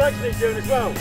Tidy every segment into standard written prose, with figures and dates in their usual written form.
Anthony's doing as well.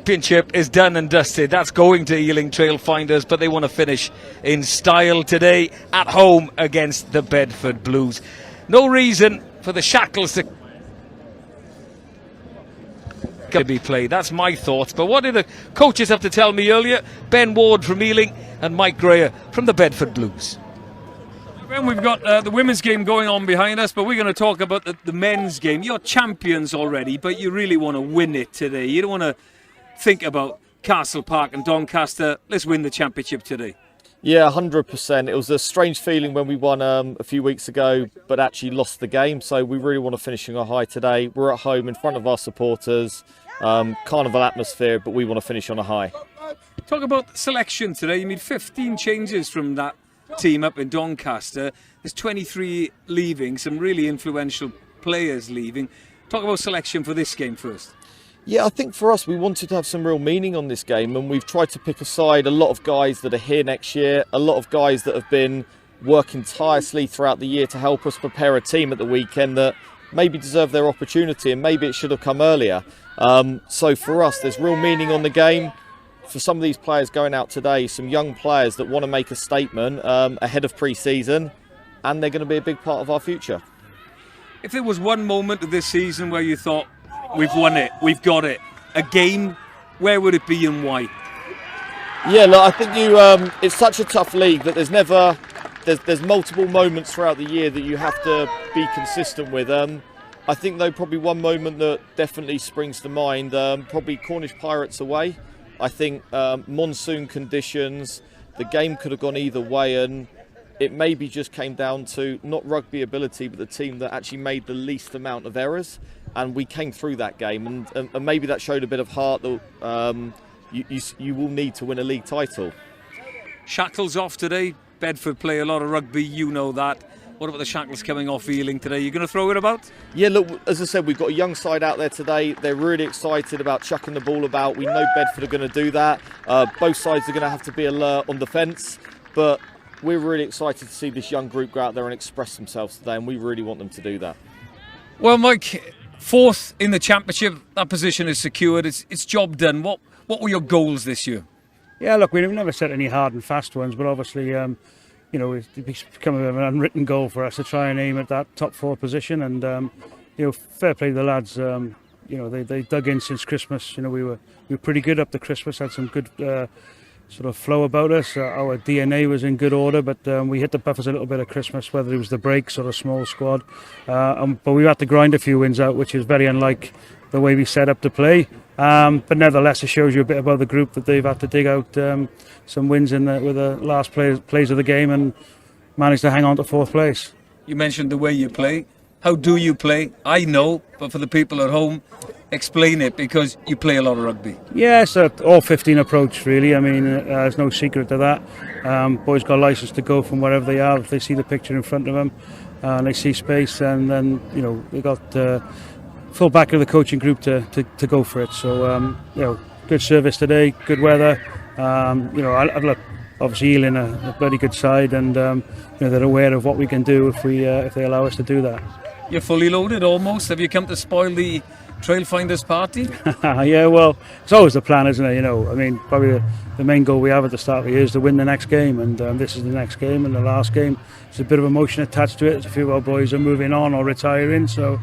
Championship is done and dusted. That's going to Ealing Trailfinders, but they want to finish in style today at home against the Bedford Blues. No reason for the shackles to be played. That's my thoughts. But what did the coaches have to tell me earlier? Ben Ward from Ealing and Mike Greer from the Bedford Blues. When we've got the women's game going on behind us, but we're going to talk about the men's game. You're champions already, but you really want to win it today. You don't want to think about Castle Park and Doncaster. Let's win the championship today. Yeah, 100%. It was a strange feeling when we won a few weeks ago, but actually lost the game. So we really want to finish on a high today. We're at home in front of our supporters. Carnival atmosphere, but we want to finish on a high. Talk about selection today. You made 15 changes from that team up in Doncaster. There's 23 leaving, some really influential players leaving. Talk about selection for this game first. Yeah, I think for us, we wanted to have some real meaning on this game, and we've tried to pick aside a lot of guys that are here next year, a lot of guys that have been working tirelessly throughout the year to help us prepare a team at the weekend that maybe deserve their opportunity, and maybe it should have come earlier. So for us, there's real meaning on the game. For some of these players going out today, some young players that want to make a statement ahead of pre-season, and they're going to be a big part of our future. If there was one moment of this season where you thought, we've won it, we've got it, a game, where would it be and why? Yeah, look, I think it's such a tough league that there's multiple moments throughout the year that you have to be consistent with. I think, though, probably one moment that definitely springs to mind, probably Cornish Pirates away. I think monsoon conditions, the game could have gone either way, and it maybe just came down to not rugby ability, but the team that actually made the least amount of errors. And we came through that game, and maybe that showed a bit of heart that you will need to win a league title. Shackles off today. Bedford play a lot of rugby, you know that. What about the shackles coming off Ealing today? You going to throw it about? Yeah, look, as I said, we've got a young side out there today. They're really excited about chucking the ball about. We know Bedford are going to do that. Both sides are going to have to be alert on defence, but we're really excited to see this young group go out there and express themselves today, and we really want them to do that. Well, Mike, fourth in the championship, that position is secured. It's job done. What were your goals this year? Yeah, look, we've never set any hard and fast ones, but obviously, it's become an unwritten goal for us to try and aim at that top four position. And fair play to the lads. They dug in since Christmas. We were pretty good up to Christmas. Had some good sort of flow about us. Our DNA was in good order, but we hit the buffers a little bit at Christmas, whether it was the breaks or a small squad. But we had to grind a few wins out, which is very unlike the way we set up to play. But nevertheless, it shows you a bit about the group that they've had to dig out some wins with the last plays of the game and managed to hang on to fourth place. You mentioned the way you play. How do you play? I know, but for the people at home, explain it, because you play a lot of rugby. Yeah, it's an all-15 approach, really. I mean, there's no secret to that. Boys got licence to go from wherever they are if they see the picture in front of them and they see space, and then they got full back of the coaching group to go for it. So good service today, good weather, I'd look, obviously Ealing a bloody good side, and they're aware of what we can do if they allow us to do that. You're fully loaded almost. Have you come to spoil the Trailfinders party? Yeah, well, it's always the plan, isn't it? Probably the main goal we have at the start of the year is to win the next game, and this is the next game and the last game. There's a bit of emotion attached to it. There's a few of our boys are moving on or retiring, so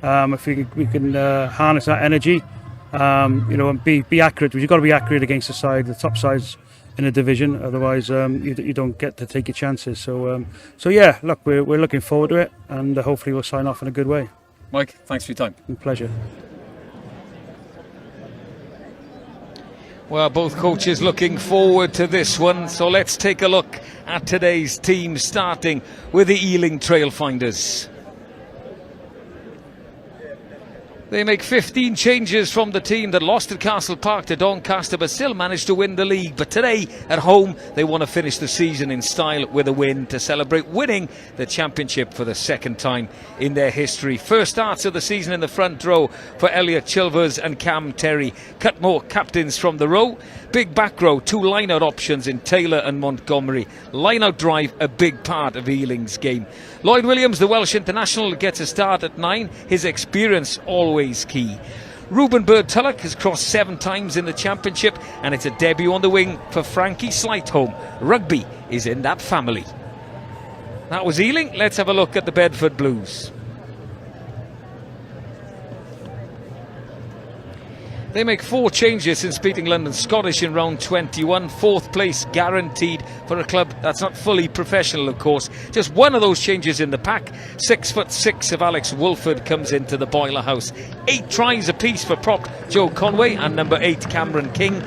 if we can harness that energy, and be accurate. You've got to be accurate against the top sides in a division, otherwise you don't get to take your chances. So yeah, look, we're looking forward to it, and hopefully we'll sign off in a good way. Mike, thanks for your time. Pleasure. Well, both coaches looking forward to this one, so let's take a look at today's team, starting with the Ealing Trailfinders. They make 15 changes from the team that lost at Castle Park to Doncaster but still managed to win the league. But today at home they want to finish the season in style with a win to celebrate winning the championship for the second time in their history. First starts of the season in the front row for Elliot Chilvers and Cam Terry. Cutmore captains from the row. Big back row, 2 line-out options in Taylor and Montgomery. Line-out drive, a big part of Ealing's game. Lloyd Williams, the Welsh international, gets a start at 9. His experience always key. Reuben Bird-Tulloch has crossed 7 times in the championship, and it's a debut on the wing for Frankie Slightholme. Rugby is in that family. That was Ealing. Let's have a look at the Bedford Blues. They make 4 changes since beating London Scottish in round 21. 4th place guaranteed for a club that's not fully professional, of course. Just one of those changes in the pack. 6'6" of Alex Wolford comes into the boiler house. 8 tries apiece for prop Joe Conway and number 8 Cameron King.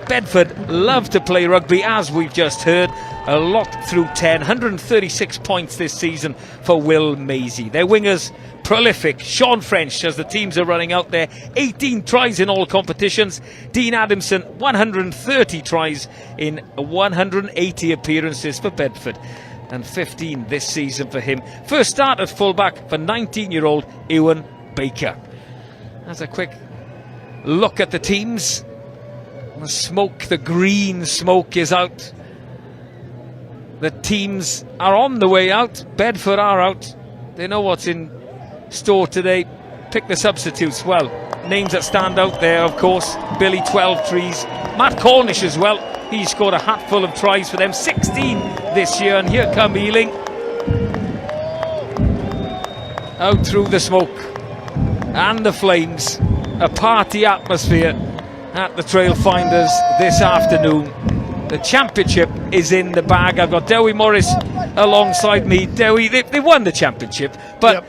Bedford love to play rugby, as we've just heard. A lot through 10, 136 points this season for Will Maisie. Their wingers prolific. Sean French, as the teams are running out there, 18 tries in all competitions. Dean Adamson, 130 tries in 180 appearances for Bedford, and 15 this season for him. First start at fullback for 19-year-old Ewan Baker. That's a quick look at the teams. The smoke, the green smoke is out. The teams are on the way out. Bedford are out. They know what's in store today. Pick the substitutes. Well, names that stand out there, of course. Billy, 12 trees. Matt Cornish as well. He scored a hatful of tries for them, 16 this year. And here come Ealing, out through the smoke and the flames. A party atmosphere at the Trailfinders this afternoon. The championship is in the bag. I've got Dewi Morris alongside me. Dewi, they won the championship, but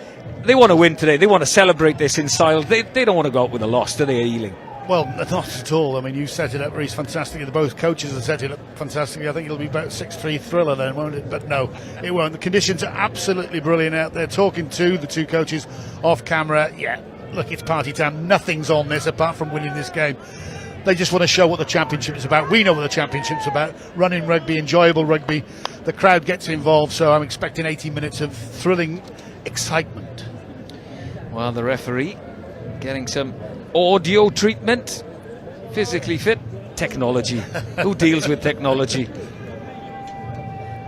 they want to win today. They want to celebrate this in style. They don't want to go out with a loss, do they, Ealing? Well, not at all. I mean, you set it up very fantastically. Both coaches have set it up fantastically. I think it'll be about 6-3 thriller then, won't it? But no, it won't. The conditions are absolutely brilliant out there. Talking to the 2 coaches off camera, yeah, look, it's party time. Nothing's on this apart from winning this game. They just want to show what the championship is about. We know what the championship's about. Running rugby, enjoyable rugby. The crowd gets involved, so I'm expecting 80 minutes of thrilling excitement. Well, the referee getting some audio treatment. Physically fit. Technology. Who deals with technology?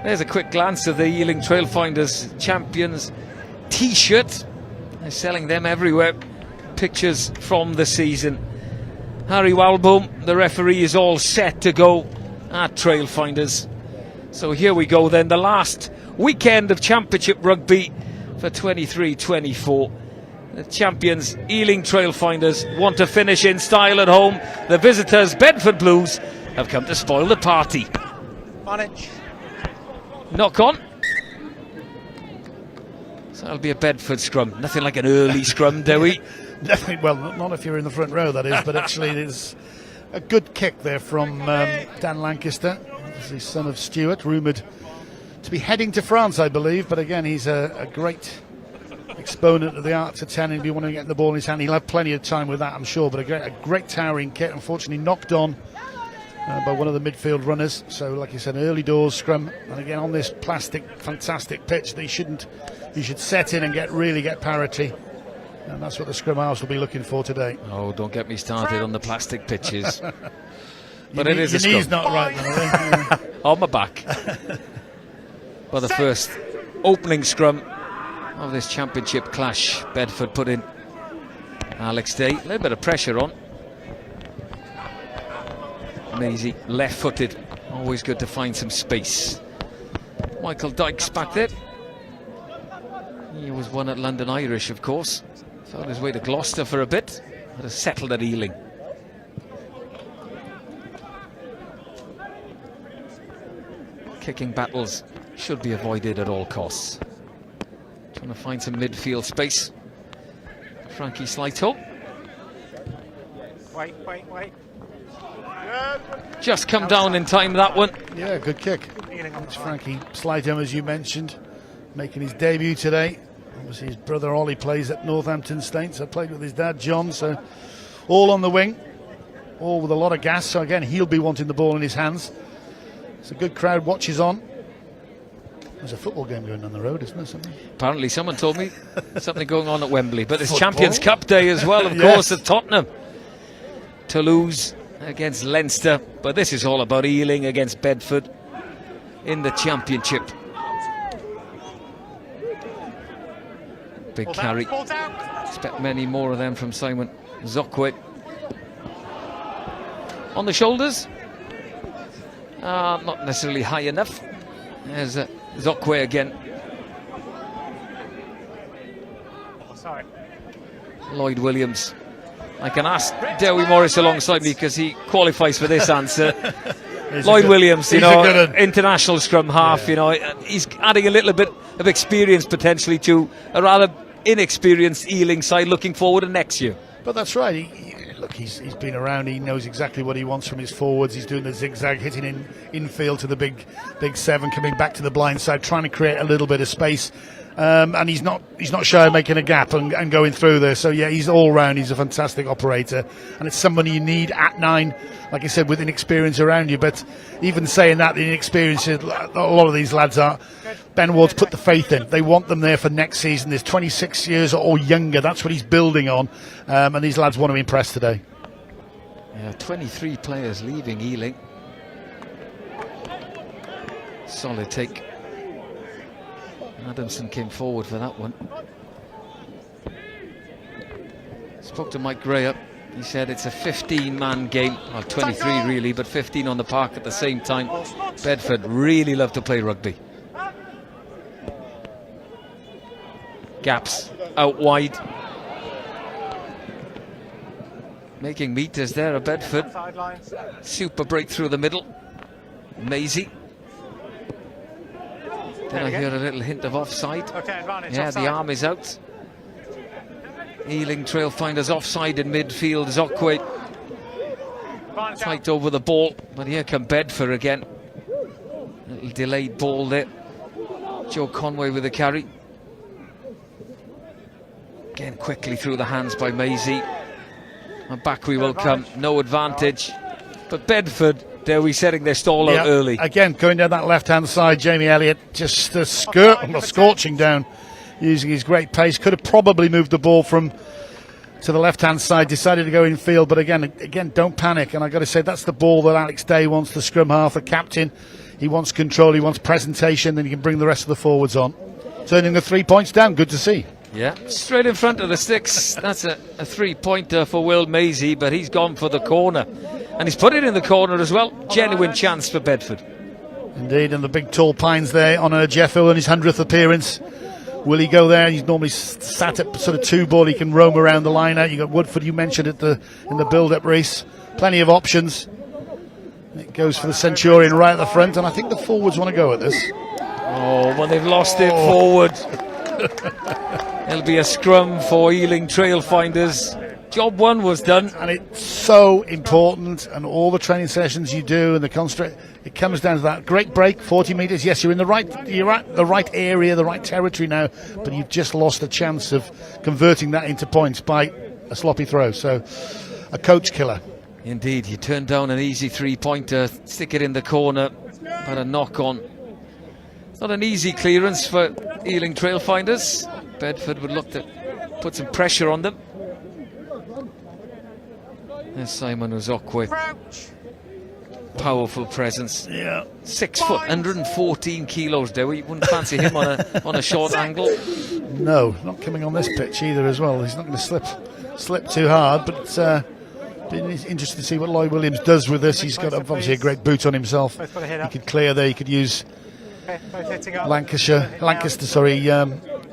There's a quick glance of the Ealing Trailfinders champions t-shirt. They're selling them everywhere. Pictures from the season. Harry Walbaum, the referee, is all set to go at Trailfinders. So here we go then, the last weekend of Championship Rugby for 23-24. The champions, Ealing Trailfinders, want to finish in style at home. The visitors, Bedford Blues, have come to spoil the party. Knock on. So that'll be a Bedford scrum. Nothing like an early scrum, Dewi. Definitely, well, not if you're in the front row, that is, but actually there's a good kick there from Dan Lancaster, the son of Stuart, rumoured to be heading to France, I believe, but again, he's a great exponent of the art to 10 and be wanting to get the ball in his hand. He'll have plenty of time with that, I'm sure, but a great towering kick, unfortunately knocked on by one of the midfield runners. So, like you said, an early doors scrum, and again on this fantastic pitch that you should set in and really get parity. And that's what the scrum house will be looking for today. Oh, don't get me started on the plastic pitches. But it is a your scrum. knee's not right, though, I think. On my back. For the first opening scrum of this championship clash, Bedford put in Alex Day. A little bit of pressure on. Maisie, left-footed. Always good to find some space. Michael Dykes back there. He was one at London Irish, of course. Found his way to Gloucester for a bit, but has settled at Ealing. Kicking battles should be avoided at all costs. Trying to find some midfield space. Frankie Slighto. Wait. Just come down in time, that one. Yeah, good kick. It's Frankie Slightham, as you mentioned, making his debut today. Obviously his brother Ollie plays at Northampton Saints. I played with his dad John, so all on the wing, all with a lot of gas. So again, he'll be wanting the ball in his hands. It's a good crowd watches on. There's a football game going on the road, isn't there? Something? Apparently someone told me something going on at Wembley, but it's Football? Champions Cup day as well, of Yes. course, at Tottenham. Toulouse against Leinster, but this is all about Ealing against Bedford in the championship. Big carry. Expect many more of them from Simon Zokwe. On the shoulders. Not necessarily high enough. There's Zokwe again. Lloyd Williams. I can ask Dewi Morris alongside me because he qualifies for this answer. Lloyd Williams, you know, international scrum half, Yeah. you know, he's adding a little bit of experience potentially to a rather inexperienced Ealing side looking forward to next year. But that's right. Look, he's been around. He knows exactly what he wants from his forwards. He's doing the zigzag, hitting infield to the big seven, coming back to the blind side, trying to create a little bit of space. And he's not shy of making a gap and going through there. So yeah, he's all round. He's a fantastic operator, and it's someone you need at 9, like I said, with inexperience around you. But even saying that, the inexperience, a lot of these lads are. Ben Ward's put the faith in. They want them there for next season. There's 26 years or younger. That's what he's building on, and these lads want to impress today. Yeah, 23 players leaving Ealing. Solid take. Adamson came forward for that one. Spoke to Mike Graham. He said it's a 15-man game. Well, 23 really, but 15 on the park at the same time. Bedford really love to play rugby. Gaps out wide. Making meters there at Bedford. Super break through the middle. Maisie. Then I hear a little hint of offside. Yeah, the arm is out. Ealing Trailfinders offside in midfield. Zokwe tight over the ball, but here come Bedford again. Little delayed ball there. Joe Conway with the carry. Again, quickly through the hands by Maisie. And back we will come. No advantage. But Bedford, there we setting their stall out early. Again, going down that left-hand side, Jamie Elliott just scorching down, using his great pace. Could have probably moved the ball from to the left-hand side, decided to go in field, but again, don't panic. And I've got to say, that's the ball that Alex Day wants, the scrum half, the captain. He wants control, he wants presentation, then he can bring the rest of the forwards on. Turning the 3 points down, good to see. Yeah, straight in front of the sticks. That's a 3-pointer for Will Maisie, but he's gone for the corner. And he's put it in the corner as well. Genuine chance for Bedford. Indeed, and the big tall pines there on Jeff Hill in his 100th appearance. Will he go there? He's normally sat at sort of 2 ball. He can roam around the line out. You got Woodford, you mentioned it in the build-up race. Plenty of options. It goes for the Centurion right at the front, and I think the forwards want to go at this. Oh, well, they've lost it forward. It'll be a scrum for Ealing Trailfinders. Job 1 was done. And it's so important, and all the training sessions you do and the construct, it comes down to that great break, 40 metres. Yes, you're at the right area, the right territory now, but you've just lost the chance of converting that into points by a sloppy throw. So a coach killer. Indeed, you turn down an easy 3-pointer, stick it in the corner, but a knock on. Not an easy clearance for Ealing Trailfinders. Bedford would look to put some pressure on them. There's Simon Uzokwe powerful presence. Yeah. 6 foot, 114 kilos, Dewey. You wouldn't fancy him on a short angle. No, not coming on this pitch either as well. He's not going to slip too hard, but it's interesting to see what Lloyd Williams does with this. He's got obviously a great boot on himself. He could clear there. He could use Lancaster,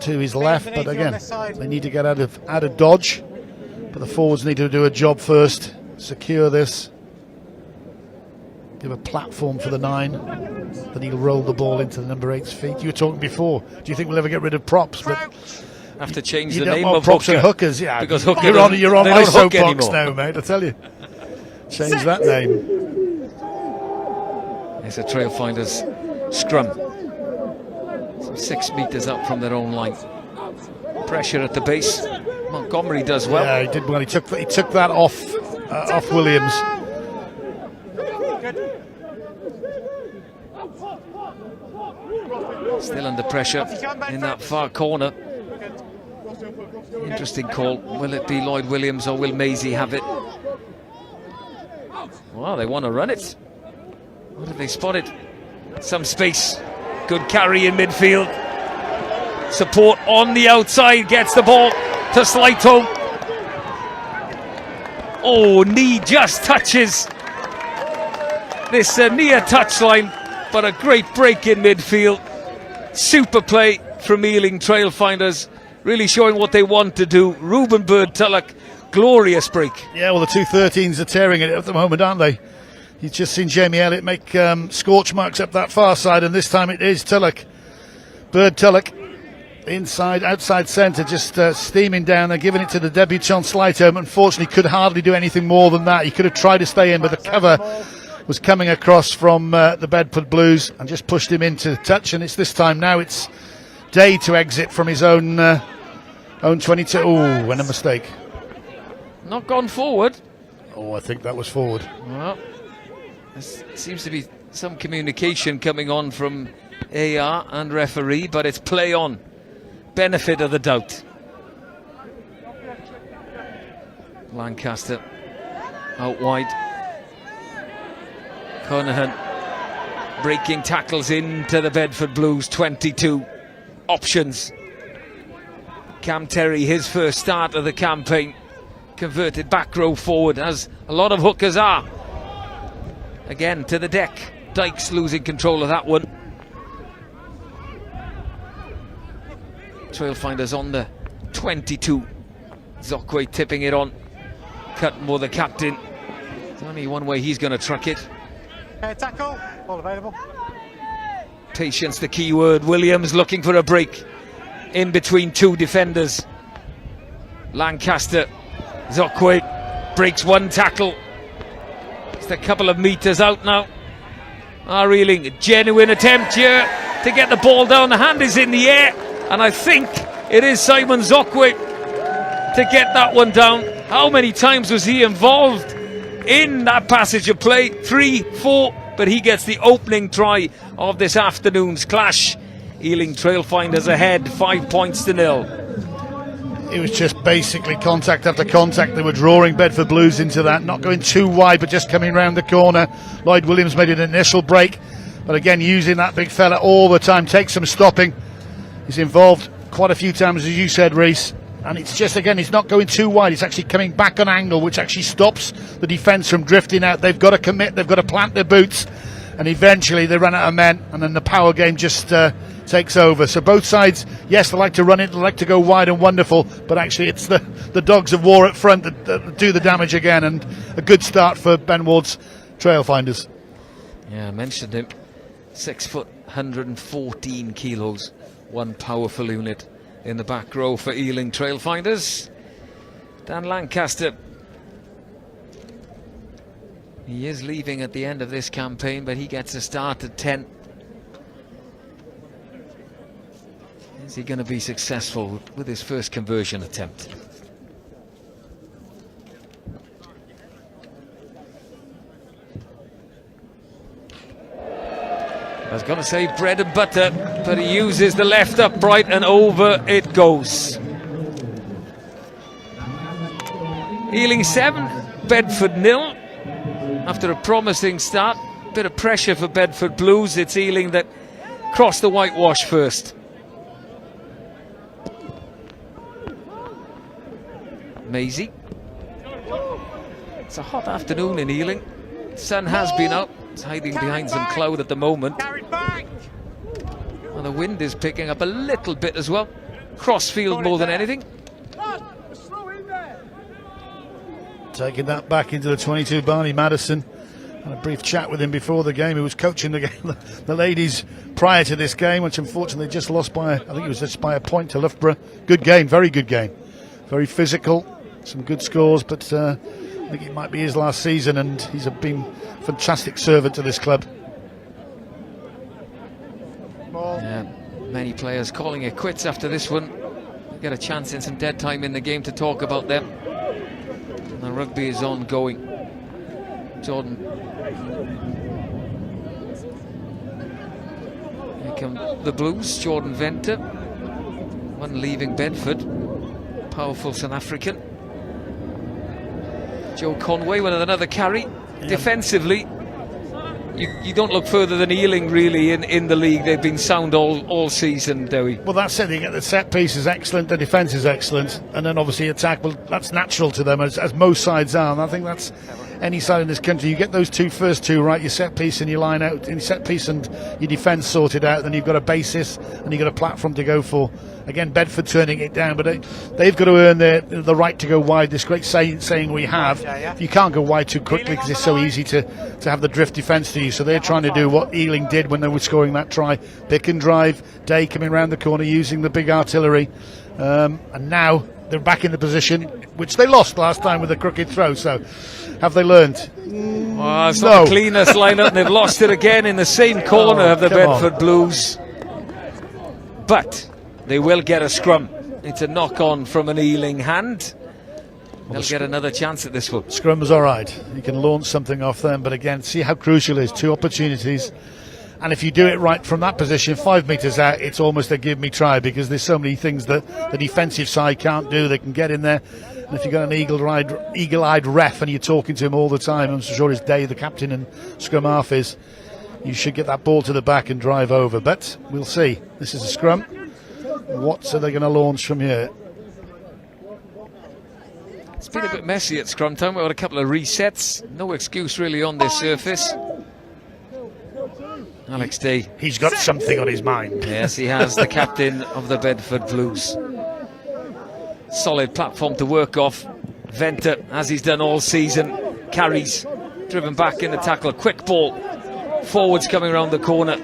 to his left, but again, they need to get out of dodge. But the forwards need to do a job first, secure this, give a platform for the 9. Then he'll roll the ball into the number 8's feet. You were talking before, do you think we'll ever get rid of props? But have to change you the don't name want of props hooker. and hookers, yeah. Because hooker you're on they my don't hook soapbox anymore. now, mate. I tell you, change that name. It's a Trailfinders scrum. Some 6 metres up from their own line. Pressure at the base. Montgomery does well. Yeah, he did well. He took that off Williams. Still under pressure in that far corner. Interesting call. Will it be Lloyd Williams or will Maisie have it? Well, they want to run it. What have they spotted? Some space. Good carry in midfield. Support on the outside. Gets the ball to Slighto. Oh, knee just touches this near touchline, but a great break in midfield. Super play from Ealing Trailfinders, really showing what they want to do. Ruben Bird-Tulloch, glorious break. Yeah, well, the 213s are tearing it at the moment, aren't they? You've just seen Jamie Elliott make scorch marks up that far side, and this time it is Tulloch. Bird-Tulloch, outside centre, just steaming down there, giving it to the debutant Slighto. Unfortunately, could hardly do anything more than that. He could have tried to stay in, but the cover was coming across from the Bedford Blues and just pushed him into touch. And it's this time now it's Day to exit from his own 22. Oh, and a mistake. Not gone forward. Oh, I think that was forward. Well, there seems to be some communication coming on from AR and referee, but it's play on. Benefit of the doubt. Lancaster out wide. Conahan breaking tackles into the Bedford Blues. 22 options. Cam Terry, his first start of the campaign, converted back row forward, as a lot of hookers are. Again to the deck. Dykes losing control of that one. Trailfinders on the 22. Zokwe tipping it on. Cutmore, the captain. There's only one way he's going to truck it. Tackle, all available. Patience, the key word. Williams looking for a break in between 2 defenders. Lancaster, Zokwe breaks 1 tackle. Just a couple of metres out now. Ealing, a genuine attempt here to get the ball down. The hand is in the air, and I think it is Simon Zokwe to get that one down. How many times was he involved in that passage of play? 3, 4, but he gets the opening try of this afternoon's clash. Ealing Trailfinders ahead 5 points to 0. It was just basically contact after contact. They were drawing Bedford Blues into that, not going too wide, but just coming round the corner. Lloyd Williams made an initial break, but again using that big fella all the time, takes some stopping. He's involved quite a few times, as you said, Reese, and it's just, again, he's not going too wide. He's actually coming back on angle, which actually stops the defence from drifting out. They've got to commit, they've got to plant their boots, and eventually they run out of men, and then the power game just takes over. So both sides, yes, they like to run it, they like to go wide and wonderful, but actually it's the dogs of war at front that do the damage again, and a good start for Ben Ward's Trailfinders. Yeah, I mentioned him. 6 foot, 114 kilos. One powerful unit in the back row for Ealing Trailfinders. Dan Lancaster. He is leaving at the end of this campaign, but he gets a start at 10. Is he going to be successful with his first conversion attempt? I was going to say bread and butter, but he uses the left upright and over it goes. Ealing 7, Bedford 0. After a promising start, bit of pressure for Bedford Blues. It's Ealing that cross the whitewash first. Maisie. It's a hot afternoon in Ealing. Sun has been out. It's hiding behind some cloud at the moment. And the wind is picking up a little bit as well. Crossfield more than anything. Taking that back into the 22, Barney Madison. Had a brief chat with him before the game. He was coaching the game, the ladies prior to this game, which unfortunately just lost by, I think it was just by a point to Loughborough. Good game, very good game. Very physical, some good scores, but I think it might be his last season, and he's been a fantastic servant to this club. Yeah, many players calling it quits after this one. Get a chance in some dead time in the game to talk about them. And the rugby is ongoing. Jordan. Here come the Blues. Jordan Venter, one leaving Bedford. Powerful South African. Joe Conway with another carry. Yeah. Defensively, you don't look further than Ealing really in the league. They've been sound all season, Dewi. Well, that's it. They get the set piece is excellent, the defence is excellent, and then obviously attack. Well, that's natural to them, as most sides are. And I think that's any side in this country. You get those first two right, your set piece and your line out, and your set piece and your defence sorted out. Then you've got a basis and you've got a platform to go for. Again, Bedford turning it down, but they've got to earn the right to go wide. This great saying we have: you can't go wide too quickly because it's so easy to have the drift defence to you. So they're trying to do what Ealing did when they were scoring that try: pick and drive. Day coming round the corner using the big artillery, and now they're back in the position which they lost last time with the crooked throw. So, have they learned? Oh, it's not the cleanest lineup, and they've lost it again in the same corner of the Bedford Blues. But they will get a scrum. It's a knock-on from an Ealing hand. They'll get another chance at this one. Scrum's all right. You can launch something off them, but again, see how crucial it is. 2 opportunities. And if you do it right from that position, 5 metres out, it's almost a give me try, because there's so many things that the defensive side can't do. They can get in there. And if you've got an eagle-eyed ref and you're talking to him all the time, I'm sure it's Day, the captain and scrum half is, you should get that ball to the back and drive over. But we'll see. This is a scrum. What are they going to launch from here? It's been a bit messy at scrum time. We've got a couple of resets. No excuse really on this surface. Alex Day. He's got something on his mind. Yes, he has, the captain of the Bedford Blues. Solid platform to work off. Venter, as he's done all season, carries, driven back in the tackle. Quick ball. Forwards coming around the corner.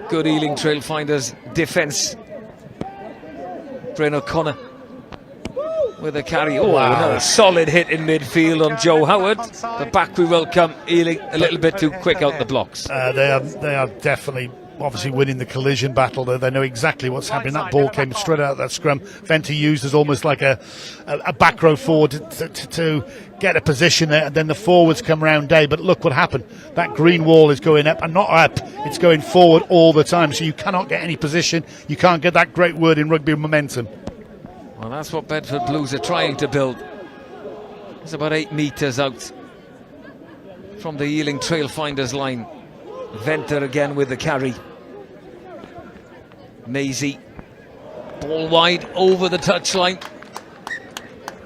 Good Ealing Trailfinders defence. Brian O'Connor with a carry. Oh, wow. Another solid hit in midfield on Joe Howard. But back we will come. Ealing a little bit too quick out the blocks. They are definitely, obviously, winning the collision battle. They know exactly what's happening. That ball came straight out of that scrum. Venter used as almost like a back row forward to get a position there, and then the forwards come round Day. But look what happened. That green wall is going up, and not up, it's going forward all the time. So you cannot get any position. You can't get that great word in rugby, momentum. Well, that's what Bedford Blues are trying to build. It's about 8 metres out from the Ealing Trailfinders line. Venter again with the carry. Maisie. Ball wide over the touchline.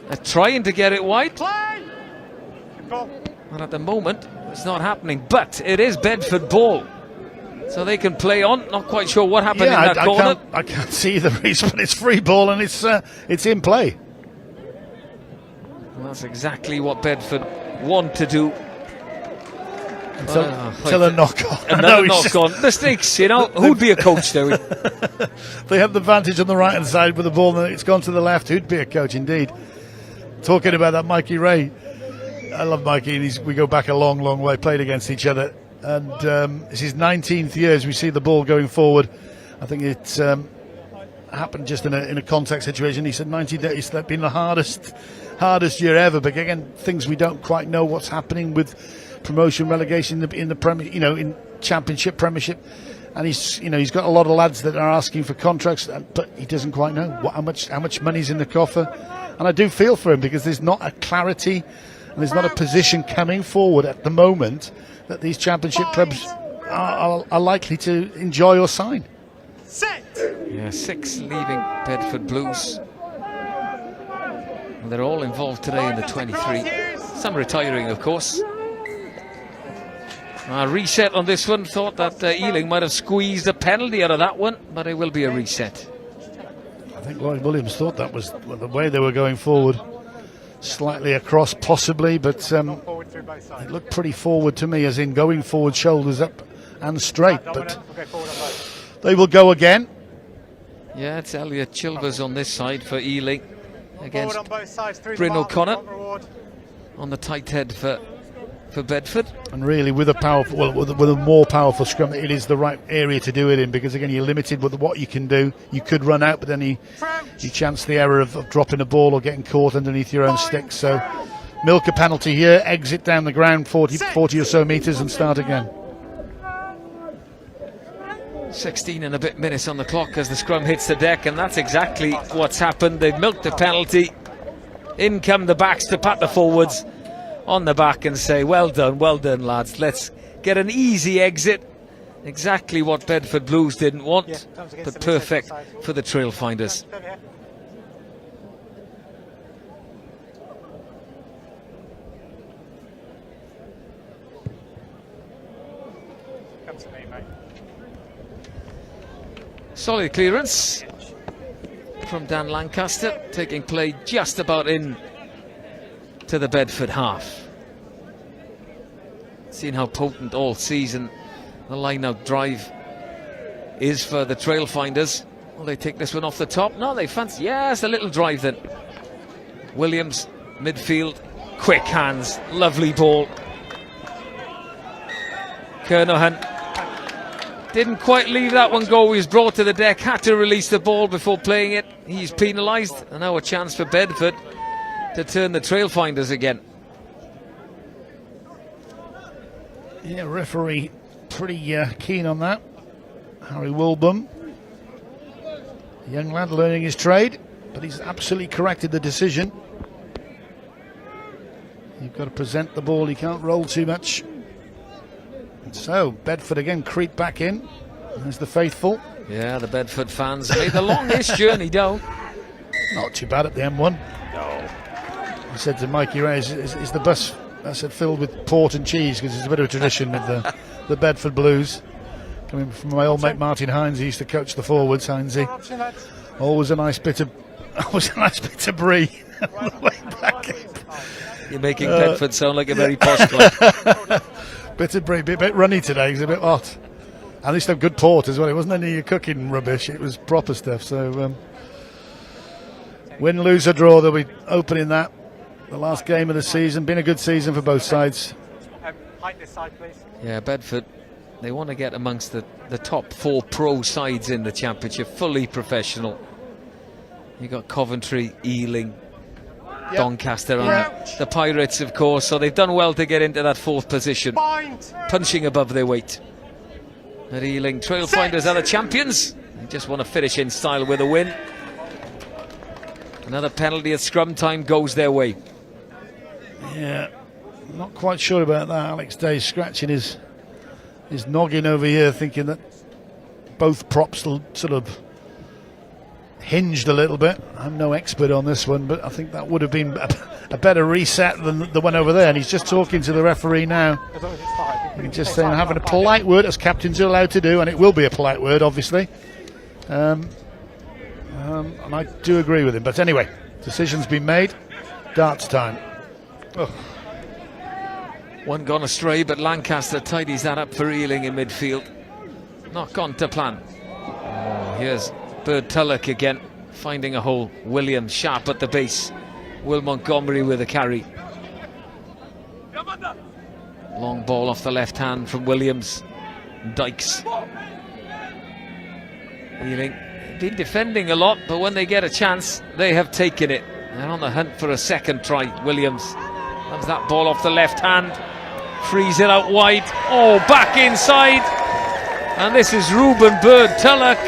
They're trying to get it wide. And at the moment, it's not happening. But it is Bedford ball. So they can play on. Not quite sure what happened in that corner. I can't see the reason, but it's free ball and it's in play. Well, that's exactly what Bedford want to do. Until a knock-on. Another knock-on. Mistakes, you know. Who'd be a coach, though? They have the advantage on the right-hand side with the ball, and it's gone to the left. Who'd be a coach, indeed? Talking about that, Mikey Ray. I love Mikey, and we go back a long, long way, played against each other. And it's his 19th year as we see the ball going forward. I think it happened just in a contact situation. He said 90 days, that's been the hardest year ever. But again, things we don't quite know what's happening with promotion, relegation in the Premier, in Championship, Premiership. And he's got a lot of lads that are asking for contracts, but he doesn't quite know how much money's in the coffer. And I do feel for him because there's not a clarity And there's not a position coming forward at the moment that these championship clubs are likely to enjoy or sign. Yeah, 6 leaving Bedford Blues. And they're all involved today in the 23. Some retiring, of course. Reset on this one. Thought that Ealing might have squeezed a penalty out of that one, but it will be a reset. I think Lloyd Williams thought that was the way they were going forward. Slightly across, possibly, but it looked pretty forward to me, as in going forward, shoulders up and straight. But they will go again. Yeah, it's Elliot Chilvers on this side for Ealing against Bryn O'Connor on the tight head for Bedford. And really, with a powerful, well, with a more powerful scrum, it is the right area to do it in, because again, you're limited with what you can do. You could run out, but then you chance the error of dropping a ball or getting caught underneath your own stick. So milk a penalty here, exit down the ground 40 or so metres and start again. 16 and a bit minutes on the clock as the scrum hits the deck, and that's exactly what's happened. They've milked the penalty. In come the backs to pat the forwards on the back and say, well done, lads. Let's get an easy exit. Exactly what Bedford Blues didn't want, but perfect for the Trailfinders. Solid clearance from Dan Lancaster, taking play just about in to the Bedford half. Seen how potent all season the line-out drive is for the Trailfinders. Will they take this one off the top? No, they fancy, yes, a little drive then. Williams, midfield, quick hands, lovely ball. Kernohan didn't quite leave that one go. He was brought to the deck, had to release the ball before playing it. He's penalised, and now a chance for Bedford to turn the Trailfinders again. Yeah, referee pretty keen on that. Harry Wilbum, a young lad learning his trade, but he's absolutely corrected the decision. You've got to present the ball, you can't roll too much. And so Bedford again creep back in. There's the faithful. Yeah, the Bedford fans made the longest journey down. Not too bad at the M1. No. I said to Mikey Reyes, is the bus, I said, filled with port and cheese, because it's a bit of a tradition with the Bedford Blues. Coming from my old mate Martin Hines, he used to coach the forwards, Hinesy. Always a nice bit of brie on the way back. You're making Bedford sound like a very posh club. Bit of brie, bit runny today, it's a bit hot. At least have good port as well. It wasn't any cooking rubbish, it was proper stuff. So win, lose or draw, they'll be opening that. The last game of the season. Been a good season for both sides. Height this side, please. Yeah, Bedford, they want to get amongst the top 4 pro sides in the championship, fully professional. You got Coventry, Ealing, Doncaster, and the Pirates, of course. So they've done well to get into that 4th position, punching above their weight. At Ealing, Trailfinders are the champions. They just want to finish in style with a win. Another penalty at scrum time goes their way. Yeah, not quite sure about that. Alex Day scratching his noggin over here, thinking that both props sort of hinged a little bit. I'm no expert on this one, but I think that would have been a better reset than the one over there. And he's just talking to the referee now. He's just saying, having a polite word, as captains are allowed to do, and it will be a polite word, obviously. And I do agree with him. But anyway, decision's been made. Darts time. Oh. One gone astray, but Lancaster tidies that up for Ealing in midfield. Not gone to plan. Oh, here's Bird Tulloch again, finding a hole. Williams sharp at the base. Will Montgomery with a carry. Long ball off the left hand from Williams. Dykes. Ealing been defending a lot, but when they get a chance, they have taken it. They're on the hunt for a second try. Williams loves that ball off the left hand. Frees it out wide. Oh, back inside. And this is Ruben Bird Tulloch.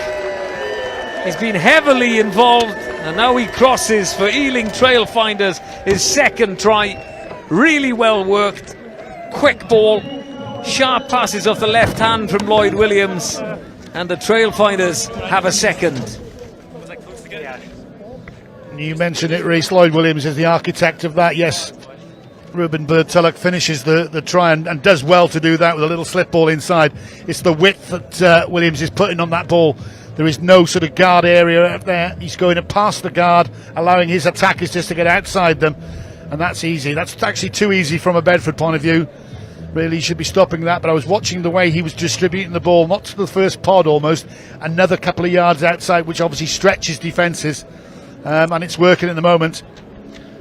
He's been heavily involved, and now he crosses for Ealing Trailfinders, his 2nd try. Really well worked. Quick ball. Sharp passes off the left hand from Lloyd Williams. And the Trailfinders have a second. You mentioned it, Reece. Lloyd Williams is the architect of that. Yes, Ruben Bird-Tulloch finishes the try and does well to do that with a little slip ball inside. It's the width that Williams is putting on that ball. There is no sort of guard area up there. He's going to pass the guard, allowing his attackers just to get outside them. And that's easy. That's actually too easy from a Bedford point of view. Really, he should be stopping that. But I was watching the way he was distributing the ball, not to the first pod almost, another couple of yards outside, which obviously stretches defences. And it's working at the moment.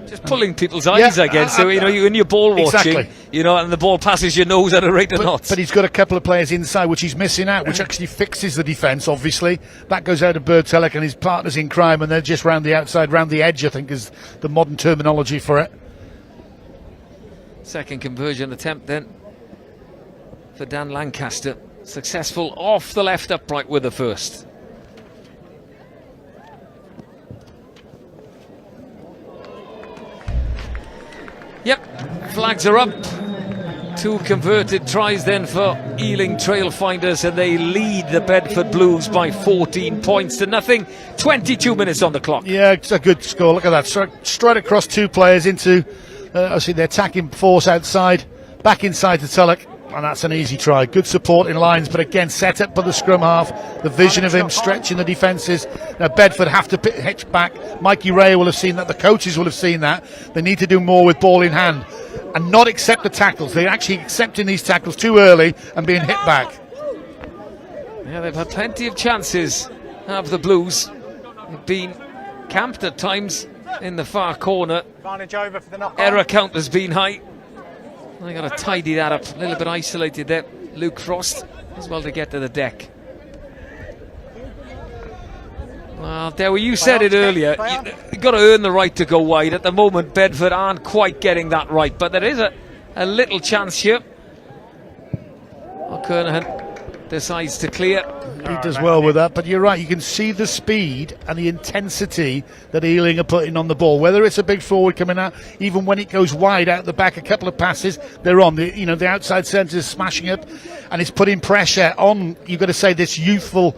Just pulling people's eyes again. So, you in your ball watching, exactly. And the ball passes your nose at a rate of knots. But he's got a couple of players inside, which he's missing out, which actually fixes the defence, obviously. That goes out of Bird-Tulloch and his partners in crime, and they're just round the outside, round the edge, I think is the modern terminology for it. Second conversion attempt then for Dan Lancaster. Successful off the left upright with the first. Yep, flags are up. 2 converted tries then for Ealing Trailfinders, and they lead the Bedford Blues by 14 points to nothing. 22 minutes on the clock. Yeah, it's a good score. Look at that. Straight across 2 players into, obviously, the attacking force outside, back inside to Tulloch. And that's an easy try. Good support in lines, but again, set up by the scrum half. The vision of him stretching the defences. Now, Bedford have to hitch back. Mikey Ray will have seen that. The coaches will have seen that. They need to do more with ball in hand and not accept the tackles. They're actually accepting these tackles too early and being hit back. Yeah, they've had plenty of chances, have the Blues. They've been camped at times in the far corner. Advantage over for the knock-on. Error count has been high. They got to tidy that up. A little bit isolated there. Luke Frost as well to get to the deck. Well, Dewi, you said it earlier. You've got to earn the right to go wide. At the moment, Bedford aren't quite getting that right, but there is a little chance here. O'Kernahan decides to clear. He does well with that, but you're right, you can see the speed and the intensity that Ealing are putting on the ball, whether it's a big forward coming out, even when it goes wide out the back, a couple of passes, they're on. The outside centre is smashing up, and it's putting pressure on, you've got to say, this youthful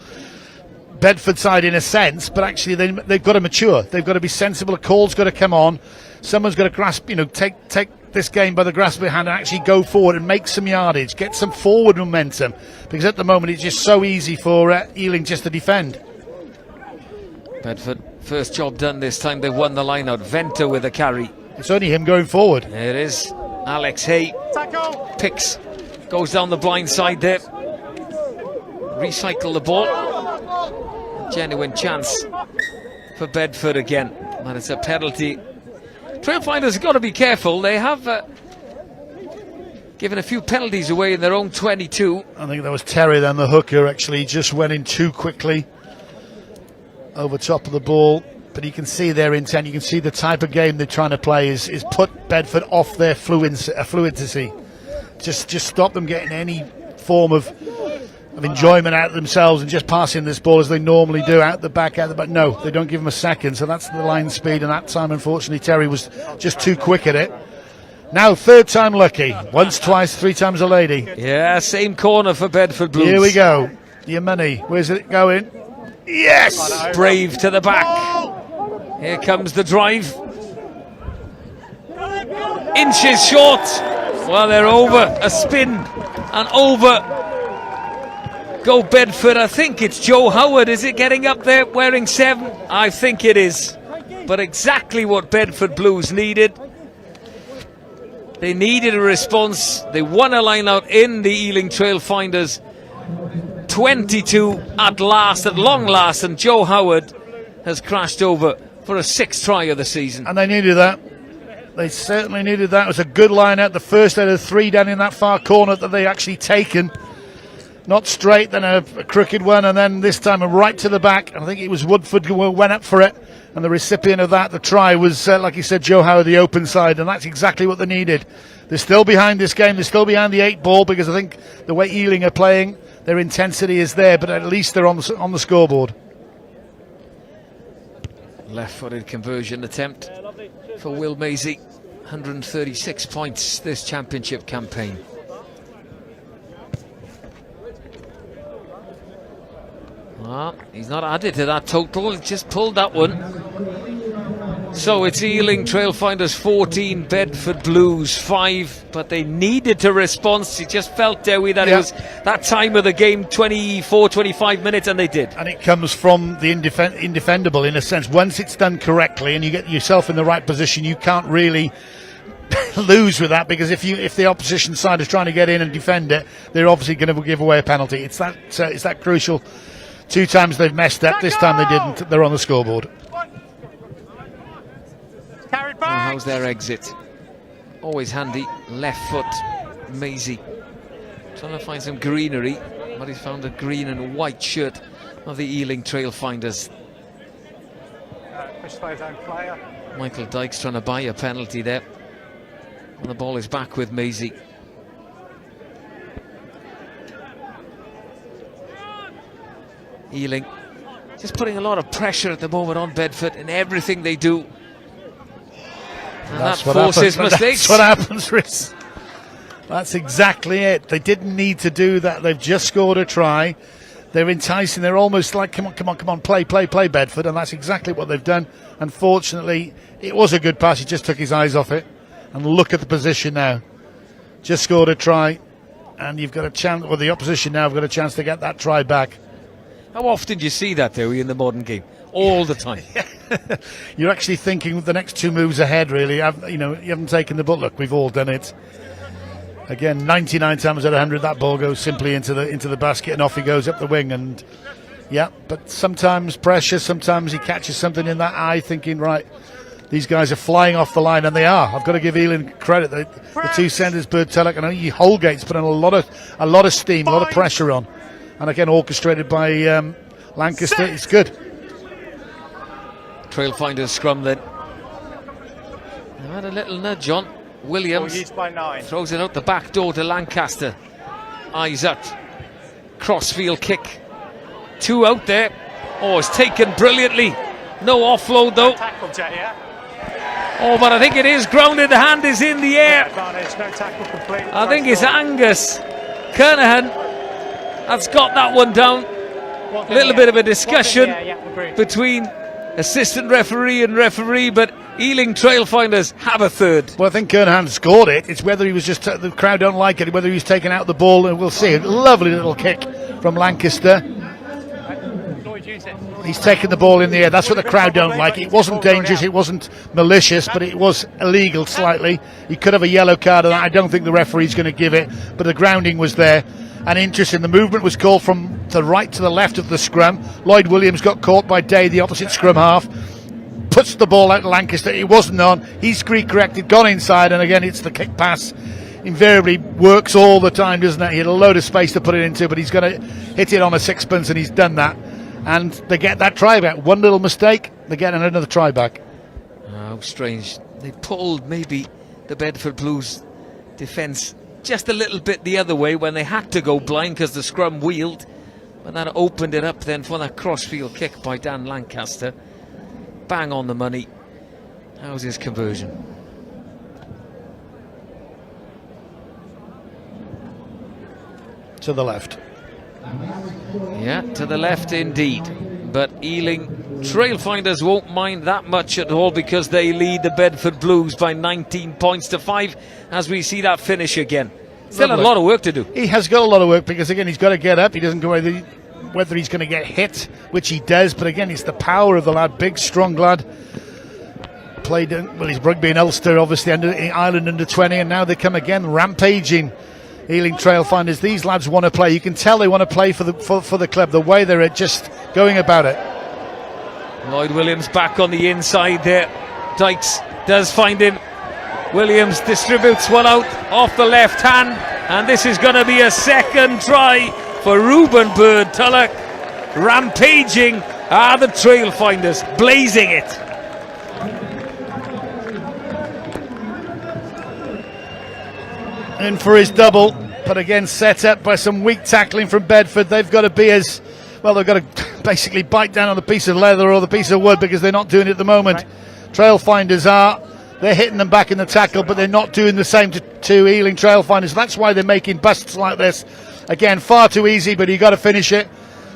Bedford side in a sense, but actually they've got to mature. They've got to be sensible. A call's got to come on. Someone's got to grasp, take this game by the grasp of the hand and actually go forward and make some yardage, get some forward momentum, because at the moment it's just so easy for Ealing just to defend. Bedford, first job done this time. They won the line out. Venter with a carry. It's only him going forward. There it is. Alex Hay picks, goes down the blind side there. Recycle the ball. A genuine chance for Bedford again, and it's a penalty. Trailfinders have got to be careful. They have given a few penalties away in their own 22. I think that was Terry then, the hooker, actually just went in too quickly over top of the ball. But you can see their intent, you can see the type of game they're trying to play is put Bedford off their fluidity. Just stop them getting any form of enjoyment out of themselves and just passing this ball as they normally do out the back. No, they don't give them a second, so that's the line speed, and that time unfortunately Terry was just too quick at it. Now third time lucky, once, twice, 3 times a lady. Yeah, same corner for Bedford Blues. Here we go, your money, where's it going? Yes! Brave to the back. Here comes the drive. Inches short. Well, they're over. A spin and over. Go Bedford. I think it's Joe Howard. Is it getting up there wearing 7? I think it is. But exactly what Bedford Blues needed. They needed a response. They won a line out in the Ealing Trailfinders. 22 at long last, and Joe Howard has crashed over for a 6th try of the season. And they needed that. They certainly needed that. It was a good line out. The first out of 3 down in that far corner that they actually taken. Not straight, then a crooked one, and then this time a right to the back. I think it was Woodford who went up for it, and the recipient of that, the try, was, like you said, Joe Howard, the open side, and that's exactly what they needed. They're still behind this game. They're still behind the 8 ball, because I think the way Ealing are playing, their intensity is there, but at least they're on the scoreboard. Left-footed conversion attempt for Will Maisie. 136 points this championship campaign. Well, he's not added to that total, he just pulled that one. So it's Ealing Trailfinders 14, Bedford Blues 5, but they needed to respond. You just felt, Dewi, that it was that time of the game, 24, 25 minutes, and they did. And it comes from the indefendable, in a sense. Once it's done correctly and you get yourself in the right position, you can't really lose with that, because if the opposition side is trying to get in and defend it, they're obviously going to give away a penalty. It's that crucial. 2 times they've messed up, this time they didn't. They're on the scoreboard. And how's their exit? Always handy, left foot, Maisie. Trying to find some greenery, but he's found a green and white shirt of the Ealing Trailfinders. Michael Dykes trying to buy a penalty there. And the ball is back with Maisie. Ealing just putting a lot of pressure at the moment on Bedford in everything they do. And that forces mistakes. That's what happens, Rhys. That's exactly it. They didn't need to do that. They've just scored a try. They're enticing. They're almost like, come on, play, Bedford. And that's exactly what they've done. Unfortunately, it was a good pass. He just took his eyes off it. And look at the position now. Just scored a try. And you've got a chance, well, the opposition now have got a chance to get that try back. How often do you see that, though, in the modern game? All the time. You're actually thinking the next 2 moves ahead, really. You haven't taken the but look, we've all done it. Again, 99 times out of 100, that ball goes simply into the basket, and off he goes up the wing. And but sometimes pressure, sometimes he catches something in that eye, thinking, right, these guys are flying off the line, and they are. I've got to give Ealing credit. The 2 centres, Bird Tulloch, and Holgate's put on a lot of steam, a lot of pressure on. And again, orchestrated by Lancaster. It's good. Trailfinders scrum then. They had a little nudge on. Williams throws it out the back door to Lancaster. Eyes up. Crossfield kick. 2 out there. Oh, it's taken brilliantly. No offload though. Oh, but I think it is grounded. The hand is in the air. I think it's Angus Kernahan that's got that one down. A little bit of a discussion between assistant referee and referee, but Ealing Trailfinders have a third. Well, I think Kernahan scored it. It's whether he was just, the crowd don't like it, whether he was taking out the ball, and we'll see. A lovely little kick from Lancaster. He's taken the ball in the air. That's what the crowd don't like. It wasn't dangerous, it wasn't malicious, but it was illegal slightly. He could have a yellow card on that. I don't think the referee's going to give it, but the grounding was there. And interesting, the movement was called from the right to the left of the scrum. Lloyd Williams got caught by Day, the opposite scrum half. Puts the ball out to Lancaster. It wasn't on. He's corrected, gone inside, and again it's the kick pass. Invariably works all the time, doesn't it? He had a load of space to put it into, but he's going to hit it on a sixpence, and he's done that. And they get that try back. One little mistake, they get another try back. Oh, strange. They pulled maybe the Bedford Blues defence just a little bit the other way when they had to go blind because the scrum wheeled, but that opened it up then for that crossfield kick by Dan Lancaster. Bang on the money. How's his conversion? To the left. Yeah, to the left indeed. But Ealing Trailfinders won't mind that much at all, because they lead the Bedford Blues by 19 points to 5 as we see that finish again. Still a lot of work to do. He has got a lot of work, because again he's got to get up. He doesn't go whether he's going to get hit, which he does, but again it's the power of the lad. Big strong lad. Played he's rugby in Ulster, obviously in Ireland under 20, and now they come again rampaging. Ealing Trailfinders, these lads want to play. You can tell they want to play for the club, the way they're just going about it. Lloyd Williams back on the inside there. Dykes does find him. Williams distributes one out off the left hand, and this is going to be a second try for Reuben Bird Tulloch. Rampaging are the Trailfinders, blazing it. In for his double, but again set up by some weak tackling from Bedford. They've got to be as well, they've got to basically bite down on the piece of leather or the piece of wood, because they're not doing it at the moment. Trailfinders are. They're hitting them back in the tackle, but they're not doing the same to Ealing Trailfinders. That's why they're making busts like this. Again, far too easy, but you've got to finish it.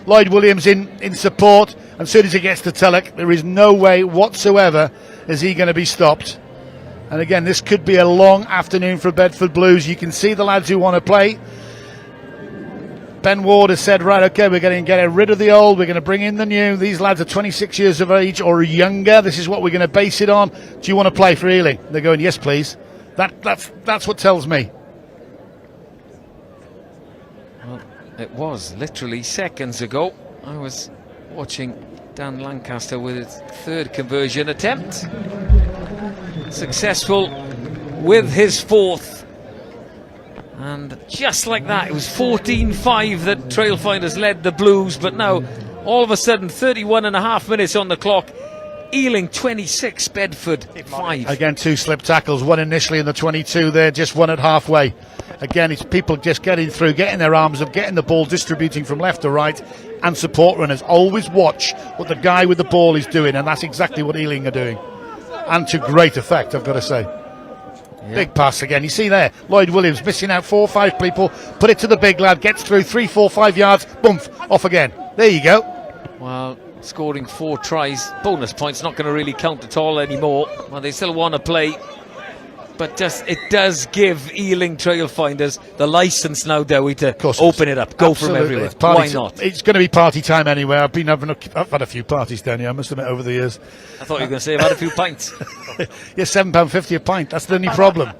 Lloyd Williams in support. And as soon as he gets to Tulloch, there is no way whatsoever is he going to be stopped. And again, this could be a long afternoon for Bedford Blues. You can see the lads who want to play. Ben Ward has said, right, okay, we're going to get rid of the old, we're going to bring in the new. These lads are 26 years of age or younger. This is what we're going to base it on. Do you want to play for Ealing? They're going, yes, please. That's what tells me. Well, it was literally seconds ago. I was watching Dan Lancaster with his third conversion attempt. Successful with his fourth. And just like that, it was 14-5 that Trailfinders led the Blues, but now all of a sudden 31 and a half minutes on the clock. Ealing 26, Bedford 5. Again, 2 slip tackles, one initially in the 22 there, just one at halfway. Again, it's people just getting through, getting their arms up, getting the ball, distributing from left to right, and support runners. Always watch what the guy with the ball is doing, and that's exactly what Ealing are doing. And to great effect, I've got to say. Yeah. Big pass again. You see there, Lloyd Williams missing out 4 or 5 people, put it to the big lad, gets through 3, 4, 5 yards, boom, off again. There you go. Well, scoring 4 tries, bonus points not going to really count at all anymore. Well, they still want to play, but it does give Ealing Trailfinders the license now, Dowie, to open it up, go from everywhere. Why not? It's going to be party time anyway. I've had a few parties down here, I must admit, over the years. I thought you were going to say I've had a few pints. Yeah, £7.50 a pint. That's the only problem.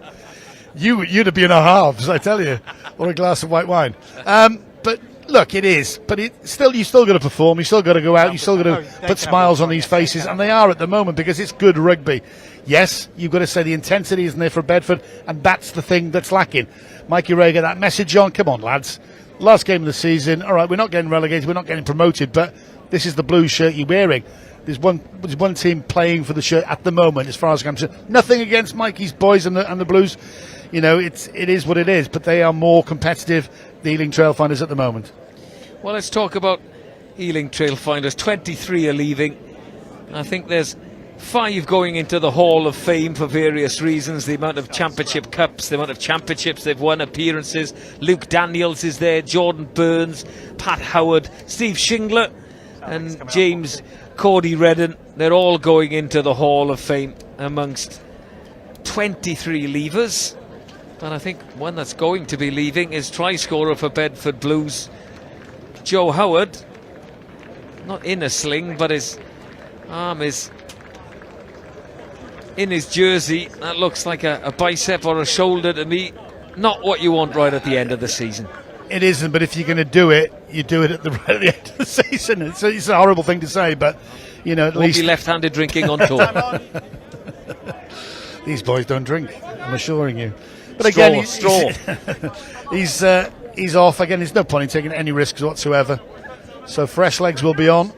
You'd have been a halves, I tell you, or a glass of white wine. But look, it is. But you still got to perform. You still got to go out. You still got to put smiles on these faces, and they are at the moment because it's good rugby. Yes, you've got to say the intensity isn't there for Bedford, and that's the thing that's lacking. Mikey Ray got that message on. Come on, lads. Last game of the season. All right, we're not getting relegated. We're not getting promoted, but this is the blue shirt you're wearing. There's one team playing for the shirt at the moment, as far as I'm concerned. Nothing against Mikey's boys and the Blues. You know, it is what it is, but they are more competitive, the Ealing Trailfinders, at the moment. Well, let's talk about Ealing Trailfinders. 23 are leaving. I think there's 5 going into the Hall of Fame for various reasons. The amount of championship cups, the amount of championships they've won, appearances. Luke Daniels is there, Jordan Burns, Pat Howard, Steve Shingler, and James Cody Redden. They're all going into the Hall of Fame amongst 23 leavers. And I think one that's going to be leaving is try scorer for Bedford Blues, Joe Howard. Not in a sling, but his arm is in his jersey. That looks like a bicep or a shoulder to me. Not what you want right at the end of the season. It isn't, but if you're going to do it, you do it at the end of the season. It's a horrible thing to say, but you know, at least be left-handed drinking on tour. These boys don't drink, I'm assuring you. But again, he's off again. There's no point in taking any risks whatsoever. So fresh legs will be on.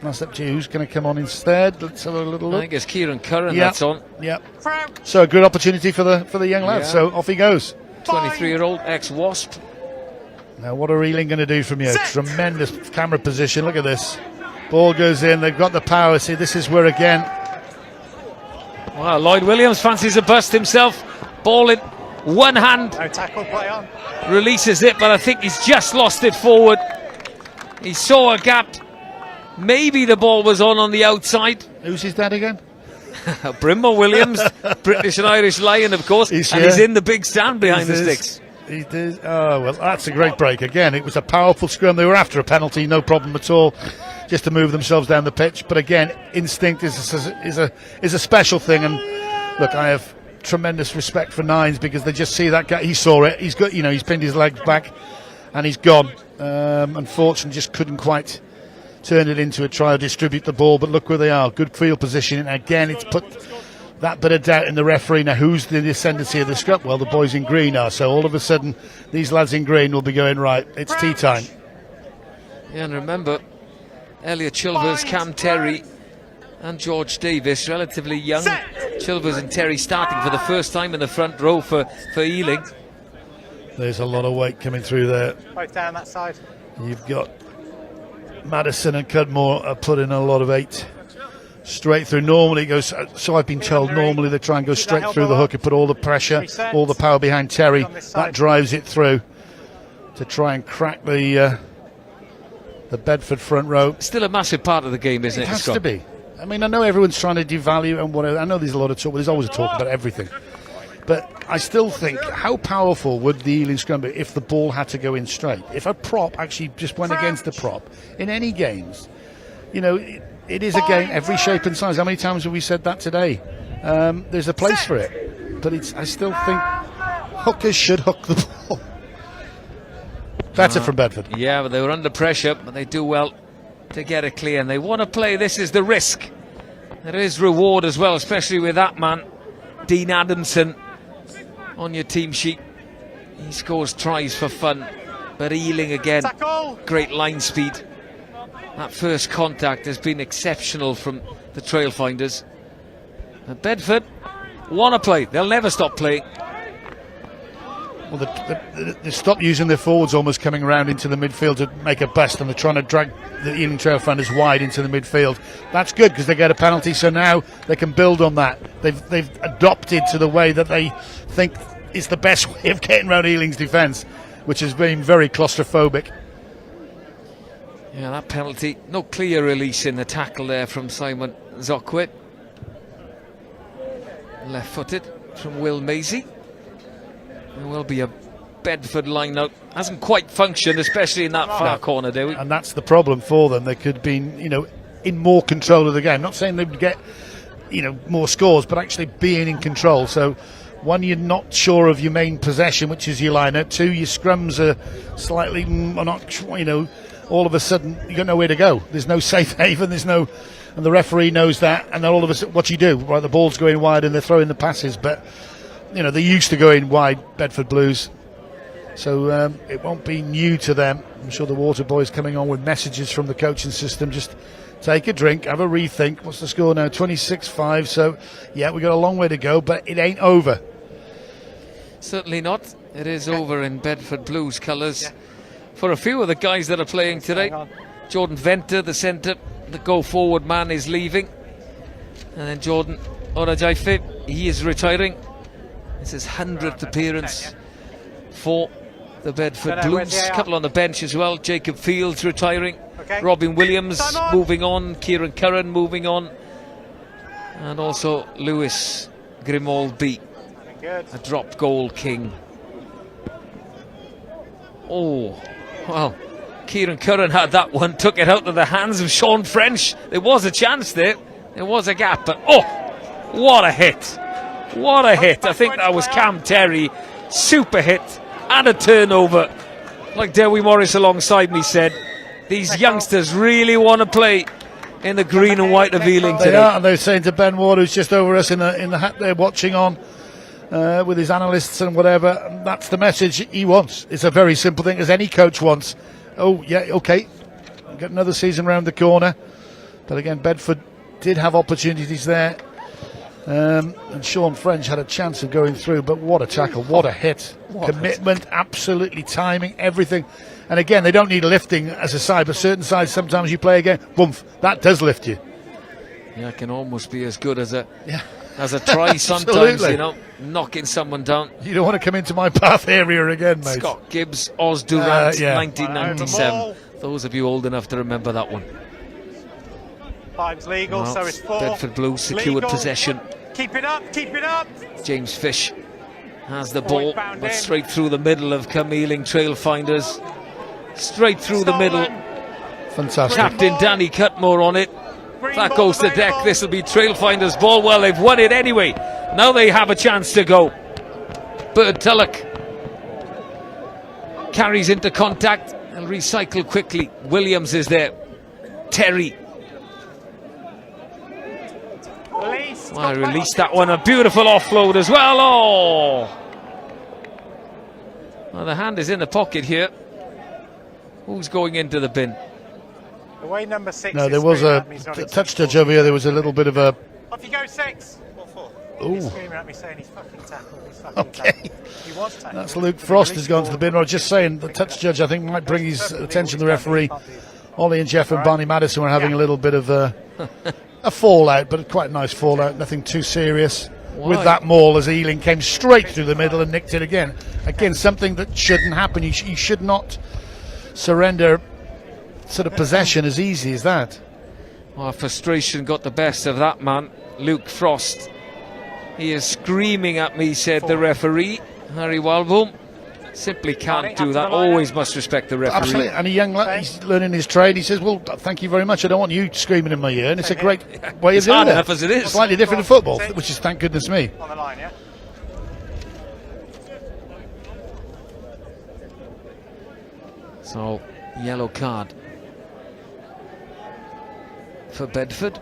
That's up to you. Who's going to come on instead? Let's have a little look. I think it's Kieran Curran that's on. Yep. So a good opportunity for the young lad. Yeah. So off he goes. 23-year-old ex-Wasp. Now what are Ealing going to do from here? Tremendous camera position. Look at this. Ball goes in. They've got the power. See, this is where again. Wow, Lloyd Williams fancies a bust himself. Ball in one hand. No tackle, play on. Releases it, but I think he's just lost it forward. He saw a gap. Maybe the ball was on the outside. Who's his dad again? Brimble Williams, British and Irish Lion, of course. He's in the big stand behind the sticks. He did. Oh, well, that's a great break. Again, it was a powerful scrum. They were after a penalty, no problem at all, just to move themselves down the pitch. But again, instinct is a special thing. And look, I have tremendous respect for Nines because they just see that guy. He saw it. He's got, he's pinned his legs back, and he's gone. Unfortunately, just couldn't quite turn it into a try or distribute the ball. But look where they are. Good field position. And again, it's put that bit of doubt in the referee. Now, who's the ascendancy of the scrum? Well, the boys in green are. So all of a sudden, these lads in green will be going, right, it's tea time. Yeah, and remember, Elliot Chilvers, Cam Terry and George Davis, relatively young. Chilvers and Terry starting for the first time in the front row for Ealing. There's a lot of weight coming through there. Both down that side. You've got Madison and Cudmore are putting a lot of 8 straight through. Normally it goes, so I've been told, normally they try and go straight through the hook and put all the pressure, all the power behind Terry. That drives it through to try and crack the Bedford front row. Still a massive part of the game, isn't it? It has to be. I mean, I know everyone's trying to devalue and whatever. I know there's a lot of talk, but there's always a talk about everything. But I still think, how powerful would the Ealing scrum be if the ball had to go in straight? If a prop actually just went against the prop in any games, you know, it is a game, every shape and size. How many times have we said that today? There's a place for it. But I still think hookers should hook the ball. Better from Bedford. Yeah, but they were under pressure, but they do well to get it clear. And they want to play. This is the risk. There is reward as well, especially with that man, Dean Adamson, on your team sheet. He scores tries for fun. But Ealing again, great line speed. That first contact has been exceptional from the Trailfinders. And Bedford want to play. They'll never stop playing. Well, they stopped using their forwards almost coming around into the midfield to make a bust, and they're trying to drag the Ealing Trailfinders wide into the midfield. That's good because they get a penalty, so now they can build on that. They've adopted to the way that they think is the best way of getting around Ealing's defence, which has been very claustrophobic. Yeah, that penalty. No clear release in the tackle there from Simon Zokwit. Left-footed from Will Maisie. There will be a Bedford line out. Hasn't quite functioned, especially in that far corner, do we? And that's the problem for them. They could have been, you know, in more control of the game. Not saying they would get, you know, more scores, but actually being in control. So, one, you're not sure of your main possession, which is your line out. Two, your scrums are slightly, not, you know, all of a sudden you got nowhere to go. There's no safe haven. There's no, and the referee knows that. And then all of a sudden, what you do? Right, the ball's going wide and they're throwing the passes, but. You know, they used to go in wide, Bedford Blues, so it won't be new to them. I'm sure the Water Boys coming on with messages from the coaching system. Just take a drink, have a rethink. What's the score now? 26-5. So, yeah, we've got a long way to go, but it ain't over. Certainly not. It is over in Bedford Blues colours for a few of the guys that are playing today. Jordan Venter, the centre, the go-forward man, is leaving. And then Jordan Orajaife, he is retiring. It's his 100th appearance for the Bedford Blues. A couple on the bench as well. Jacob Fields retiring. Robin Williams moving on. Kieran Curran moving on. And also Lewis Grimaldby, a drop goal king. Oh, well, Kieran Curran had that one. Took it out of the hands of Sean French. There was a chance there. There was a gap. But, oh, what a hit. What a hit. I think that was Cam Terry. Super hit and a turnover. Like Dewi Morris alongside me said, these youngsters really want to play in the green and white of Ealing today. They are, and they're saying to Ben Ward, who's just over us in the hat there watching on with his analysts and whatever, and that's the message he wants. It's a very simple thing, as any coach wants. Oh, yeah, okay, got another season round the corner. But again, Bedford did have opportunities there. And Sean French had a chance of going through, but what a tackle, what a hit. Commitment, absolutely timing, everything. And again, they don't need lifting as a side, but certain sides, sometimes you play again, boom, that does lift you. Yeah, it can almost be as good as a try sometimes, you know, knocking someone down. You don't want to come into my path area again, mate. Scott Gibbs, Oz Durant, 1997. Those of you old enough to remember that one. Five's legal, so it's 4. Bedford Blues secured possession. Keep it up, keep it up. James Fish has the ball, but straight through the middle of Ealing Trailfinders. Straight through the middle. Fantastic. Captain Danny Cutmore on it. That goes to deck. This will be Trailfinders' ball. Well, they've won it anyway. Now they have a chance to go. Bird Tulloch carries into contact. They'll recycle quickly. Williams is there. Terry. I released that one. A beautiful offload as well. Oh! Well, the hand is in the pocket here. Who's going into the bin? The way number 6. No, there was a touch judge over here. There was a little bit of a. Off you go, 6. Ooh. He's screaming at me saying he's fucking tackled. He's fucking tackled. He was tackled. That's Luke Frost has gone to the bin. I was just saying the touch judge, I think, might bring his attention to the referee. Ollie and Jeff and Barney Madison were having a little bit of a a fallout, but quite a nice fallout, nothing too serious. Why? With that maul as Ealing came straight through the middle and nicked it again. Again, something that shouldn't happen. You should not surrender sort of possession as easy as that. Well, frustration got the best of that man, Luke Frost. He is screaming at me, said the referee, Harry Walbaum. Simply can't do that. Always must respect the referee. Absolutely. And a young lad, he's learning his trade. He says, well, thank you very much. I don't want you screaming in my ear. And it's a great way of doing it. Hard enough as it is. Slightly different in football, which is thank goodness me. On the line, yeah? So, yellow card for Bedford.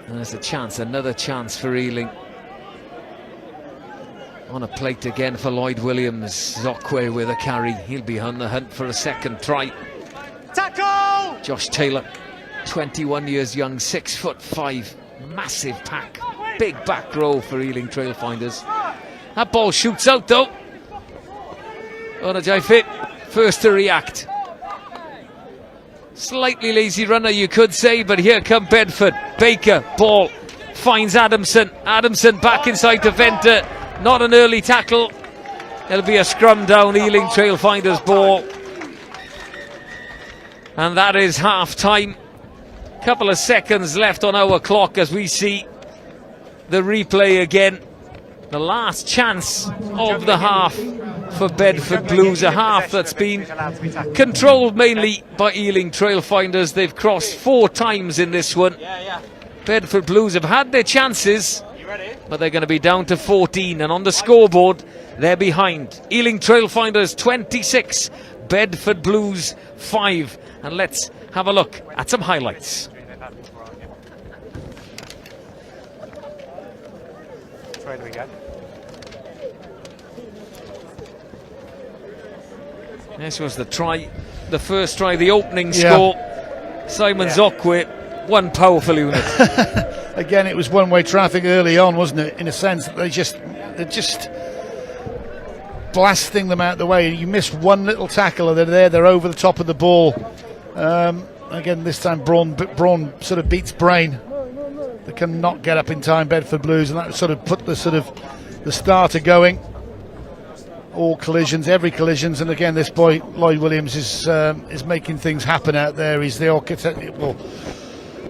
And there's a chance, another chance for Ealing. On a plate again for Lloyd Williams. Zokwe with a carry. He'll be on the hunt for a second try. Tackle! Josh Taylor, 21 years young, 6'5", massive pack. Big back row for Ealing Trailfinders. That ball shoots out though. Onajai Fit, first to react. Slightly lazy runner, you could say, but here come Bedford. Baker, ball, finds Adamson. Adamson back inside to Venter. Not an early tackle. It'll be a scrum down, Ealing Trailfinders ball. And that is half time. Couple of seconds left on our clock as we see the replay again. The last chance of the half for Bedford Blues, a half that's been controlled mainly by Ealing Trailfinders. They've crossed 4 times in this one. Bedford Blues have had their chances, but they're going to be down to 14, and on the scoreboard they're behind. Ealing Trailfinders 26, Bedford Blues 5. And let's have a look at some highlights. Where do we go? This was the try, the first try, the opening score. Simon Zokwe, one powerful unit. Again, it was one-way traffic early on, wasn't it? In a sense that they're just blasting them out the way. You miss one little tackle, and they're over the top of the ball. Again, this time Braun sort of beats Brain. They cannot get up in time, Bedford Blues, and that sort of put the starter going. All collisions, every collisions, and again, this boy Lloyd Williams is making things happen out there. He's the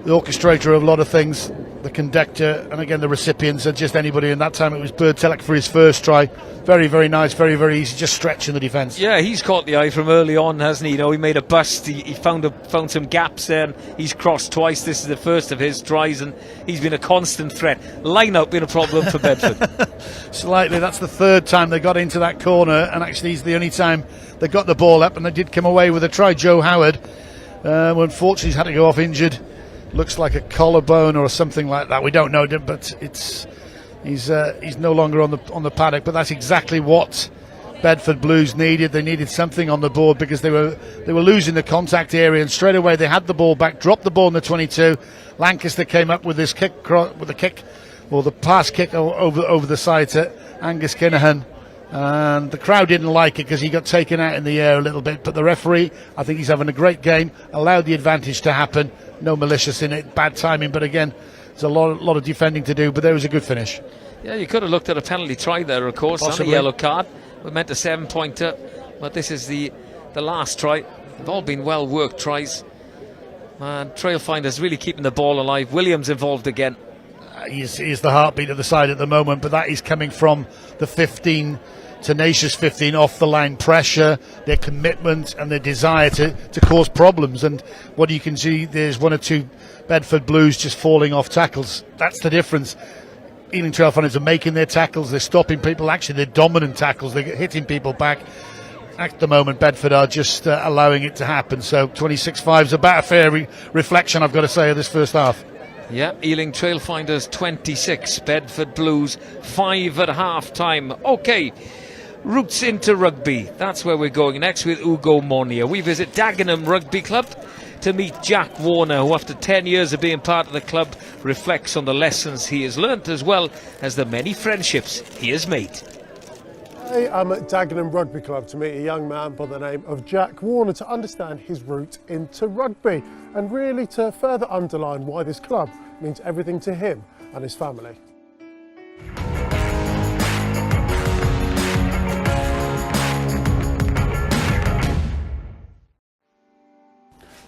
orchestrator of a lot of things, the conductor, and again the recipients are just anybody. And that time it was Bird Telek for his first try. Very, very nice, very, very easy, just stretching the defence. Yeah, he's caught the eye from early on, hasn't he? You know, he made a bust, he found some gaps there, and he's crossed twice. This is the first of his tries, and he's been a constant threat. Line-up been a problem for Bedford. Slightly, that's the third time they got into that corner, and actually he's the only time they got the ball up, and they did come away with a try. Joe Howard, unfortunately, he's had to go off injured. Looks like a collarbone or something like that. We don't know, but he's no longer on the paddock. But that's exactly what Bedford Blues needed. They needed something on the board because they were losing the contact area, and straight away they had the ball back, dropped the ball in the 22. Lancaster came up with this kick, the pass kick over the side to Angus Kinahan. And the crowd didn't like it because he got taken out in the air a little bit. But the referee, I think he's having a great game, allowed the advantage to happen. No malicious in it, bad timing. But again, there's a lot of defending to do. But there was a good finish. Yeah, you could have looked at a penalty try there, of course, and a yellow card. We meant a 7-pointer, but this is the last try. They've all been well-worked tries. And Trailfinders really keeping the ball alive. Williams involved again. He's the heartbeat of the side at the moment, but that is coming from the 15, tenacious 15, off the line pressure, their commitment and their desire to cause problems. And what you can see, there's one or two Bedford Blues just falling off tackles. That's the difference. Ealing Trailfinders are making their tackles, they're stopping people. Actually, they're dominant tackles, they're hitting people back. At the moment, Bedford are just allowing it to happen. So 26-5 is about a fair reflection, I've got to say, of this first half. Yeah, Ealing Trailfinders 26, Bedford Blues 5 at half-time. Okay, roots into rugby. That's where we're going next with Ugo Monia. We visit Dagenham Rugby Club to meet Jack Warner, who after 10 years of being part of the club reflects on the lessons he has learnt as well as the many friendships he has made. Today I'm at Dagenham Rugby Club to meet a young man by the name of Jack Warner to understand his route into rugby and really to further underline why this club means everything to him and his family.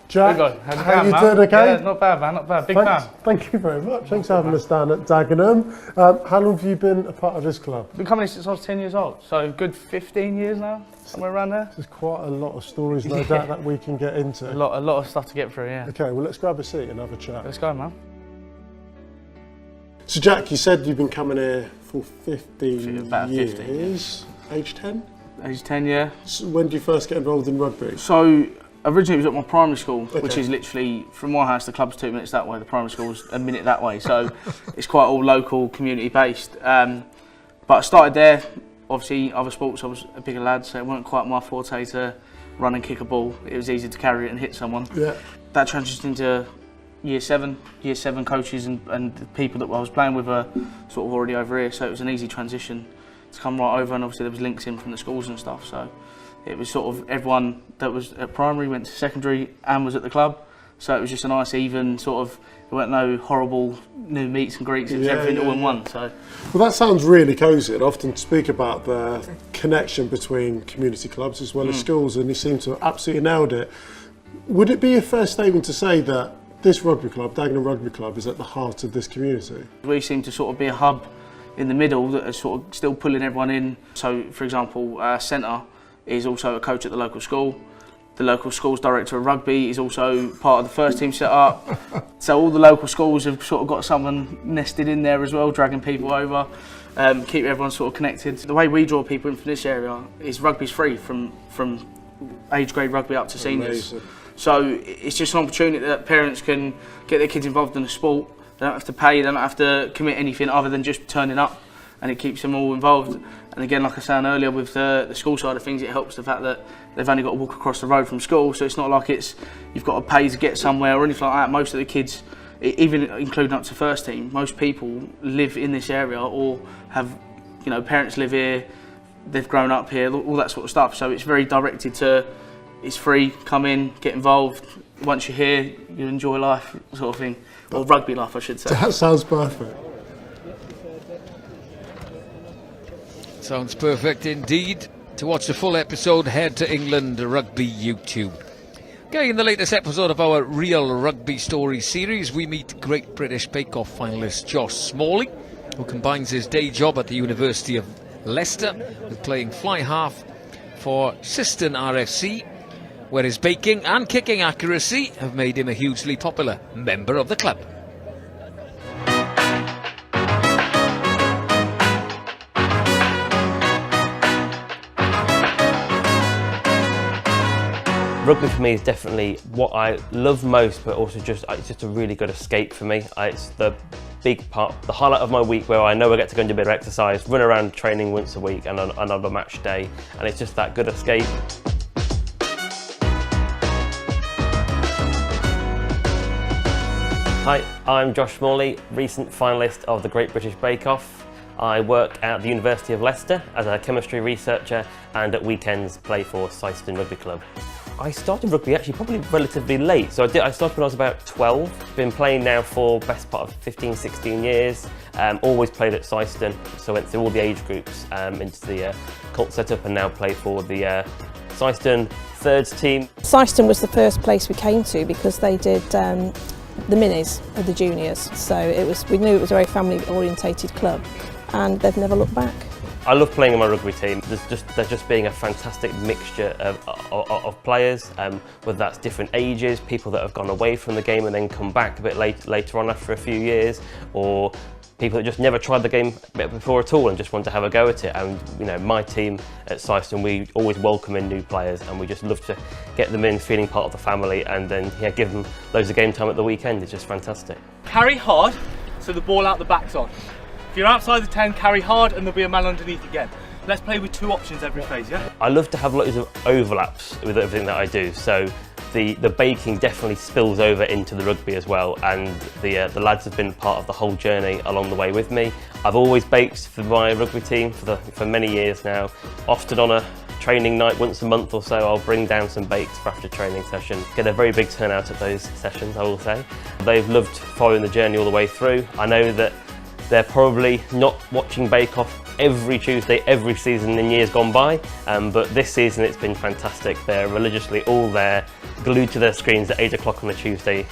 Jack, how you doing, okay? Yeah, not bad, man, not bad. Big fan. Thank you very much. Thanks for having us down at Dagenham. How long have you been a part of this club? Been coming since I was 10 years old, so good 15 years now, somewhere around there. There's quite a lot of stories, no doubt, that we can get into. A lot of stuff to get through, yeah. Okay, well, let's grab a seat and have a chat. Let's go, man. So, Jack, you said you've been coming here for 15 about years. 15 years. Age 10? Age 10, yeah. So when did you first get involved in rugby? So, originally it was at my primary school, which Okay. is literally, from my house, the club's 2 minutes that way, the primary school's a minute that way, so it's quite all local, community-based. But I started there, obviously, other sports, I was a bigger lad, so it wasn't quite my forte to run and kick a ball. It was easy to carry it and hit someone. Yeah. That transitioned into Year 7 coaches and the people that I was playing with are sort of already over here, so it was an easy transition to come right over, and obviously there was links in from the schools and stuff, so it was sort of everyone that was at primary went to secondary and was at the club, so it was just a nice even sort of, there weren't no horrible new meets and greets, it was everything all in one. So. Well, that sounds really cosy. I often speak about the connection between community clubs as well as schools, and you seem to have absolutely nailed it. Would it be a fair statement to say that this rugby club, Dagenham Rugby Club, is at the heart of this community? We seem to sort of be a hub in the middle that is sort of still pulling everyone in. So, for example, our centre is also a coach at the local school. The local school's director of rugby is also part of the first team set up. So all the local schools have sort of got someone nested in there as well, dragging people over, keep everyone sort of connected. The way we draw people in from this area is rugby's free from age grade rugby up to seniors. Amazing. So it's just an opportunity that parents can get their kids involved in the sport. They don't have to pay, they don't have to commit anything other than just turning up, and it keeps them all involved. And again, like I was saying earlier, with the school side of things, it helps the fact that they've only got to walk across the road from school, so it's not like you've got to pay to get somewhere or anything like that. Most of the kids, even including up to first team, most people live in this area or have, parents live here, they've grown up here, all that sort of stuff. So it's very directed to, it's free, come in, get involved. Once you're here, you enjoy life, sort of thing. Or rugby life, I should say. That sounds perfect. Sounds perfect indeed. To watch the full episode, head to England Rugby YouTube. Okay, in the latest episode of our Real Rugby Story series, we meet Great British Bake Off finalist Josh Smalley, who combines his day job at the University of Leicester with playing fly half for Siston RFC, where his baking and kicking accuracy have made him a hugely popular member of the club. Rugby for me is definitely what I love most, but also it's just a really good escape for me. It's the big part, the highlight of my week, where I know I get to go and do a bit of exercise, run around training once a week and on a match day, and it's just that good escape. Hi, I'm Josh Smalley, recent finalist of the Great British Bake Off. I work at the University of Leicester as a chemistry researcher, and at weekends play for Syston Rugby Club. I started rugby actually probably relatively late, so I started when I was about 12. Been playing now for best part of 15, 16 years. Always played at Syston, so went through all the age groups into the cult setup, and now play for the Syston thirds team. Syston was the first place we came to because they did the minis of the juniors, so we knew it was a very family orientated club, and they've never looked back. I love playing in my rugby team. There's just being a fantastic mixture of players, whether that's different ages, people that have gone away from the game and then come back a bit later on after a few years, or people that just never tried the game before at all and just want to have a go at it. And my team at Syston, we always welcome in new players, and we just love to get them in feeling part of the family, and then give them loads of game time at the weekend. It's just fantastic. Carry hard so the ball out the back's on. If you're outside the 10, carry hard and there'll be a man underneath again. Let's play with two options every phase, yeah? I love to have loads of overlaps with everything that I do. So the baking definitely spills over into the rugby as well, and the lads have been part of the whole journey along the way with me. I've always baked for my rugby team for many years now. Often on a training night once a month or so, I'll bring down some bakes for after training session. Get a very big turnout at those sessions, I will say. They've loved following the journey all the way through. I know that they're probably not watching Bake Off every Tuesday, every season in years gone by, but this season it's been fantastic. They're religiously all there, glued to their screens at 8 o'clock on a Tuesday,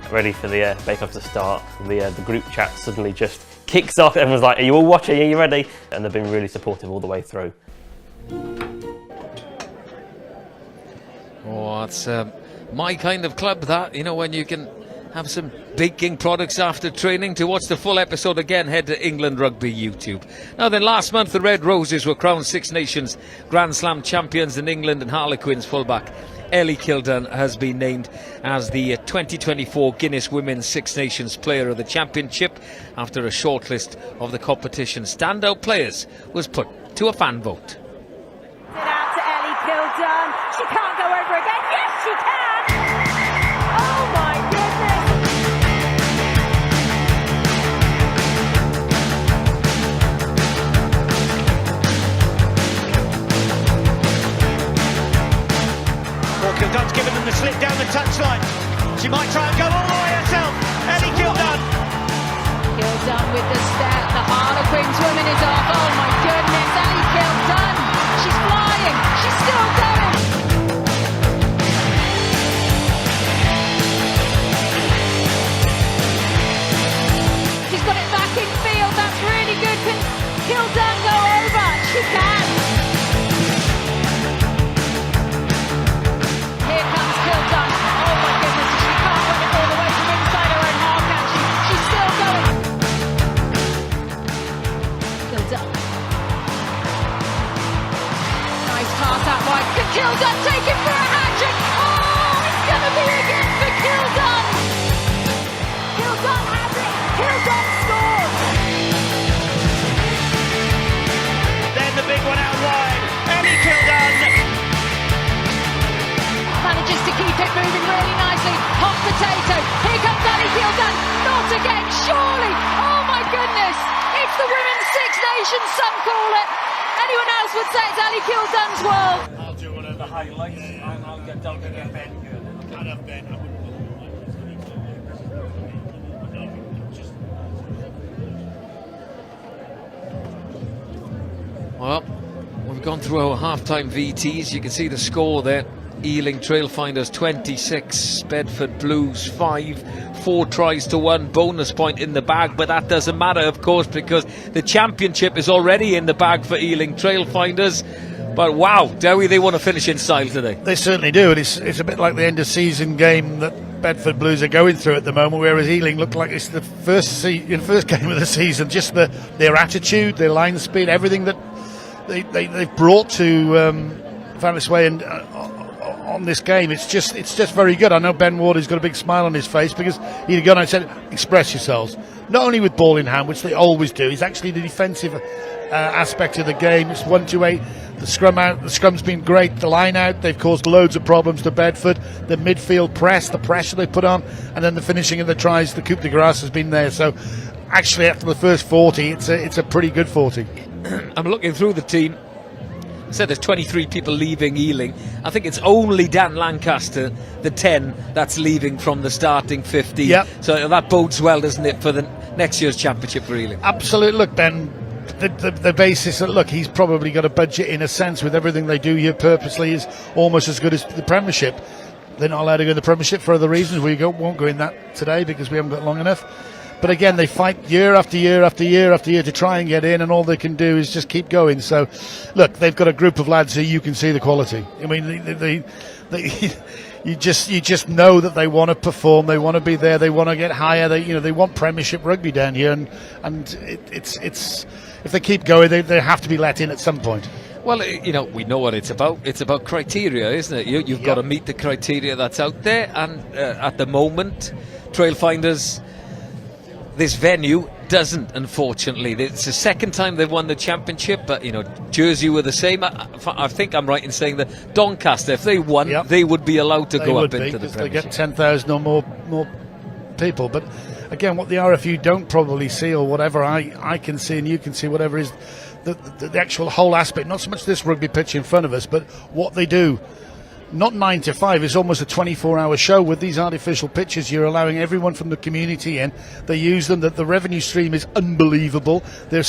ready for the Bake Off to start. The group chat suddenly just kicks off. Everyone's like, are you all watching? Are you ready? And they've been really supportive all the way through. Oh, it's my kind of club, that, you know, when you can have some baking products after training. To watch the full episode again, head to England Rugby YouTube. Now then, last month the Red Roses were crowned Six Nations Grand Slam champions, in England and Harlequins fullback Ellie Kildun has been named as the 2024 Guinness Women's Six Nations Player of the Championship after a shortlist of the competition's standout players was put to a fan vote. Out to Ellie Kildun. She can't go over again. Yes, she can. Oh my goodness. Well, Kildun's given them the slip down the touchline. She might try and go all the way herself. Ellie Kildun. Kildun with the step. The Harlequins woman is off. Oh my goodness. Ellie Kildun. She's flying. She's still going. She's got it back in field. That's really good. Can Kildun go over? She can. Here comes Kildun. Oh my goodness. She can't win it all the way from inside her own half, can she? She's still going. Kildun. Nice pass out wide. Can Kildun take it for a hat-trick? Oh, it's going to be again for Kildun. Kildun has it. Kildun scores. Then the big one out wide. Ellie Kildun. Manages to keep it moving really nicely. Hot potato. Here comes Ellie Kildun. Not again, surely. Oh my goodness. It's the Women's Six Nations, some call it. Anyone else would say it's Ellie Kildun's world. I'll do one of the highlights and I'll get down to get Ben. Well, we've gone through our half-time VTs. You can see the score there. Ealing Trailfinders 26, Bedford Blues 5, 4 tries to 1, bonus point in the bag, but that doesn't matter, of course, because the championship is already in the bag for Ealing Trailfinders. But wow, Dowie, they want to finish in style today. They certainly do, and it's a bit like the end of season game that Bedford Blues are going through at the moment, whereas Ealing look like it's the first game of the season. Just their attitude, their line speed, everything that they've brought to Vallis Way and on this game, it's just very good. I know Ben Ward has got a big smile on his face because he'd gone and said, express yourselves. Not only with ball in hand, which they always do, it's actually the defensive aspect of the game. It's 1-2-8. The scrum's been great. The line out, they've caused loads of problems to Bedford. The midfield press, the pressure they put on, and then the finishing of the tries, the coup de grace has been there. So actually, after the first 40, it's a pretty good 40. I'm looking through the team. I said there's 23 people leaving Ealing. I think it's only Dan Lancaster, the 10, that's leaving from the starting 50. Yep. So that bodes well, doesn't it, for the next year's championship for Ealing? Absolutely. Look, Ben, the basis that, look, he's probably got a budget in a sense with everything they do here purposely is almost as good as the Premiership. They're not allowed to go in the Premiership for other reasons. We won't go in that today because we haven't got long enough. But again, they fight year after year after year after year to try and get in, and all they can do is just keep going. So, look, they've got a group of lads who you can see the quality. I mean, you just know that they want to perform, they want to be there, they want to get higher. They want Premiership rugby down here, and it's if they keep going, they have to be let in at some point. Well, we know what it's about. It's about criteria, isn't it? You've got to meet the criteria that's out there, and at the moment, Trailfinders, this venue doesn't, unfortunately. It's the second time they've won the championship, but, Jersey were the same. I think I'm right in saying that Doncaster, if they won, they would be allowed to go up into the Premiership. They get 10,000 or more people. But again, what the RFU don't probably see, or whatever I can see and you can see, whatever is the actual whole aspect, not so much this rugby pitch in front of us, but what they do. Not 9 to 5, it's almost a 24-hour show. With these artificial pitches, you're allowing everyone from the community in. They use them. The revenue stream is unbelievable. They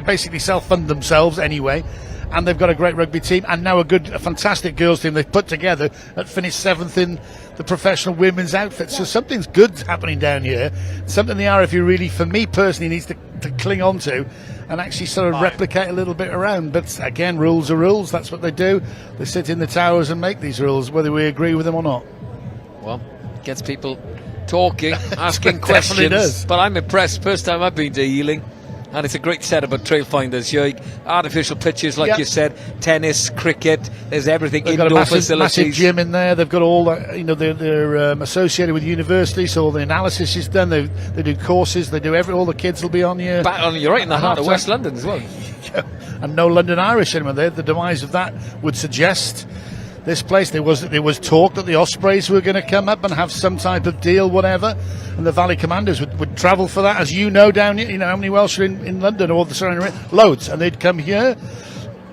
basically self-fund themselves anyway, and they've got a great rugby team, and now a fantastic girls team they've put together that finished 7th in the professional women's outfit. So something's good happening down here. Something the RFU really, for me personally, needs to cling on to and actually sort of replicate a little bit around. But again, rules are rules. That's what they do. They sit in the towers and make these rules, whether we agree with them or not. Well, gets people talking, asking questions. Does. But I'm impressed. First time I've been to Ealing. And it's a great setup at Trailfinders. Artificial pitches, like you said, tennis, cricket. There's everything. They've indoor got a facilities. massive gym in there. They've got all that. They're associated with universities, so all the analysis is done. They do courses. They do all the kids will be on here. You're right in the heart of West London as well. And no London Irish anymore. The demise of that would suggest this place. There was talk that the Ospreys were going to come up and have some type of deal, whatever, and the Valley Commanders would travel for that, as down here. How many Welsh are in London or the surrounding area? Loads, and they'd come here.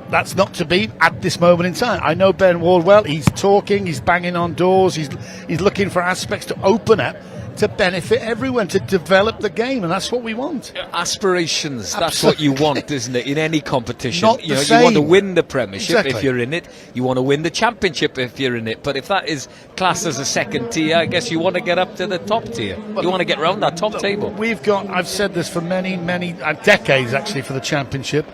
That's not to be at this moment in time. I know Ben Wardwell. He's talking. He's banging on doors. He's looking for aspects to open up to benefit everyone, to develop the game, and that's what we want. Aspirations, that's what you want, isn't it, in any competition? Not you the same. You want to win the Premiership if Exactly. you're in it. You want to win the Championship if you're in it. But if that is classed as a second tier, I guess you want to get up to the top tier. You want to get round that top table. I've said this for many decades, actually, for the Championship.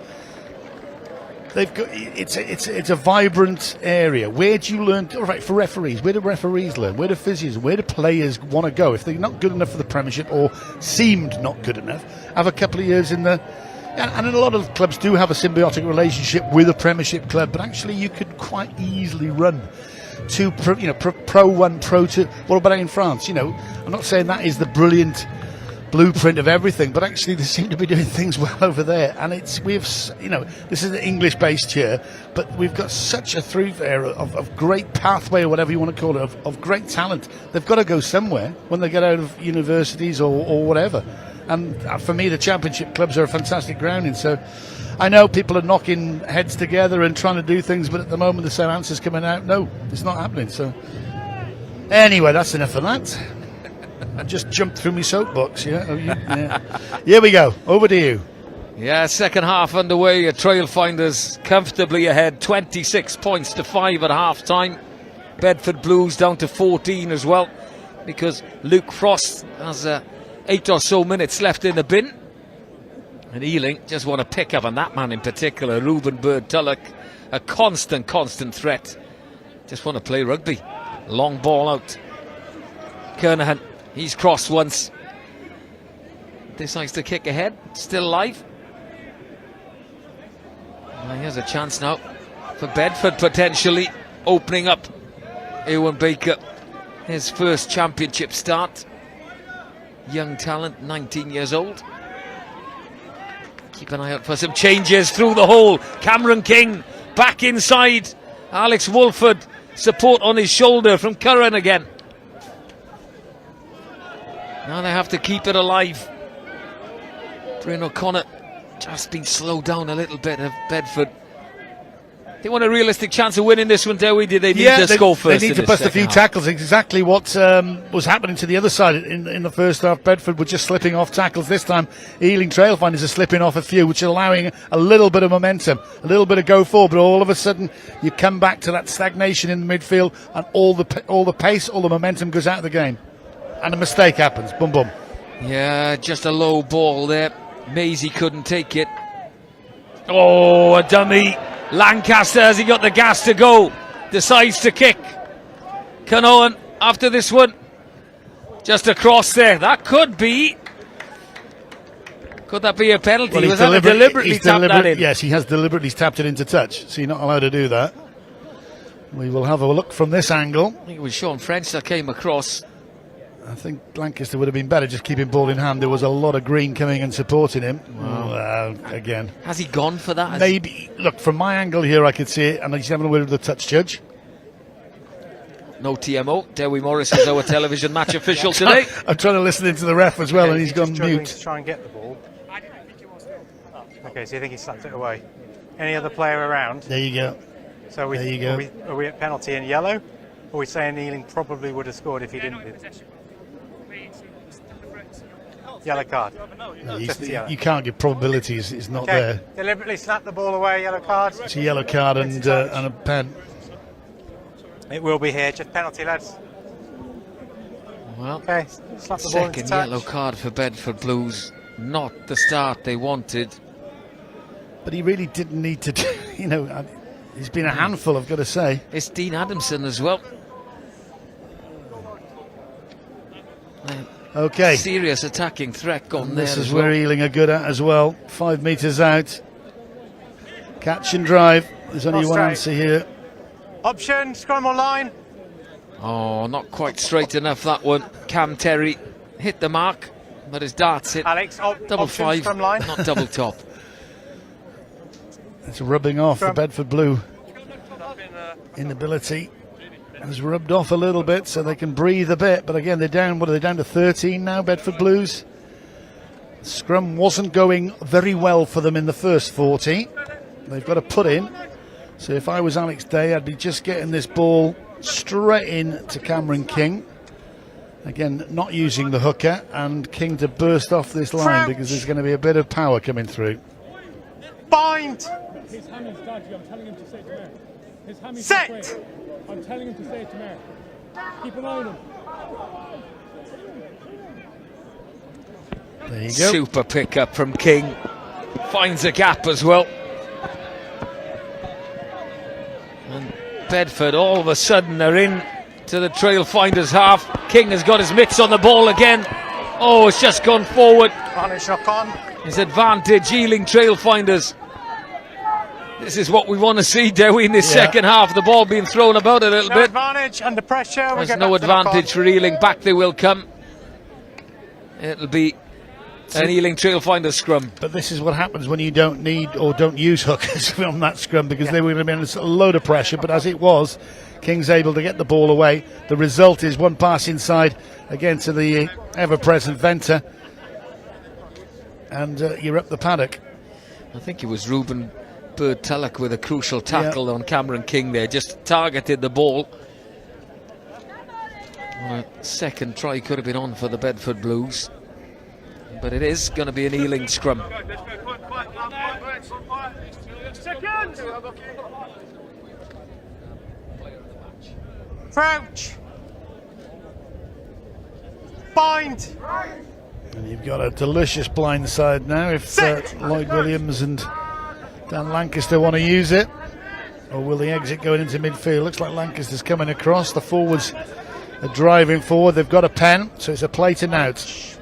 It's a vibrant area. Where do you learn? All right, for referees, where do referees learn? Where do physios? Where do players want to go if they're not good enough for the Premiership or seemed not good enough? Have a couple of years in the. And a lot of clubs do have a symbiotic relationship with a Premiership club, but actually you could quite easily run to Pro 1, Pro 2. What about in France? I'm not saying that is the brilliant blueprint of everything, but actually they seem to be doing things well over there, and this is an English-based here, but we've got such a through there of great pathway, or whatever you want to call it, of great talent. They've got to go somewhere when they get out of universities or whatever, and for me the Championship clubs are a fantastic grounding. So I know people are knocking heads together and trying to do things, but at the moment the same answer's coming out, no, it's not happening. So anyway, that's enough of that. I just jumped through my soapbox, Here we go, over to you. Yeah, second half underway. Trailfinders comfortably ahead, 26 points to 5 at half time. Bedford Blues down to 14 as well, because Luke Frost has 8 or so minutes left in the bin. And Ealing just want to pick up on that man in particular, Reuben Bird-Tulloch, a constant threat. Just want to play rugby. Long ball out. Kernahan. He's crossed once. Decides to kick ahead. Still alive. Well, here's a chance now for Bedford, potentially opening up. Ewan Baker, his first Championship start. Young talent, 19 years old. Keep an eye out for some changes through the hole. Cameron King back inside. Alex Wolford, support on his shoulder from Curran again. Now they have to keep it alive. Bryn O'Connor just been slowed down a little bit of Bedford. They want a realistic chance of winning this one, Dewi. Did they need to score first? They need to bust a few tackles. Exactly what was happening to the other side in the first half. Bedford were just slipping off tackles. This time, Ealing Trailfinders are slipping off a few, which are allowing a little bit of momentum, a little bit of go forward. But all of a sudden, you come back to that stagnation in the midfield, and all the pace, all the momentum goes out of the game. And a mistake happens. Boom, boom. Yeah, just a low ball there. Maisie couldn't take it. Oh, a dummy. Lancaster, has he got the gas to go? Decides to kick. Canoan after this one. Just across there. That could be. Could that be a penalty? Well, Was that deliberately tapped that in? Yes, he has deliberately tapped it into touch. So you're not allowed to do that. We will have a look from this angle. I think it was Sean French that came across. I think Lancaster would have been better just keeping ball in hand. There was a lot of green coming and supporting him. Wow. Again. Has he gone for that? Maybe. Look, from my angle here, I could see it, and he's having a word with the touch judge. No TMO. Dewi Morris is our television match official today. I'm trying to listen into the ref as well, Okay, and he's gone struggling mute. to try and get the ball. Okay, so you think he slapped it away? Any other player around? There you go. So There you go. Are we at penalty and yellow? Or are we saying Ealing probably would have scored if he didn't? Yellow card. No, Just yellow. you can't give probabilities. It's not Okay, there. deliberately slapped the ball away, yellow card. It's a yellow card and a pen. It will be here, just penalty, lads. Well, Okay, slap the ball into second touch. yellow card for Bedford Blues. Not the start they wanted. But he really didn't need to do, he's been a handful, I've got to say. It's Dean Adamson as well. Okay. Serious attacking threat gone there. This is as where well. Ealing are good at as well. 5 metres out. Catch and drive. There's only one straight. answer here. Option, scrum or line. Oh, not quite straight enough that one. Cam Terry hit the mark, but his darts hit Alex, double option, five, scrum line. not double top. It's rubbing off. Scrum. The Bedford Blue inability has rubbed off a little bit, so they can breathe a bit. But again, they're down. What are they down to? 13 now, Bedford Blues. Scrum wasn't going very well for them in the first 40. They've got to put in. So if I was Alex Day, I'd be just getting this ball straight in to Cameron King. Again, not using the hooker, and King to burst off this line because there's going to be a bit of power coming through. Bind. His hand is dodgy. I'm telling him to say it to Mayor. His hand is Set. this way. I'm telling him to say it to Mayor. Keep an eye on him. There you go. Super pickup from King. Finds a gap as well. And Bedford all of a sudden are in to the Trailfinders half. King has got his mitts on the ball again. Oh, it's just gone forward. Varnish knock on. His advantage, Ealing Trailfinders. This is what we want to see, Dewi, in this second half. The ball being thrown about a little No bit. advantage, under pressure. We'll There's get no back to the knock on. advantage for Ealing. Back they will come. It'll be an Ealing Trailfinders scrum. But this is what happens when you don't need or don't use hookers on that scrum, because they would have been under a load of pressure. But as it was, King's able to get the ball away. The result is one pass inside again to the ever-present Venter, and you're up the paddock. I think it was Ruben Bird-Tulloch with a crucial tackle on Cameron King there, just targeted the ball. Well, a second try could have been on for the Bedford Blues, but it is going to be an Ealing scrum. Crouch. Bind. And you've got a delicious blind side now if Lloyd Williams and Dan Lancaster want to use it. Or will the exit going into midfield? Looks like Lancaster's coming across. The forwards are driving forward. They've got a pen, so it's a play to Nout.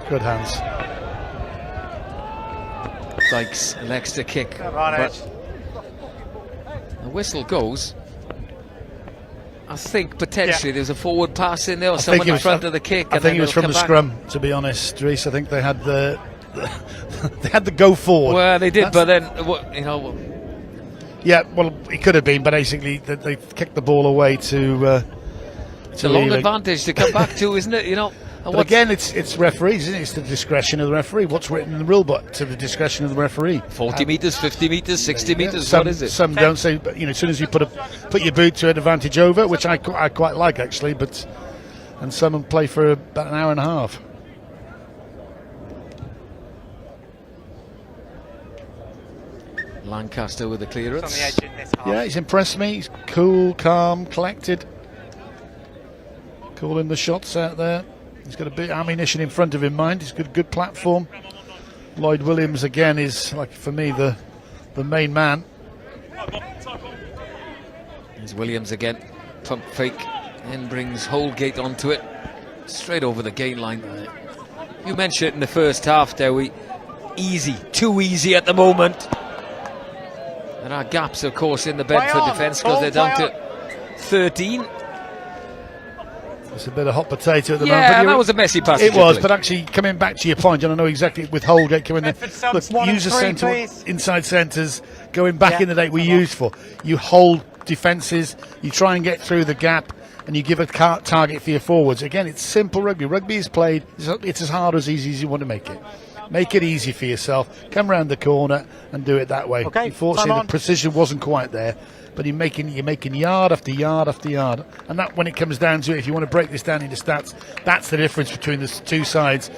Good hands. Dykes elects to kick. Advantage. The whistle goes. I think potentially there's a forward pass in there, or someone in front of the kick. I think it was from the scrum, to be honest, Reece. I think they had the they had the go forward. Well, they did, but then yeah, well, it could have been, but basically they kicked the ball away to. It's a long advantage to come back to, isn't it? But again, it's referees, isn't it? It's the discretion of the referee. What's written in the rule book to the discretion of the referee? 40 metres, 50 metres, 60 metres. Some, what is it? Some don't say, but as soon as you put your boot to an advantage over, which I quite like actually, and some play for about an hour and a half. Lancaster with the clearance. On the edge in this half. Yeah, he's impressed me. He's cool, calm, collected, calling the shots out there. He's got a bit of ammunition in front of him, mind. He's got a good platform. Lloyd Williams again is, like, for me, the main man. There's Williams again. Pump fake. Then brings Holgate onto it. Straight over the gain line. You mentioned it in the first half, Dewi. Easy. Too easy at the moment. There are gaps, of course, in the Bedford defence because they're down to 13. It's a bit of hot potato at the moment. Yeah, But that was a messy pass. It was, but actually coming back to your point, and I know exactly with Holgate coming there. Look, use a centre, inside centres, going back in the day we used for. You hold defences, you try and get through the gap, and you give a target for your forwards. Again, it's simple rugby. Rugby is played, it's as hard or as easy as you want to make it. Make it easy for yourself, come round the corner and do it that way. Okay, unfortunately, the precision wasn't quite there. But you're making yard after yard after yard, and that when it comes down to it, if you want to break this down into stats, that's the difference between the two sides.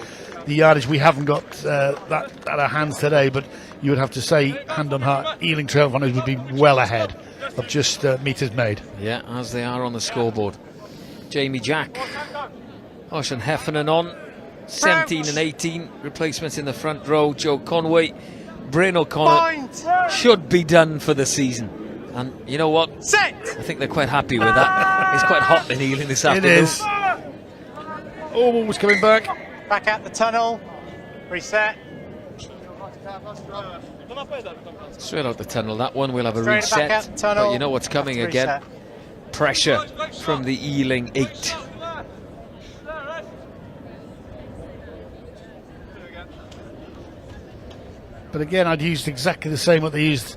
The yardage, we haven't got that at our hands today, but you would have to say, hand on heart, Ealing Trailfinders would be well ahead of just metres made. Yeah, as they are on the scoreboard. Jamie Jack, Ocean Heffernan on 17 and 18 replacements in the front row. Joe Conway, Bryn O'Connor should be done for the season. And you know what? I think they're quite happy with that. It's quite hot in Ealing this afternoon. It is. Oh, was coming back. Back out the tunnel. Reset. Straight out the tunnel, that one. We'll have a Straight reset. back out the tunnel. But you know what's coming again? Pressure from the Ealing 8. But again, I'd used exactly the same what they used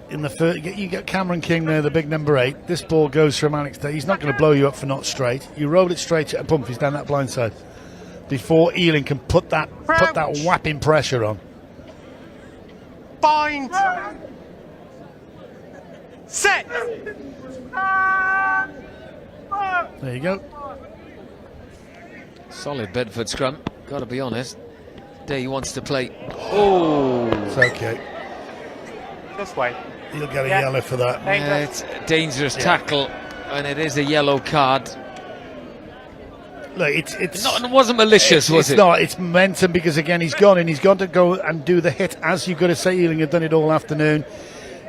in the first. You get Cameron King there, the big number 8. This ball goes from Alex Day. He's not going to blow you up for not straight. You roll it straight at Pumphrey's down that blind side before Ealing can put that whapping pressure on. Bind. Set. There you go. Solid Bedford scrum, got to be honest. Day wants to play. Oh, it's okay. This way. He'll get a yellow for that. It's a dangerous tackle, and it is a yellow card. Look, it wasn't malicious, was it? It's not. It's momentum because again he's gone to go and do the hit as you've got to say. Ealing had done it all afternoon.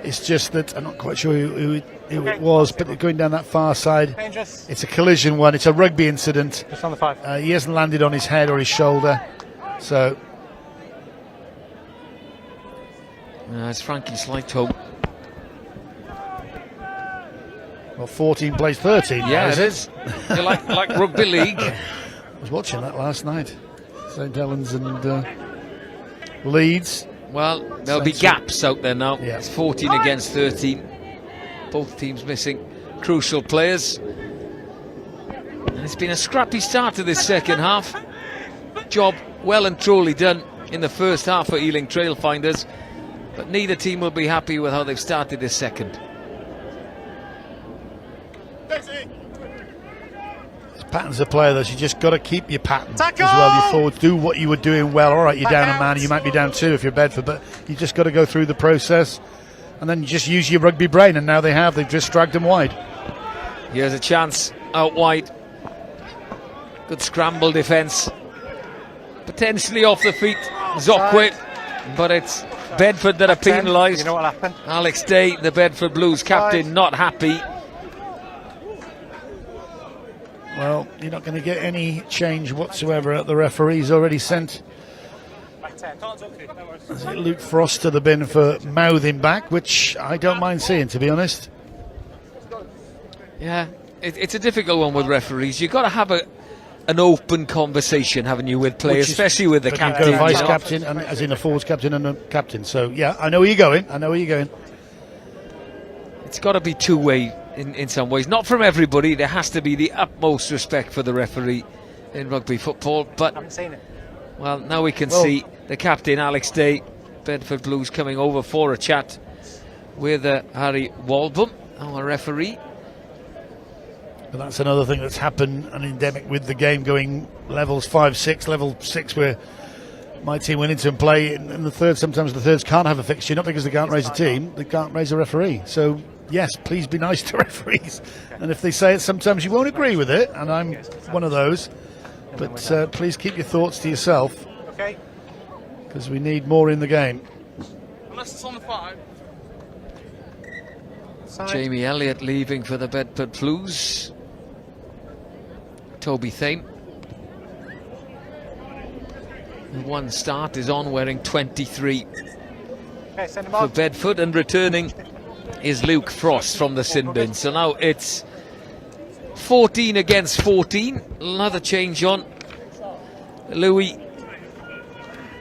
It's just that I'm not quite sure who it was, but going down that far side, Dangerous. it's a collision one. It's a rugby incident. Just on the 5. He hasn't landed on his head or his shoulder, so. It's Frankie Slighto. Well, 14 plays 13. Yeah, is it is. You like rugby league. I was watching that last night. St Helens and Leeds. Well, there'll be gaps out there now. Yeah. It's 14 against 13. Both teams missing crucial players. And it's been a scrappy start to this second half. Job well and truly done in the first half for Ealing Trailfinders. But neither team will be happy with how they've started this second. Patterns of play, though, you just got to keep your pattern as well. Your forwards do what you were doing well. All right, you're down a man, you might be down 2 if you're Bedford, but you just got to go through the process and then you just use your rugby brain, and now they've just dragged them wide. Here's a chance out wide. Good scramble defence. Potentially off the feet, Zockwit, but it's Bedford that are penalised. You know what happened? Alex Day, the Bedford Blues captain, not happy. Well, you're not going to get any change whatsoever. The referee's already sent Luke Frost to the bin for mouthing back, which I don't mind seeing, to be honest. Yeah, it's a difficult one with referees. You've got to have an open conversation, haven't you, with players, especially with the captain. You've got a vice captain, and as in a forwards captain and a captain. So, yeah, I know where you're going. It's got to be two-way in some ways. Not from everybody. There has to be the utmost respect for the referee in rugby football. But I haven't seen it. Well, now we can see the captain, Alex Day, Bedford Blues, coming over for a chat with Harry Walbom, our referee. But that's another thing that's happened, an endemic with the game going levels 5-6, level 6 where my team went into and play in the third. Sometimes the thirds can't have a fixture, not because they can't raise a team, they can't raise a referee. So yes, please be nice to referees. And if they say it, sometimes you won't agree with it, and I'm one of those. But please keep your thoughts to yourself, because we need more in the game. Unless it's on the 5. Jamie Elliott leaving for the Bedford Blues. Toby Thame. One start is on, wearing 23 for Bedford, and returning is Luke Frost from the sin bin. So now it's 14 against 14. Another change on. Louis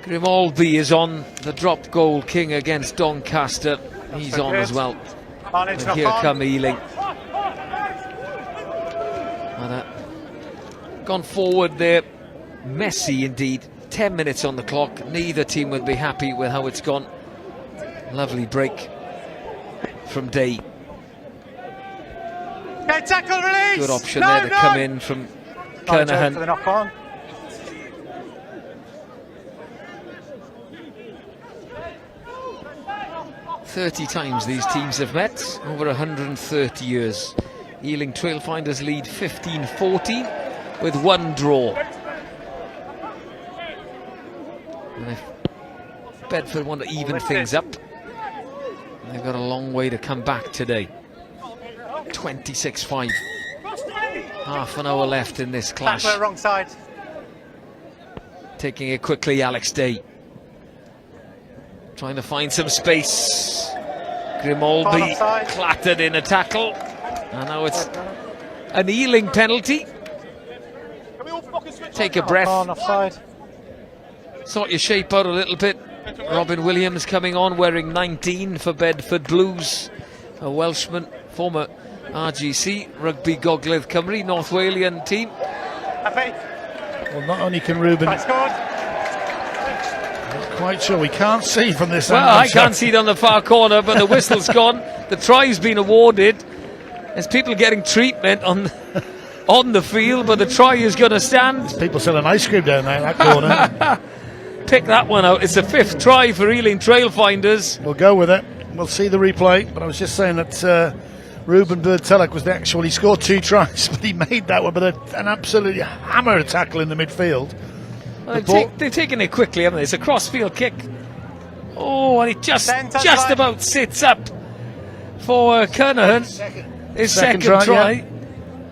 Grimaldi is on, the drop goal king against Doncaster. He's on as well. And here come Ealing. And, gone forward there. Messy indeed. 10 minutes on the clock. Neither team would be happy with how it's gone. Lovely break from Day. Tackle release. Good option there to come in from Kernahan. For the knock on. "30 times these teams have met over 130 years. Ealing Trailfinders lead 15-14 with one draw. And if Bedford want to even things up, they've got a long way to come back today. 26-5. Half an hour left in this clash. Tackle wrong side. Taking it quickly, Alex Day. Trying to find some space. Grimaldi clattered in a tackle. And now it's an Ealing penalty. Take a breath. Offside. Sort your shape out a little bit. Robin Williams coming on, wearing 19 for Bedford Blues. A Welshman, former RGC, Rugby Gogledd Cymru, North Walian team. Well, not only can Ruben... Not quite sure, we can't see from this angle. Well, I can't see it on the far corner, but the whistle's gone. The try's been awarded. There's people getting treatment on the field, but the try is going to stand. There's people selling ice cream down there in that corner. Pick that one out. It's the 5th try for Ealing Trailfinders. We'll go with it. We'll see the replay. But I was just saying that Ruben Bird-Telek was the actual. He scored 2 tries, but he made that one with an absolutely hammer tackle in the midfield. Well, they've taken it quickly, haven't they? It's a cross-field kick. Oh, and it just about sits up for Kernahan. His second try. Yeah.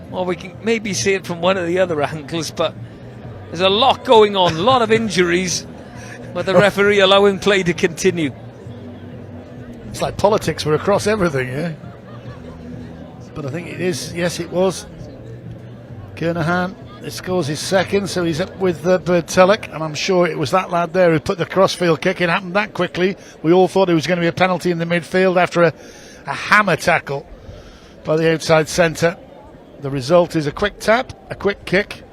Well, we can maybe see it from one of the other angles, but there's a lot going on, a lot of injuries, but the referee allowing play to continue. It's like politics, we're across everything, yeah? But I think it is, yes it was. Kernahan scores his second, so he's up with Bird-Telek, and I'm sure it was that lad there who put the crossfield kick. It happened that quickly. We all thought it was going to be a penalty in the midfield after a hammer tackle by the outside centre. The result is a quick tap, a quick kick,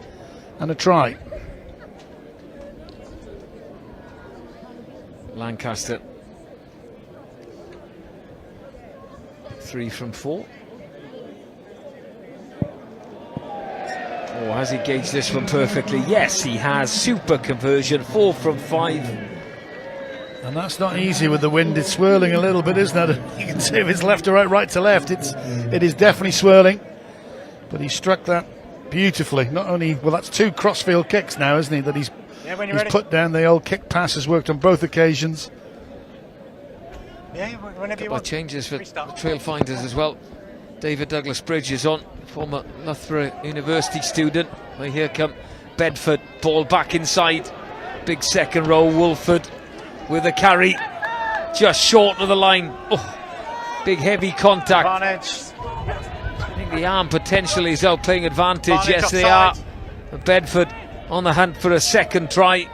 and a try. Lancaster 3 from 4. Oh, has he gauged this one perfectly? Yes, he has. Super conversion, 4 from 5. And that's not easy with the wind. It's swirling a little bit, isn't it? You can see if it's left to right, right to left. It is definitely swirling. But he struck that beautifully. Not only, well, that's 2 crossfield kicks now, isn't he? That he's put down. The old kick pass has worked on both occasions. Yeah, whenever you want. Changes for the Trailfinders as well. David Douglas Bridge is on, former Loughborough University student. Well, here come Bedford, ball back inside. Big second row, Wolford with a carry, just short of the line. Oh, big heavy contact. I think the arm potentially is out playing advantage. Yes, they are. Bedford on the hunt for a second try.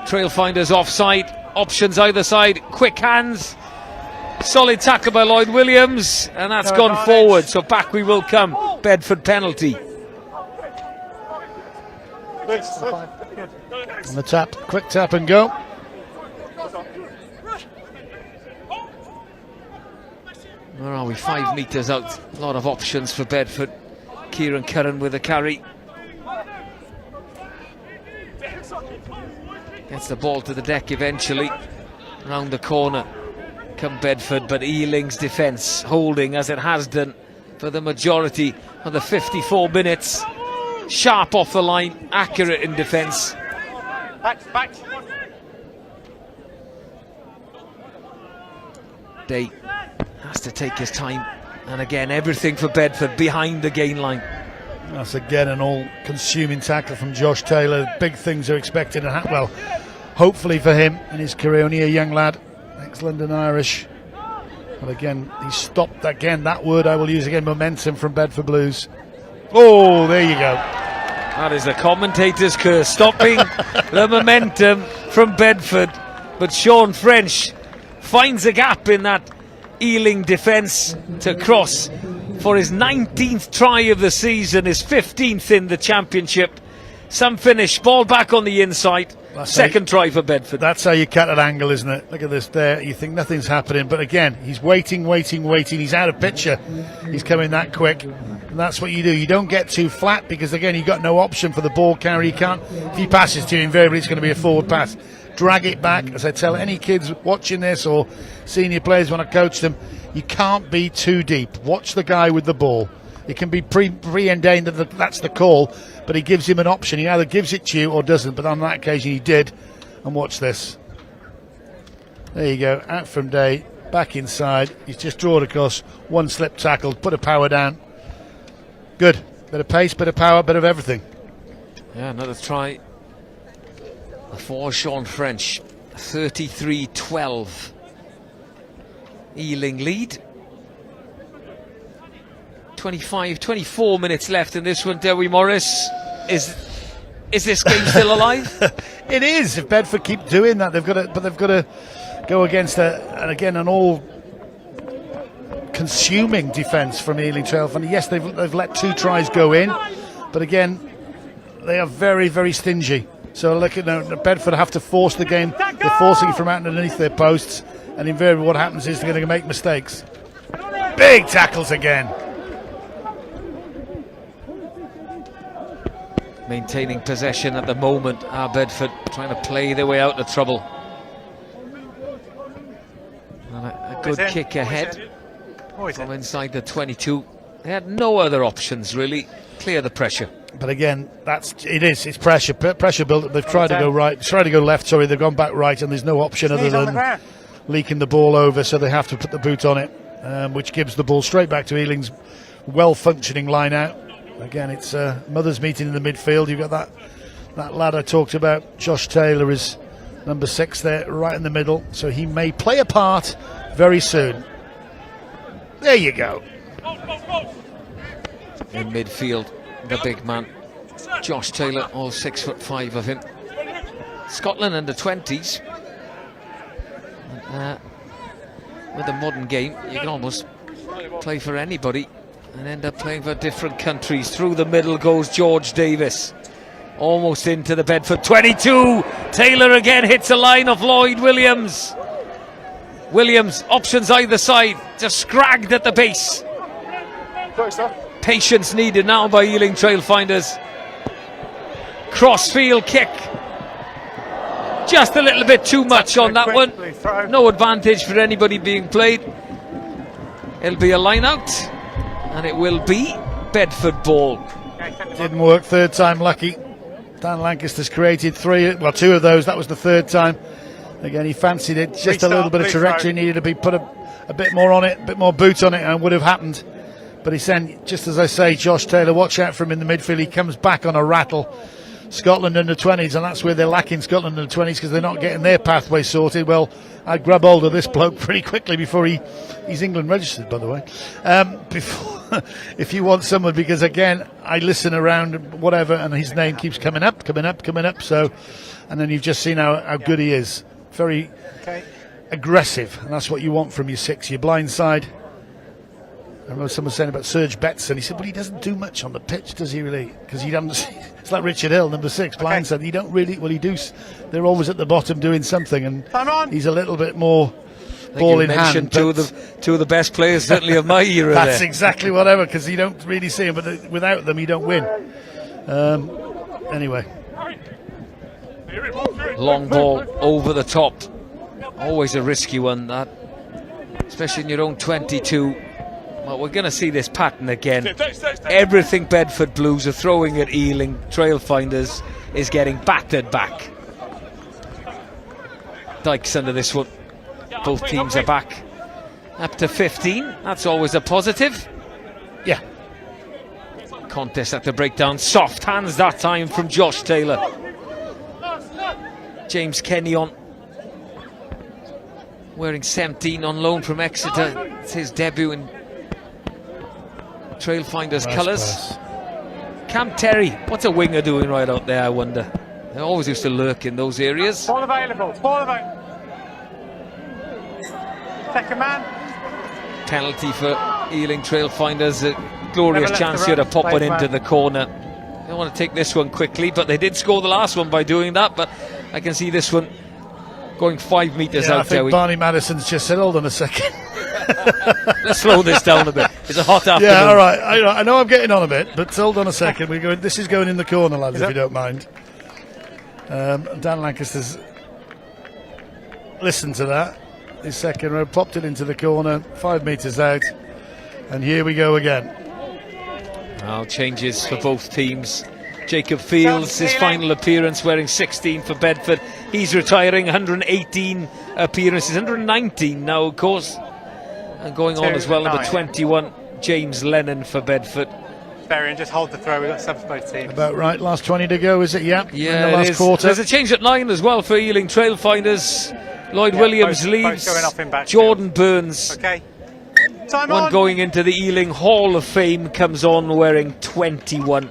Trailfinders offside. Options either side. Quick hands. Solid tackle by Lloyd Williams, and that's gone forward. So back we will come. Bedford penalty. On the tap, quick tap and go. Where are we? 5 metres out. A lot of options for Bedford. Kieran Curran with a carry. Gets the ball to the deck eventually. Round the corner come Bedford, but Ealing's defence holding as it has done for the majority of the 54 minutes. Sharp off the line, accurate in defence. Back. Day has to take his time, and again everything for Bedford behind the gain line. That's again an all-consuming tackle from Josh Taylor. Big things are expected, and well, hopefully for him in his career. Only a young lad, ex-London Irish. But again, he stopped again. That word I will use again: momentum from Bedford Blues. Oh, there you go. That is the commentator's curse, stopping the momentum from Bedford. But Sean French finds a gap in that Ealing defence to cross for his 19th try of the season, his 15th in the championship. Some finish, ball back on the inside. Second try for Bedford. That's how you cut an angle, isn't it? Look at this there. You think nothing's happening, but again, he's waiting. He's out of picture. He's coming that quick. And that's what you do. You don't get too flat because, again, you've got no option for the ball carrier. You can't. If he passes to you, invariably it's going to be a forward pass. Drag it back. As I tell any kids watching this or senior players when I coach them, you can't be too deep. Watch the guy with the ball. It can be pre-ordained that that's the call, but he gives him an option. He either gives it to you or doesn't, but on that occasion he did. And watch this. There you go, out from Day, back inside. He's just drawn across, one slip tackle, put a power down. Good. Bit of pace, bit of power, bit of everything. Yeah, another try for Sean French. 33-12. Ealing lead. 24 minutes left in this one. Dewi Morris, is this game still alive? It is. If Bedford keep doing that, they've got to go against an all-consuming defence from Ealing Trailfinders. Yes, they've let 2 tries go in, but again, they are very, very stingy. So look at Bedford have to force the game. They're forcing it from out underneath their posts, and invariably what happens is they're going to make mistakes. Big tackles again. Maintaining possession at the moment, Bedford trying to play their way out of trouble. And a good kick ahead from inside the 22. They had no other options really. Clear the pressure. But again, it's pressure built up. They've tried to go right, tried to go left, sorry, they've gone back right, and there's no option other than leaking the ball over, so they have to put the boot on it, which gives the ball straight back to Ealing's well-functioning line out. Again, it's mothers meeting in the midfield. You've got that lad I talked about, Josh Taylor, is number 6 there, right in the middle, so he may play a part very soon. There you go. In midfield, the big man, Josh Taylor, all 6'5" of him. Scotland under 20s. With the modern game, you can almost play for anybody and end up playing for different countries. Through the middle goes George Davis, almost into the Bedford 22. Taylor again hits a line of Lloyd Williams. Williams, options either side, just scragged at the base. Patience needed now by Ealing Trailfinders. Crossfield kick. Just a little bit too much on that one. No advantage for anybody being played. It'll be a line out, and it will be Bedford ball. Didn't work, third time lucky. Dan Lancaster's created 2 of those. That was the third time. Again, he fancied it. Just a little bit of trajectory needed to be put a bit more on it, a bit more boot on it, and it would have happened. But he sent, just as I say, Josh Taylor, watch out for him in the midfield. He comes back on a rattle. Scotland under 20s, and that's where they're lacking Scotland under 20s, because they're not getting their pathway sorted. Well, I'd grab hold of this bloke pretty quickly before he's England registered, by the way. If you want someone, because again, I listen around, whatever, and his name keeps coming up. So, and then you've just seen how good he is. Very aggressive, and that's what you want from your 6, your blind side. I remember someone saying about Serge Betson. He said, well, he doesn't do much on the pitch, does he really? Because he doesn't. It's like Richard Hill, number 6, blindside. You don't really. Well, he does. They're always at the bottom doing something, and he's a little bit more ball in hand. Two of the best players certainly of my era. That's exactly whatever, because you don't really see him, but without them, you don't win. Anyway, long ball over the top. Always a risky one, that, especially in your own 22. Well, we're going to see this pattern again. Everything Bedford Blues are throwing at Ealing Trailfinders is getting battered back. Dykes under this one. Both teams are back up to 15. That's always a positive. Yeah. Contest at the breakdown. Soft hands that time from Josh Taylor. James Kenyon, wearing 17, on loan from Exeter. It's his debut in Trailfinders colours. Cam Terry, what's a winger doing right out there, I wonder? They always used to lurk in those areas. Ball available. Ball available. Second man. Penalty for Ealing Trailfinders. A glorious chance here to pop one into the corner. They want to take this one quickly, but they did score the last one by doing that. But I can see this one going 5 metres out. I think Barney Madison's just said, hold on a second. Let's slow this down a bit. It's a hot afternoon. Yeah, all right. I know I'm getting on a bit, but hold on a second. This is going in the corner, lads, if you don't mind. Dan Lancaster's listened to that. His second row popped it into the corner, 5 metres out, and here we go again. Well, changes for both teams. Jacob Fields, his final appearance, wearing 16 for Bedford. He's retiring, 118 appearances, 119 now, of course. And going on as well, number 21, James Lennon for Bedford. Varian, just hold the throw. We've got subs both teams. About right, last 20 to go, is it? Yeah, yeah, in the last quarter. There's a change at 9 as well for Ealing Trailfinders. Lloyd Williams leaves. Jordan Burns. Okay. Time one on. Going into the Ealing Hall of Fame comes on wearing 21.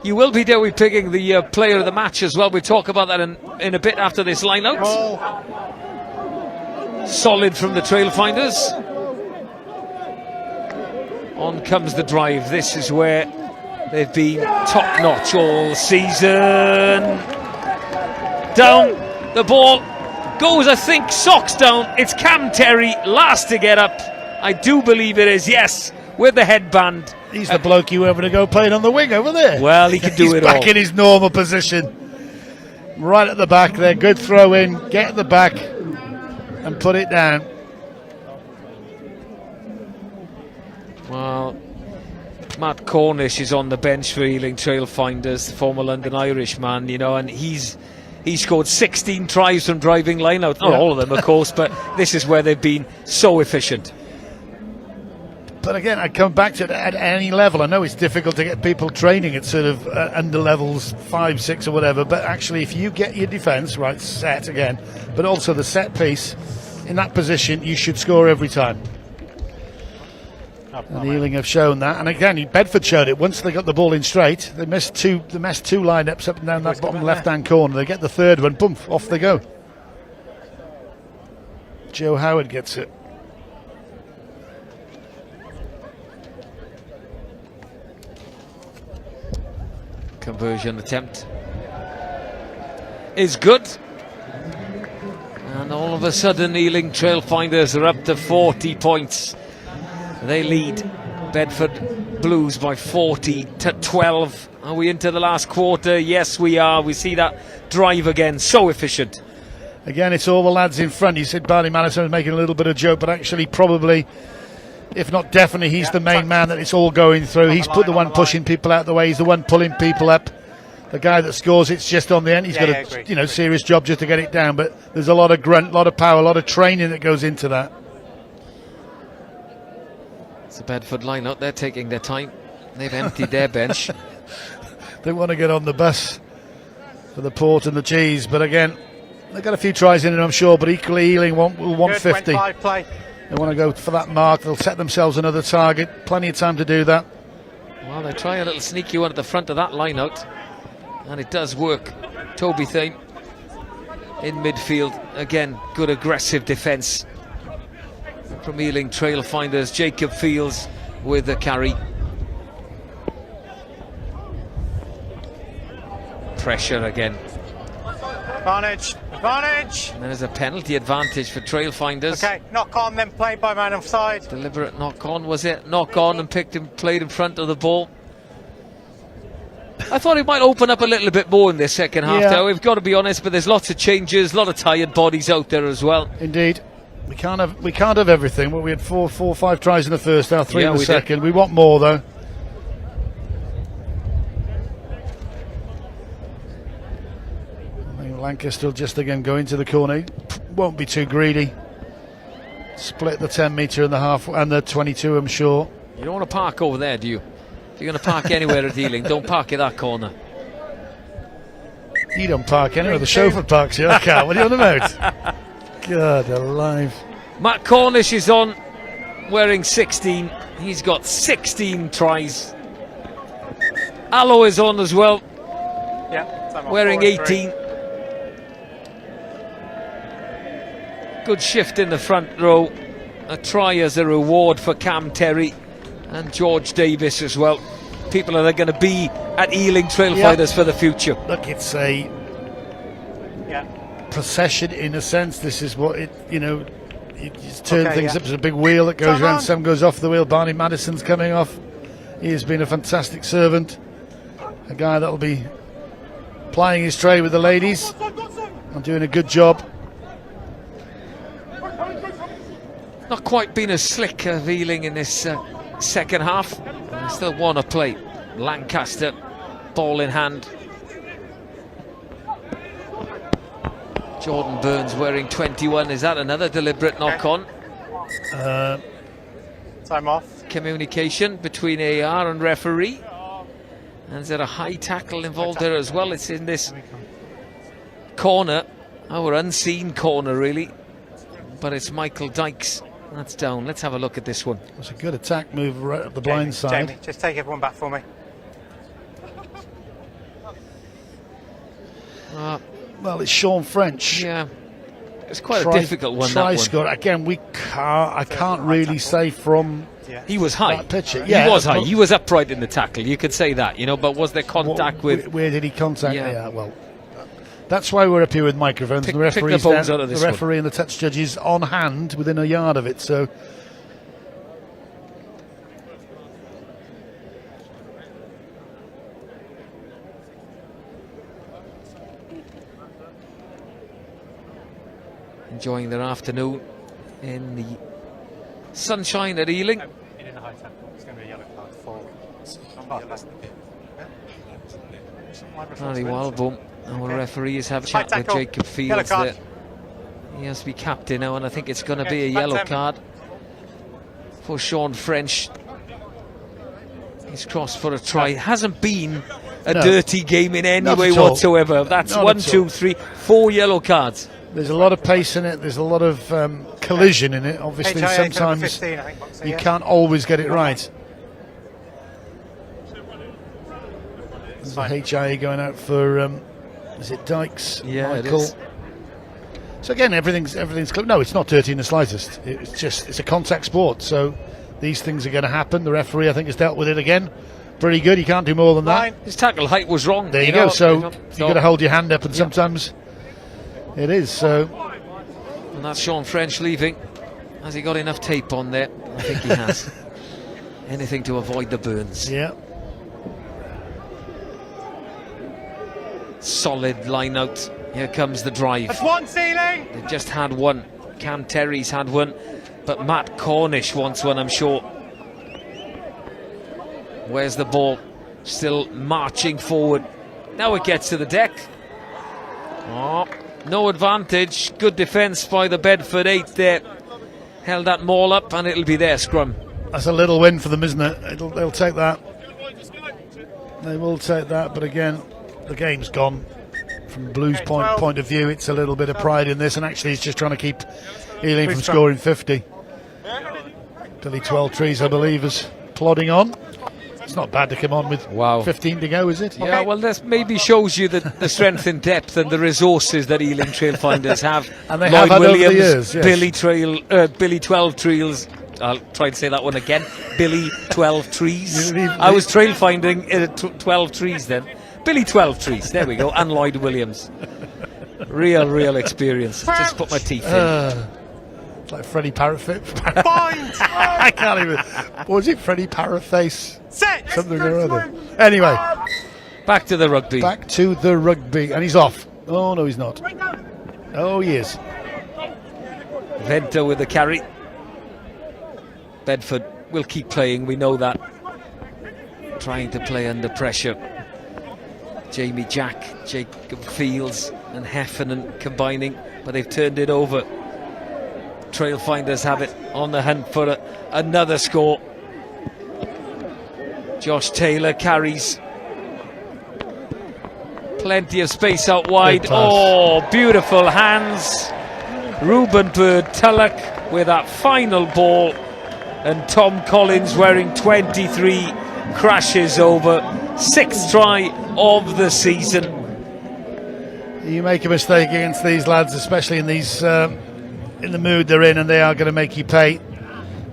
You will be Dewey picking the player of the match as well. We'll talk about that in a bit after this line-out. Solid from the Trailfinders. On comes the drive. This is where they've been top-notch all season. Down the ball goes, I think, socks down. It's Cam Terry, last to get up. I do believe it is, yes, with the headband. He's the bloke you were going to go playing on the wing over there. Well, he can do it all. He's back in his normal position. Right at the back there. Good throw in. Get at the back and put it down. Well, Matt Cornish is on the bench for Ealing Trailfinders, the former London Irishman, you know, and he scored 16 tries from driving line out. Not all of them, of course, but this is where they've been so efficient. But again, I come back to it at any level. I know it's difficult to get people training at sort of under levels 5, 6 or whatever, but actually if you get your defence, right, set again, but also the set piece, in that position you should score every time. And Ealing have shown that, and again Bedford showed it. Once they got the ball in straight, they missed two lineups up and down that bottom left-hand corner. They get the third one, boom, off they go. Joe Howard gets it. Conversion attempt is good, and all of a sudden Ealing Trailfinders are up to 40 points. They lead Bedford Blues by 40-12. Are we into the last quarter? Yes, we are. We see that drive again, so efficient. Again, it's all the lads in front. You said Barney Madison was making a little bit of joke, but actually probably, if not definitely, he's the main man that it's all going through. He's put the one pushing people out the way. He's the one pulling people up. The guy that scores, it's just on the end. He's got a serious job just to get it down, but there's a lot of grunt, a lot of power, a lot of training that goes into that. It's a Bedford line-up. They're taking their time. They've emptied their bench. They want to get on the bus for the port and the cheese, but again, they've got a few tries in it, I'm sure, but equally Ealing will want 50. They want to go for that mark. They'll set themselves another target. Plenty of time to do that. Well, they try a little sneaky one at the front of that line-out, and it does work. Toby Thame in midfield. Again, good aggressive defence from Ealing Trailfinders. Jacob Fields with the carry. Pressure again. Advantage. And there's a penalty advantage for Trailfinders. Okay, knock on, then play by man offside. Deliberate knock on, was it? Knock on and played in front of the ball. I thought it might open up a little bit more in this second half, though. We've got to be honest, but there's lots of changes, a lot of tired bodies out there as well. Indeed. We can't have everything. Well, we had 4 or 5 tries in the first half, 3 in the second. We want more, though. Lancaster just again going to the corner. Won't be too greedy. Split the 10 metre and the half and the 22, I'm sure. You don't want to park over there, do you? If you're going to park anywhere at Ealing, don't park at that corner. You don't park anywhere. The chauffeur parks your car. What are you on about? God alive. Matt Cornish is on, wearing 16. He's got 16 tries. Allo is on as well, Yeah, time off. wearing 4-3. 18. Good shift in the front row. A try as a reward for Cam Terry and George Davis as well. People that are going to be at Ealing Trailfinders for the future. Look, it's a procession in a sense. This is what it, you just turn things up. There's a big wheel that goes around. Some goes off the wheel. Barney Madison's coming off. He has been a fantastic servant. A guy that'll be plying his trade with the ladies and doing a good job. Not quite been as slick of Ealing in this second half. They still want to play. Lancaster, ball in hand. Jordan Burns wearing 21. Is that another deliberate knock-on? Time off. Communication between AR and referee. And is there a high tackle involved there as well? It's in this corner, our unseen corner really. But it's Michael Dykes. That's down. Let's have a look at this one. It's a good attack move right up the blind side. Jamie, just take everyone back for me. Well, it's Sean French. Yeah, it's quite a difficult one. Try that score again. I can't really say from. He was high. Picture. Yeah, he was high. He was upright in the tackle. You could say that, But was there contact with? Where did he contact? Yeah, well, that's why we're up here with microphones. The referee's the balls out of this the referee and the touch judge is on hand within a yard of it. So. Enjoying their afternoon in the sunshine at Ealing. In the high tempo, it's going to be a yellow card for. Harry Walbom, our referee, is having a chat with Jacob Fields there. He has to be captain now, and I think it's going to be a yellow card for Sean French. He's crossed for a try. It hasn't been a dirty game in any way whatsoever. That's Not 1, 2, 3, 4 yellow cards. There's a lot of pace in it. There's a lot of collision in it. Obviously, sometimes 15, I think, you can't always get it right. There's a HIA going out for, is it Dykes? Yeah, Michael. it is. So again, everything's clear. No, it's not dirty in the slightest. It's a contact sport. So these things are going to happen. The referee, I think, has dealt with it again. Pretty good. He can't do more than that. His tackle height was wrong. There you go. So you've got to hold your hand up, and sometimes it is. So. And that's Sean French leaving. Has he got enough tape on there? I think he has. Anything to avoid the burns. Yeah. Solid line out. Here comes the drive. That's one ceiling. They've just had one. Cam Terry's had one, but Matt Cornish wants one, I'm sure. Where's the ball? Still marching forward. Now it gets to the deck. Oh, no advantage. Good defence by the Bedford 8 there. Held that maul up, and it'll be their scrum. That's a little win for them, isn't it? They'll take that. They will take that, but again, the game's gone. From Blues' point of view, it's a little bit of pride in this, and actually he's just trying to keep Ealing from scoring 50. Billy 12 Trees, I believe, is plodding on. It's not bad to come on with 15 to go, is it? Yeah, well, this maybe shows you the strength in depth and the resources that Ealing Trailfinders have. And they Lloyd have Williams, over the years, yes. Billy 12 Trees. I'll try to say that one again. Billy 12 Trees. I was trail finding 12 Trees then. Billy 12 Trees, there we go, and Lloyd Williams. Real experience. Just put my teeth in. It's like Freddie Parrotface. I can't even. What was it? Freddie Parrotface? Something or other. Anyway. Back to the rugby. Back to the rugby. And he's off. Oh, no, he's not. Oh, he is. Venter with the carry. Bedford will keep playing, we know that. Trying to play under pressure. Jamie Jack, Jacob Fields and Heffernan combining, but they've turned it over. Trailfinders have it on the hunt for another score. Josh Taylor carries. Plenty of space out wide. Oh, beautiful hands. Reuben Bird Tulloch with that final ball. And Tom Collins wearing 23 crashes over. 6th try of the season. You make a mistake against these lads, especially in these in the mood they're in, and they are going to make you pay.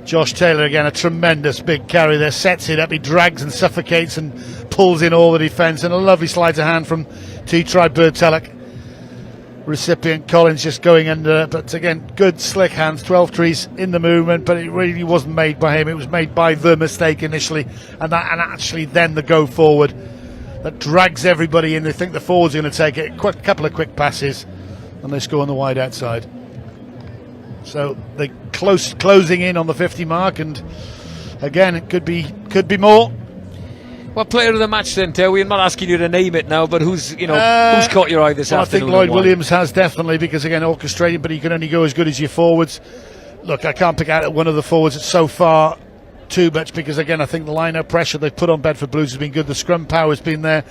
Josh Taylor again, a tremendous big carry there, sets it up, he drags and suffocates and pulls in all the defence, and a lovely sleight of hand from 2-try Bertelek. Recipient Collins just going under, but again, good slick hands, 12 trees in the movement, but it really wasn't made by him, it was made by the mistake initially, and actually then the go forward that drags everybody in. They think the forwards are going to take it, couple of quick passes, and they score on the wide outside. So they closing in on the 50 mark, and again, it could be more. What player of the match then, Terry? I'm not asking you to name it now, but who's caught your eye this afternoon? I think Lloyd Williams has definitely, because again, orchestrating, but he can only go as good as your forwards. Look, I can't pick out one of the forwards so far too much, because again, I think the line-up pressure they've put on Bedford Blues has been good. The scrum power has been there.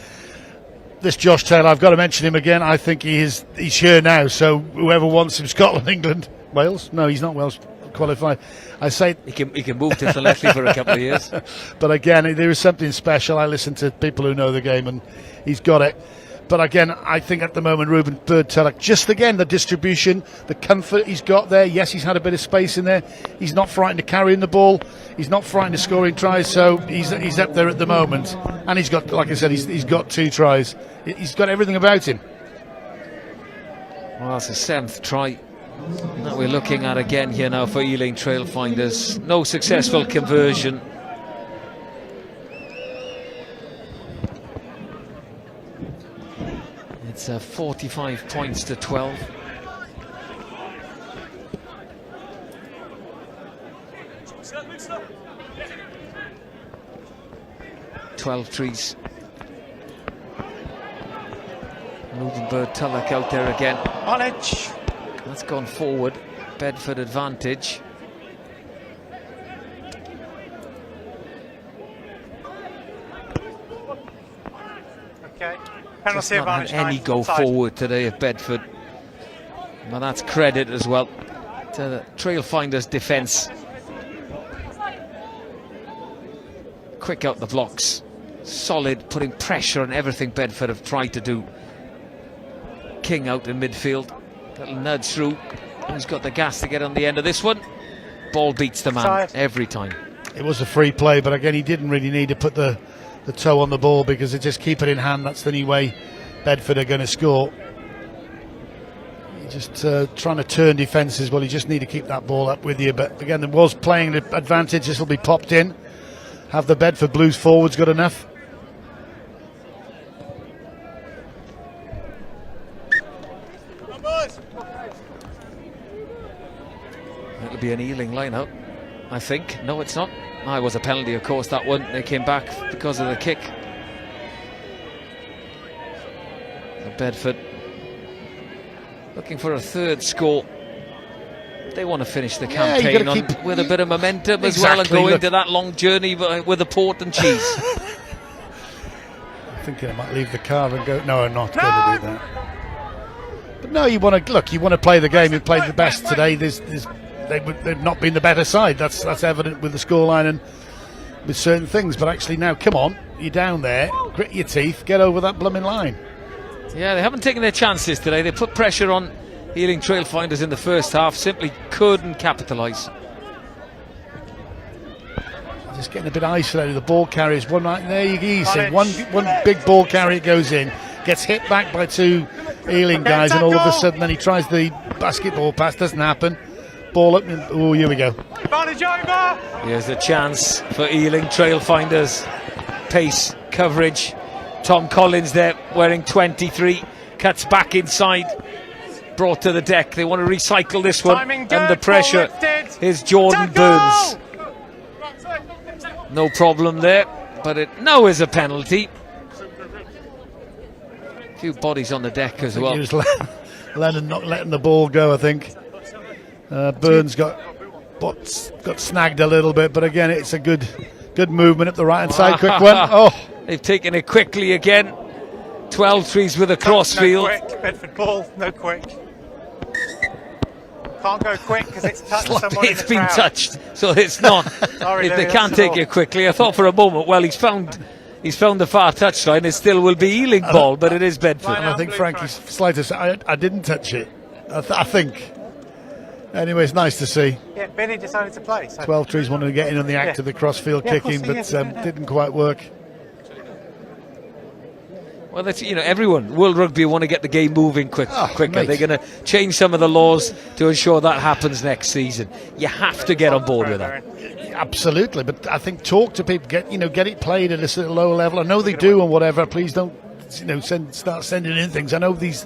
This Josh Taylor, I've got to mention him again. I think he's here now, so whoever wants him, Scotland, England, Wales? No, he's not Wales qualified. I say he can move to Llanelli for a couple of years. But again, there is something special. I listen to people who know the game, and he's got it. But again, I think at the moment, Ruben Bertelek, just again, the distribution, the comfort he's got there. Yes, he's had a bit of space in there. He's not frightened of carrying the ball. He's not frightened of scoring tries. So he's up there at the moment. And he's got, like I said, he's got 2 tries. He's got everything about him. Well, that's a 7th try that we're looking at again here now for Ealing Trailfinders. No successful conversion. It's 45 points to 12. Trees. Ruben Bertelek out there again. On edge. That's gone forward. Bedford advantage. Okay. Penalty just not had any go forward today at Bedford. Well, that's credit as well to the Trailfinders defence. Quick out the blocks. Solid, putting pressure on everything Bedford have tried to do. King out in midfield. Little nudge through. He's got the gas to get on the end of this one. Ball beats the man every time. It was a free play, but again, he didn't really need to put the toe on the ball, because they just keep it in hand. That's the only way Bedford are going to score. Just trying to turn defences. Well, you just need to keep that ball up with you. But again, there was playing advantage. This will be popped in. Have the Bedford Blues forwards got enough? It'll be an Ealing line-out, I think. No, it's not. No, it was a penalty, of course, that one. They came back because of the kick. The Bedford looking for a 3rd score. They want to finish the campaign with a bit of momentum as well, and go into that long journey with a port and cheese. I'm thinking I might leave the car and go. No, I'm not going to do that. But no, you want to look. You want to play the game. You played the best today. They've not been the better side. That's evident with the scoreline and with certain things. But actually now, come on, you're down there. Grit your teeth. Get over that blooming line. Yeah, they haven't taken their chances today. They put pressure on Ealing Trailfinders in the first half. Simply couldn't capitalise. Just getting a bit isolated. The ball carries one right there. You see one big ball carry. It goes in. Gets hit back by 2 Ealing guys, and all of a sudden then he tries the basketball pass. Doesn't happen. Ball up. Oh, here we go. Here's a chance for Ealing Trailfinders. Pace, coverage. Tom Collins there wearing 23. Cuts back inside. Brought to the deck. They want to recycle this one. Under pressure is Jordan Burns. No problem there, but it now is a penalty. A few bodies on the deck as well. Lennon not letting the ball go, I think. Burns got snagged a little bit, but again, it's a good movement up the right hand side. Quick one. Oh, they've taken it quickly again. 12 trees with a crossfield. No quick. Bedford ball, no quick. Can't go quick because it's touched someone in It's the been crowd. touched, so it's not. Sorry, They Louis, can't that's take all. it quickly. I thought for a moment, well, he's found the far touchline. It still will be Ealing ball, but it is Bedford. And I think Frankie's slightest. I didn't touch it. I think. Anyway, it's nice to see. Yeah, Benny decided to play. So. 12 Trees wanted to get in on the act Yeah. of the crossfield Yeah, of kicking, course, but yeah. didn't quite work. Well, that's, everyone, World Rugby want to get the game moving quicker. mate. They're going to change some of the laws to ensure that happens next season. You have to get on board with that. Absolutely, but I think talk to people, get it played at a sort of lower level. I know they do and whatever. Please don't, start sending in things. I know these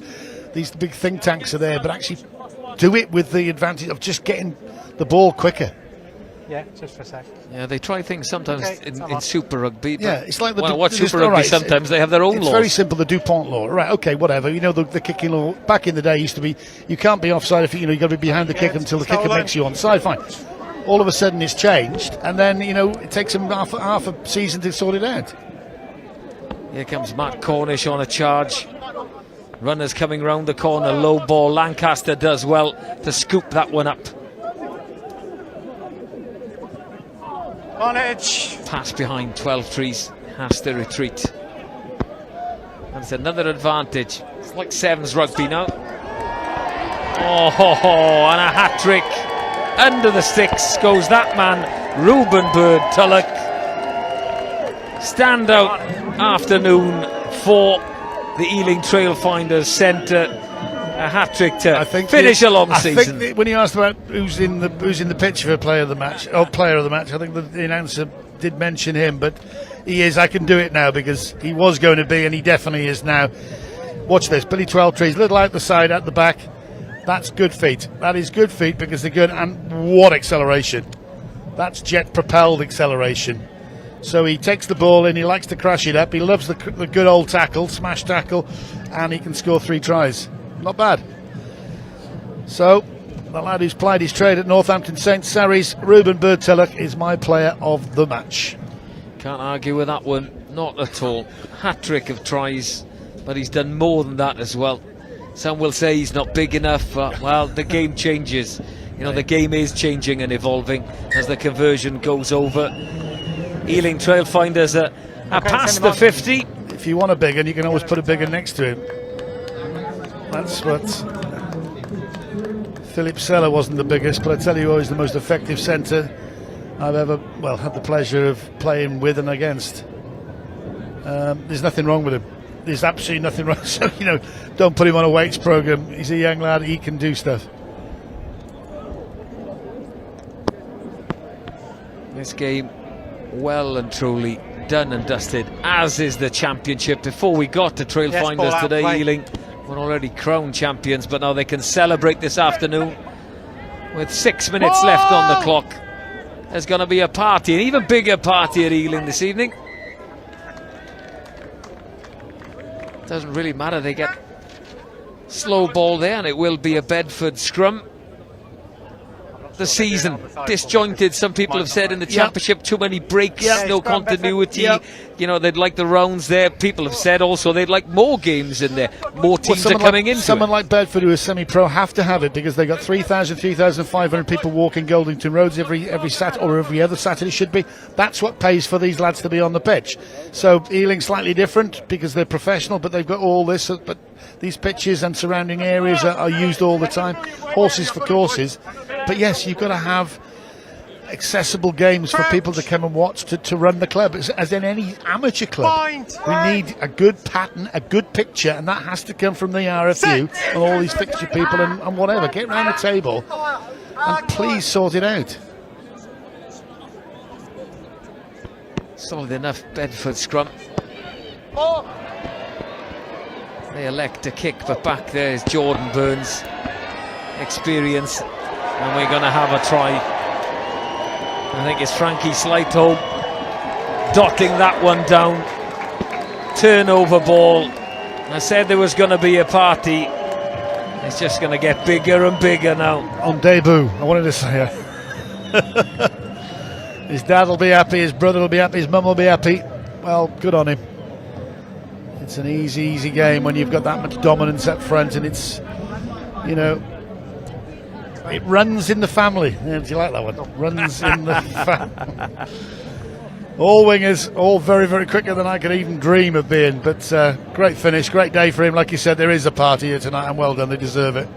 big think tanks are there, but actually do it with the advantage of just getting the ball quicker. Yeah, just for a sec. Yeah, they try things sometimes Okay, in Super Rugby. Yeah, it's like the when I watch just- Super Rugby, alright, sometimes they have their own It's laws. very simple. The DuPont law, right? Okay, whatever. The kicking law back in the day used to be you can't be offside if you got to be behind the kick until the kicker makes you onside. Fine. All of a sudden it's changed, and then it takes them half a season to sort it out. Here comes Matt Cornish on a charge. Runners coming round the corner, low ball. Lancaster does well to scoop that one up. On edge. Pass behind 12 Trees, has to retreat. That's another advantage. It's like Sevens Rugby now. Oh, and a hat-trick. Under the sticks goes that man, Reuben Bird-Tulloch. Standout afternoon for the Ealing Trailfinders centre. A hat-trick to finish a long season. I think when you asked about who's in the pitch for player of the match, I think the announcer did mention him, but he is. I can do it now because he was going to be, and he definitely is now. Watch this, Billy 12 Trees, little out the side, at the back. That's good feet. That is good feet because they're good, and what acceleration! That's jet-propelled acceleration. So he takes the ball in, he likes to crash it up, he loves the good old tackle, smash tackle, and he can score 3 tries. Not bad. So, the lad who's plied his trade at Northampton St Sarries, Reuben Bird-Tulloch, is my player of the match. Can't argue with that one, not at all. Hat-trick of tries, but he's done more than that as well. Some will say he's not big enough, but, well, the game changes. The game is changing and evolving as the conversion goes over. Ealing Trailfinders are past the 50. If you want a big one, you can always put a big one next to him. That's what Philip Seller wasn't the biggest, but I tell you, always the most effective centre I've ever had the pleasure of playing with and against. There's nothing wrong with him. There's absolutely nothing wrong. So don't put him on a weights program. He's a young lad. He can do stuff. This game, well and truly done and dusted, as is the championship. Before we got to Trailfinders today, Ealing were already crowned champions, but now they can celebrate this afternoon with 6 minutes left on the clock. There's going to be a party, an even bigger party at Ealing this evening. Doesn't really matter, they get slow ball there, and it will be a Bedford scrum. The season disjointed, some people have said in the championship, too many breaks, no continuity. They'd like the rounds there. People have said also they'd like more games in there. More teams are coming into it. Someone like Bedford, who is semi-pro, have to have it because they got 3,500 people walking Goldington Roads every Saturday, or every other Saturday should be. That's what pays for these lads to be on the pitch. So Ealing slightly different because they're professional, but they've got all this. But these pitches and surrounding areas are used all the time. Horses for courses. But yes, you've got to have accessible games for people to come and watch to run the club, as in any amateur club. We need a good pattern, a good picture, and that has to come from the RFU and all these fixture people and whatever. Get round the table and please sort it out. Solid enough Bedford scrum. They elect to kick, but back there is Jordan Burns. Experience. And we're going to have a try. I think it's Frankie Slighto dotting that one down. Turnover ball. I said there was going to be a party. It's just going to get bigger and bigger now. On debut, I wanted to say his dad will be happy, his brother will be happy, his mum will be happy. Well, good on him. It's an easy game when you've got that much dominance up front, and it's, It runs in the family. Yeah, do you like that one? Runs in the family. All wingers, all very, very quicker than I could even dream of being. But great finish, great day for him. Like you said, there is a party here tonight, and well done. They deserve it.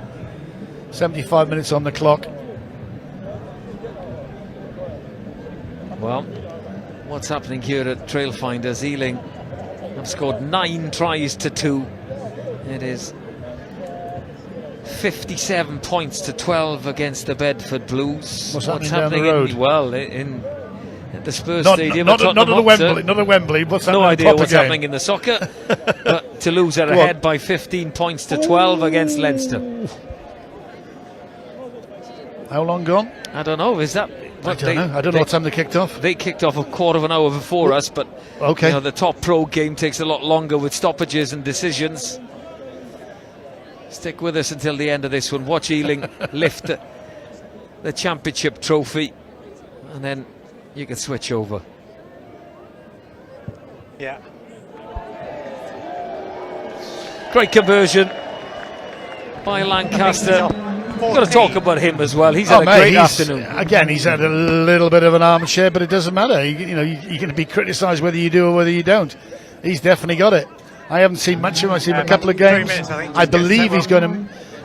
75 minutes on the clock. Well, what's happening here at Trailfinders? Ealing have scored 9 tries to 2. It is 57 points to 12 against the Bedford Blues. What's happening down the road? In the Spurs not, Stadium. Not at Wembley. Not at Wembley. What's no idea what's game? happening in the soccer. But Toulouse are ahead by 15 points to 12 against Leinster. How long gone? I don't know. Is that? I don't know what time they kicked off. They kicked off a quarter of an hour before us, but okay. You know, the top pro game takes a lot longer with stoppages and decisions. Stick with us until the end of this one. Watch Ealing lift the championship trophy, and then you can switch over. Yeah. Great conversion by Lancaster. We've got to talk about him as well. He's had a great afternoon. Again, he's had a little bit of an armchair, but it doesn't matter. You're going to be criticised whether you do or whether you don't. He's definitely got it. I haven't seen much of him. I've seen him a couple of games. I believe he's going to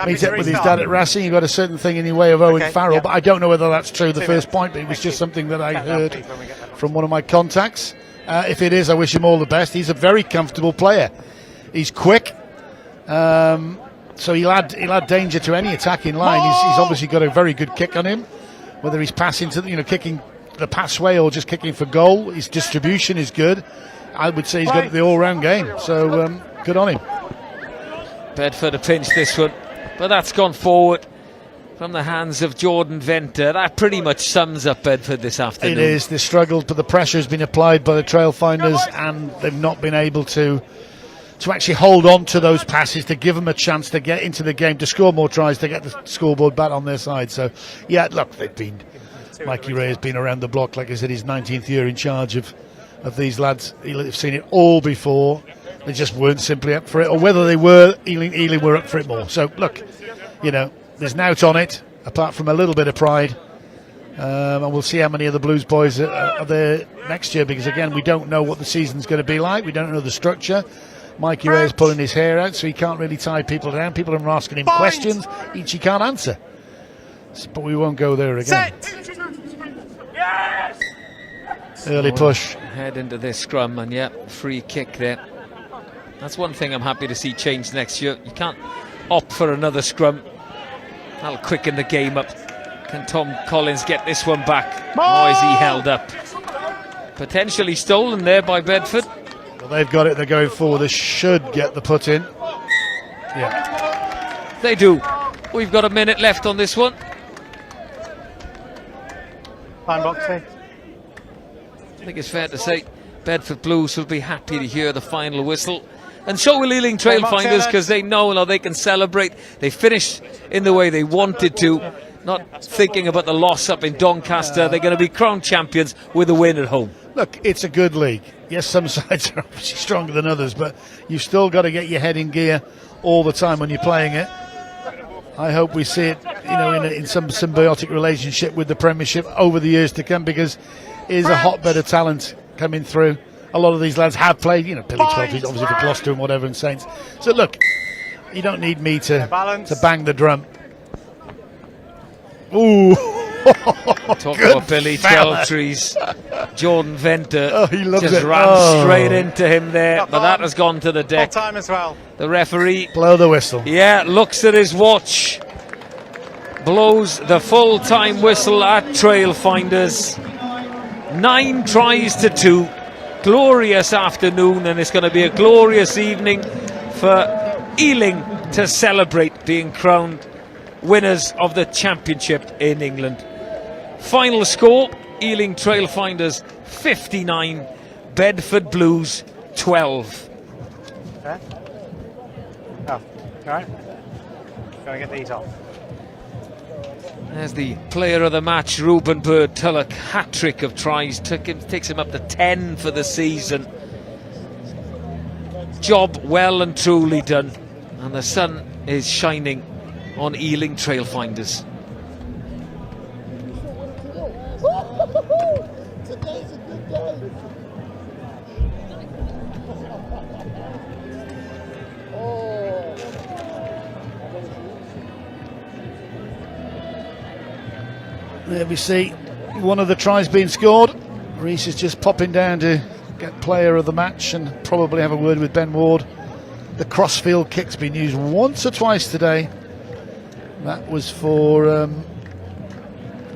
meet up with his dad at Racing. He got a certain thing in the way of Owen Farrell, but I don't know whether that's true, the first point, but it was just something that I heard from one of my contacts. If it is, I wish him all the best. He's a very comfortable player. He's quick. So he'll add danger to any attacking line. He's obviously got a very good kick on him, whether he's passing to kicking the passway or just kicking for goal. His distribution is good. I would say he's got the all-round game. So good on him. Bedford have pinched this one, but that's gone forward from the hands of Jordan Venter. That pretty much sums up Bedford this afternoon. It is. They struggled, but the pressure has been applied by the Trailfinders, and they've not been able to actually hold on to those passes, to give them a chance to get into the game, to score more tries, to get the scoreboard back on their side. So, yeah, look, Mikey Ray has been around the block, like I said, his 19th year in charge of these lads. He've seen it all before. They just weren't simply up for it, or whether they were, Ealing were up for it more. So, look, there's nought on it, apart from a little bit of pride. And we'll see how many of the Blues boys are there next year, because, again, we don't know what the season's going to be like. We don't know the structure. Mikey Ray is pulling his hair out, so he can't really tie people down. People are asking him questions, each he can't answer. But we won't go there again. Yes! Early push. Head into this scrum, and yeah, free kick there. That's one thing I'm happy to see change next year. You can't opt for another scrum. That'll quicken the game up. Can Tom Collins get this one back? Or is he held up? Potentially stolen there by Bedford. Well, they've got it. They're going forward. They should get the put in. Yeah. They do. We've got a minute left on this one. Fine boxing. I think it's fair to say Bedford Blues will be happy to hear the final whistle. And so will Ealing Trailfinders, because they know now they can celebrate. They finished in the way they wanted to, not thinking about the loss up in Doncaster. They're going to be crowned champions with a win at home. Look, it's a good league. Yes, some sides are obviously stronger than others, but you've still got to get your head in gear all the time when you're playing it. I hope we see it, in some symbiotic relationship with the Premiership over the years to come, because it is a hotbed of talent coming through. A lot of these lads have played, Billy 12, obviously for Gloucester and whatever, and Saints. So look, you don't need me to bang the drum. Ooh. Talk about Billy Twelvetrees. Jordan Venter just ran straight into him there, but that has gone to the deck. Full time as well. The referee, blow the whistle. Yeah, looks at his watch, blows the full-time whistle at Trailfinders. 9 tries to 2. Glorious afternoon, and it's going to be a glorious evening for Ealing to celebrate being crowned winners of the championship in England. Final score, Ealing Trailfinders 59, Bedford Blues 12. Okay. Oh, all right. Going to get these off. There's the player of the match, Ruben Bird Tulloch, hat-trick of tries, takes him up to 10 for the season. Job well and truly done, and the sun is shining on Ealing Trailfinders. There we see one of the tries being scored. Reese is just popping down to get player of the match and probably have a word with Ben Ward. The crossfield kick's been used once or twice today. That was for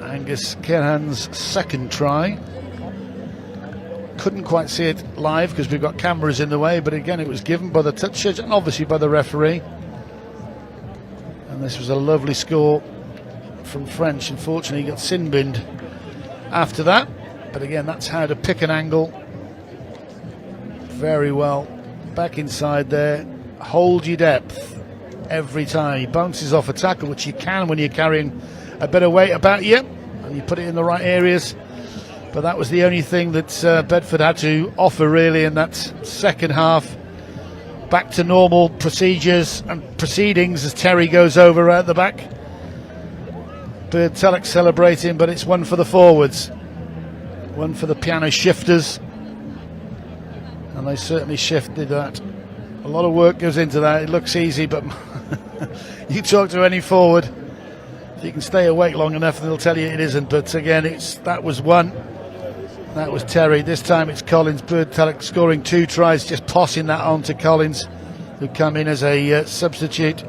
Angus Kerhan's second try. Couldn't quite see it live because we've got cameras in the way, but again it was given by the touchers and obviously by the referee. And this was a lovely score from French. Unfortunately he got sin-binned after that, but again that's how to pick an angle very well. Back inside there, hold your depth every time. He bounces off a tackle, which you can when you're carrying a bit of weight about you and you put it in the right areas, but that was the only thing that Bedford had to offer really in that second half. Back to normal procedures and proceedings as Terry goes over at the back. Birdtelek celebrating, but it's one for the forwards, one for the piano shifters, and they certainly shifted that. A lot of work goes into that. It looks easy, but you talk to any forward, if you can stay awake long enough, they'll tell you it isn't. But again, that was one. That was Terry. This time it's Collins. Birdtelek scoring 2 tries, just passing that on to Collins, who come in as a substitute.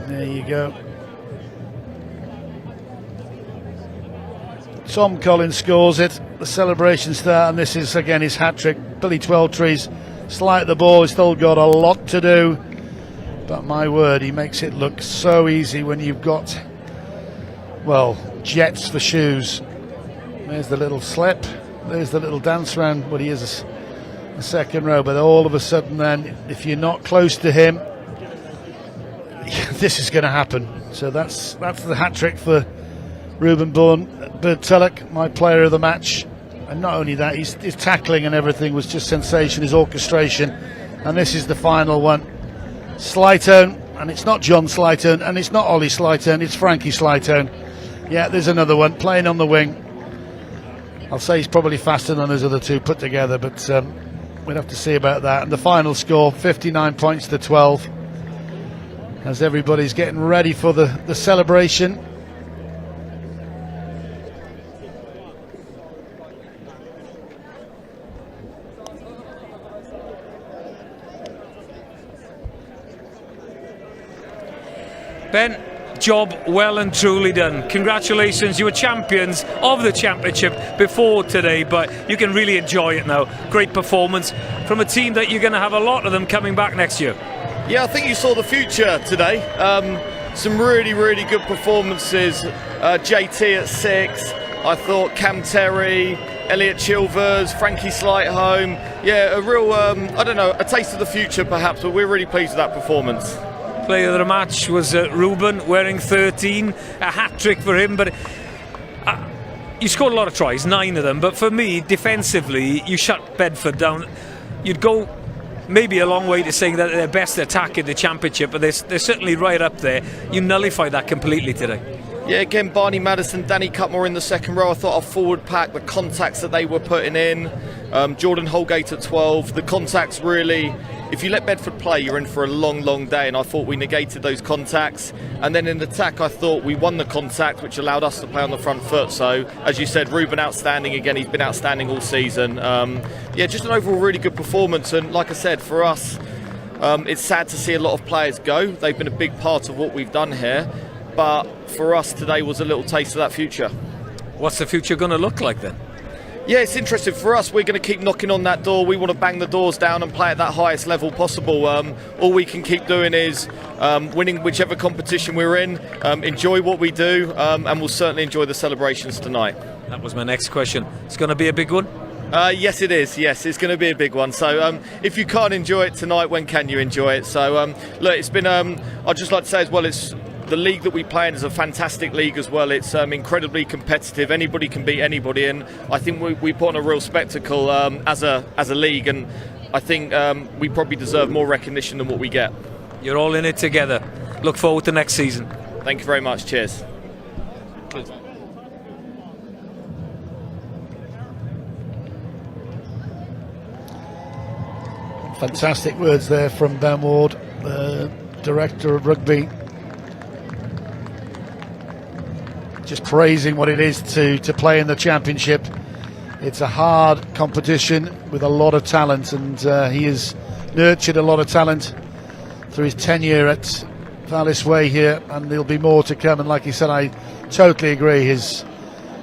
There you go. Tom Collins scores it. The celebration start, and this is again his hat-trick. Billy Twelvetree's slight the ball. He's still got a lot to do, but my word, he makes it look so easy when you've got, well, jets for shoes. There's the little slip. There's the little dance round. But he is a second row. But all of a sudden, then, if you're not close to him, this is going to happen. So that's the hat-trick for Ruben Birdtelek, my player of the match. And not only that, his tackling and everything was just sensation, his orchestration. And this is the final one. Slytone, and it's not John Slytone, and it's not Ollie Slytone, it's Frankie Slytone. Yeah, there's another one, playing on the wing. I'll say he's probably faster than those other two put together, but we'll have to see about that. And the final score, 59 points to 12. As everybody's getting ready for the celebration. Ben, job well and truly done. Congratulations, you were champions of the championship before today, but you can really enjoy it now. Great performance from a team that you're going to have a lot of them coming back next year. Yeah, I think you saw the future today. Some really, really good performances. JT at 6. I thought Cam Terry, Elliot Chilvers, Frankie Slightholme. Yeah, a real, a taste of the future perhaps, but we're really pleased with that performance. Player of the match was Ruben, wearing 13, a hat-trick for him, but you scored a lot of tries, 9 of them, but for me, defensively, you shut Bedford down. You'd go maybe a long way to saying that they're best attack in the championship, but they're certainly right up there. You nullified that completely today. Yeah, again, Barney Madison, Danny Cutmore in the second row. I thought our forward pack, the contacts that they were putting in, Jordan Holgate at 12, the contacts really, if you let Bedford play, you're in for a long, long day, and I thought we negated those contacts. And then in attack, I thought we won the contact, which allowed us to play on the front foot. So, as you said, Ruben outstanding again. He's been outstanding all season. Yeah, just an overall really good performance. And like I said, for us, it's sad to see a lot of players go. They've been a big part of what we've done here. But for us, today was a little taste of that future. What's the future going to look like then? Yeah, it's interesting for us. We're going to keep knocking on that door. We want to bang the doors down and play at that highest level possible. All we can keep doing is winning whichever competition we're in, enjoy what we do, and we'll certainly enjoy the celebrations tonight. That was my next question. It's going to be a big one? Yes, it is. Yes, it's going to be a big one. So if you can't enjoy it tonight, when can you enjoy it? So look, it's been, I'd just like to say as well, it's the league that we play in is a fantastic league as well. It's incredibly competitive. Anybody can beat anybody, and I think we put on a real spectacle as a league, and I think we probably deserve more recognition than what we get. You're all in it together. Look forward to next season. Thank you very much. Cheers. Fantastic words there from Ben Ward, the director of rugby. Just praising what it is to play in the championship. It's a hard competition with a lot of talent, and he has nurtured a lot of talent through his tenure at Vallis Way here, and there'll be more to come. And like he said, I totally agree. His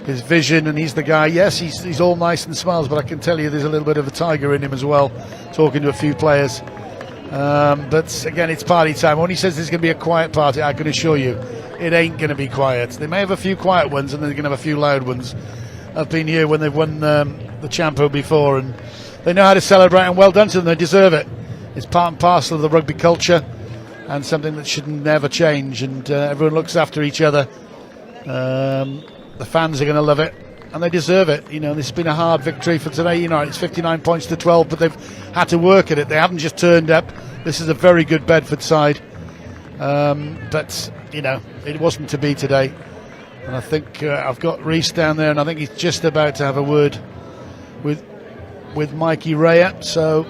vision, and he's the guy. Yes, he's all nice and smiles, but I can tell you there's a little bit of a tiger in him as well, talking to a few players. But again, it's party time. When he says there's going to be a quiet party, I can assure you it ain't going to be quiet. They may have a few quiet ones, and they're going to have a few loud ones. I've been here when they've won the Champo before, and they know how to celebrate, and well done to them. They deserve it. It's part and parcel of the rugby culture, and something that should never change. And everyone looks after each other. The fans are going to love it, and they deserve it. You know, this has been a hard victory for today. You know, it's 59 points to 12, but they've had to work at it. They haven't just turned up. This is a very good Bedford side, but you know, it wasn't to be today. And I think I've got Reese down there, and I think he's just about to have a word with Mikey Raya. So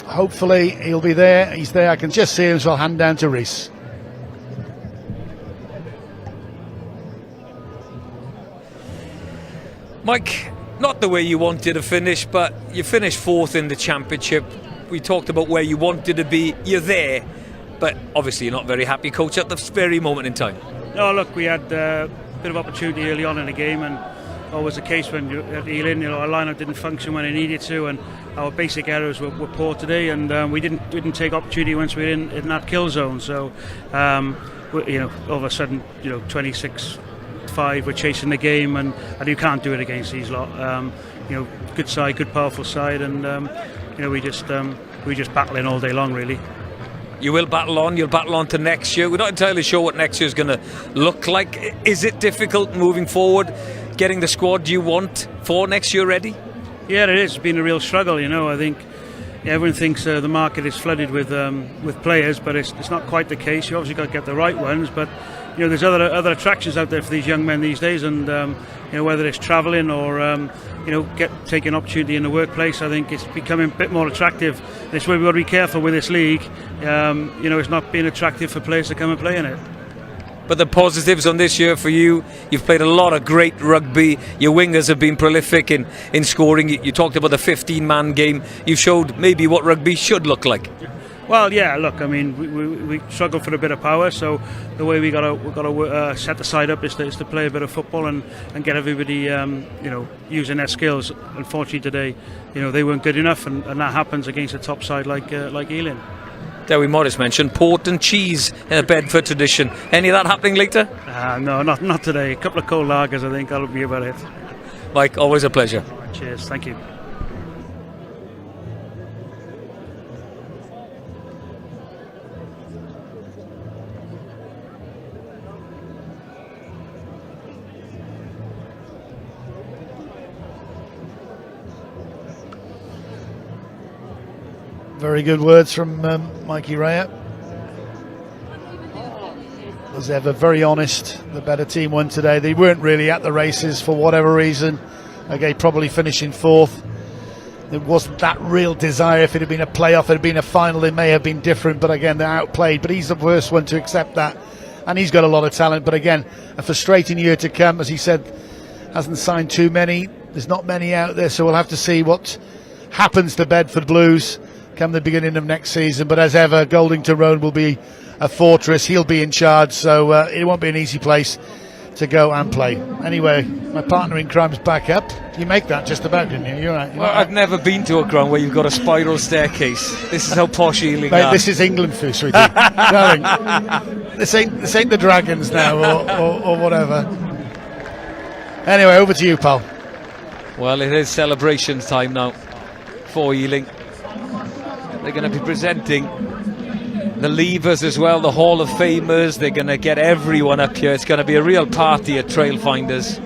hopefully he'll be there. He's there. I can just see him, so I'll hand down to Reese. Mike, not the way you wanted to finish, but you finished 4th in the championship. We talked about where you wanted to be. You're there, but obviously you're not very happy, coach, at this very moment in time. No, look, we had a bit of opportunity early on in the game, and always the case when you're at Ealing, you know, our lineup didn't function when it needed to, and our basic errors were poor today, and we didn't take opportunity once we were in that kill zone. So, you know, all of a sudden, you know, 26-5, we're chasing the game, and you can't do it against these lot. You know, good side, good powerful side, and you know, we just battling all day long, really. You will battle on. You'll battle on to next year. We're not entirely sure what next year is going to look like. Is it difficult moving forward, getting the squad you want for next year ready? Yeah, it is. It's been a real struggle. You know, I think everyone thinks the market is flooded with players, but it's not quite the case. You obviously got to get the right ones, but you know, there's other attractions out there for these young men these days, and you know, whether it's travelling or you know, taking opportunity in the workplace, I think it's becoming a bit more attractive. And it's where we've got to be careful with this league. You know, it's not being attractive for players to come and play in it. But the positives on this year for you, you've played a lot of great rugby. Your wingers have been prolific in scoring. You talked about the 15-man game. You've showed maybe what rugby should look like. Well, yeah. Look, I mean, we struggle for a bit of power. So the way we got to set the side up is to play a bit of football and get everybody, you know, using their skills. Unfortunately, today, you know, they weren't good enough, and that happens against a top side like Ealing. Dewi Morris mentioned port and cheese in a Bedford tradition. Any of that happening later? No, not today. A couple of cold lagers, I think that'll be about it. Mike, always a pleasure. Cheers. Thank you. Very good words from Mikey Raya. Was ever very honest. The better team won today. They weren't really at the races for whatever reason. Okay, probably finishing 4th. There wasn't that real desire. If it had been a playoff, it had been a final, it may have been different. But again, they're outplayed. But he's the first one to accept that. And he's got a lot of talent. But again, a frustrating year to come. As he said, hasn't signed too many. There's not many out there. So we'll have to see what happens to Bedford Blues come the beginning of next season. But as ever, Golding Tyrone will be a fortress. He'll be in charge, so it won't be an easy place to go and play. Anyway, my partner in crime's back up. You make that just about, didn't you? You're right. Well, I've never been to a ground where you've got a spiral staircase. This is how posh Ealing are. This is England for you, sweetie. Darling, this ain't the Dragons now, or whatever. Anyway, over to you, pal. Well, it is celebration time now for Ealing. They're going to be presenting the Leavers as well, the Hall of Famers. They're going to get everyone up here. It's going to be a real party at Trailfinders.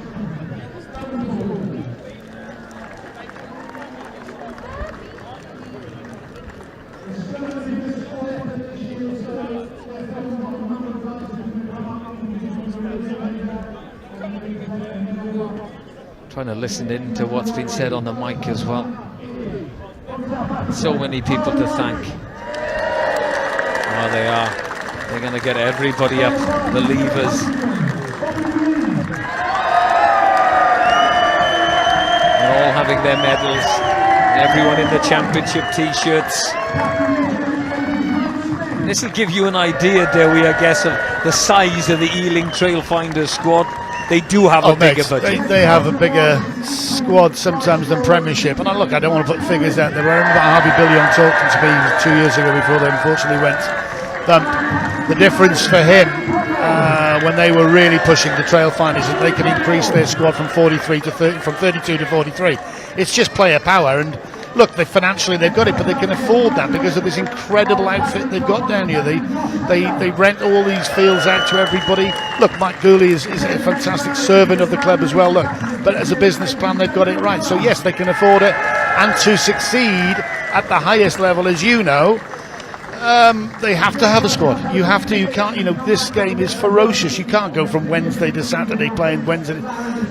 Trying to listen in to what's been said on the mic as well. So many people to thank. Oh, they are. They're going to get everybody up, the levers. They're all having their medals. Everyone in the championship t-shirts. This will give you an idea, Dewi, I guess, of the size of the Ealing Trailfinders squad. They do have a bigger budget. They have a bigger squad sometimes than Premiership. And look, I don't want to put figures out there. I remember Harvey Billion talking to me 2 years ago before they unfortunately went bump. The difference for him when they were really pushing the Trailfinders is that they can increase their squad from 43 to 30, from 32 to 43. It's just player power. And look, financially they've got it, but they can afford that because of this incredible outfit they've got down here. They rent all these fields out to everybody. Look, Mike Gooley is a fantastic servant of the club as well. Look, but as a business plan, they've got it right. So yes, they can afford it, and to succeed at the highest level, as you know, they have to have a squad. You have to. You can't. You know, this game is ferocious. You can't go from Wednesday to Saturday playing Wednesday.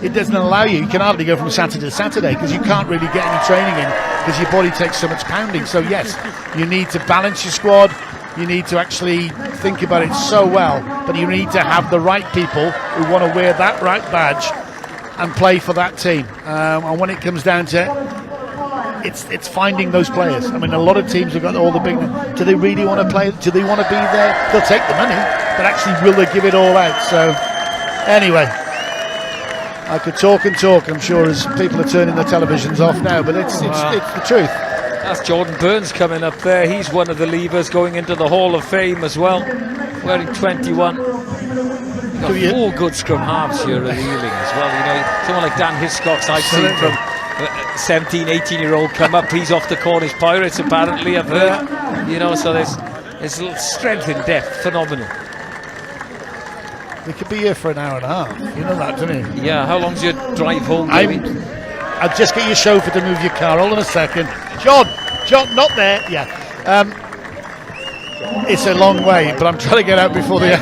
It doesn't allow you. You can hardly go from Saturday to Saturday because you can't really get any training in because your body takes so much pounding. So yes, you need to balance your squad. You need to actually think about it so well, but you need to have the right people who want to wear that right badge and play for that team. And when it comes down to it, it's finding those players. I mean, a lot of teams have got all the big. Do they really want to play? Do they want to be there? They'll take the money, but actually, will they give it all out? So, anyway, I could talk and talk. I'm sure as people are turning their televisions off now, but it's the truth. That's Jordan Burns coming up there. He's one of the levers going into the Hall of Fame as well, wearing 21. Got 4 good scrum halves here at Ealing as well. You know, someone like Dan Hiscox, I've seen from 17, 18-year-old come up. He's off the Cornish Pirates, apparently, I've heard. You know, so there's strength in depth, phenomenal. We could be here for an hour and a half. You know that, don't you? Yeah, how long's your drive home, David? I'll just get your chauffeur to move your car. Hold on a second. John, not there. Yeah. It's a long way, but I'm trying to get out before the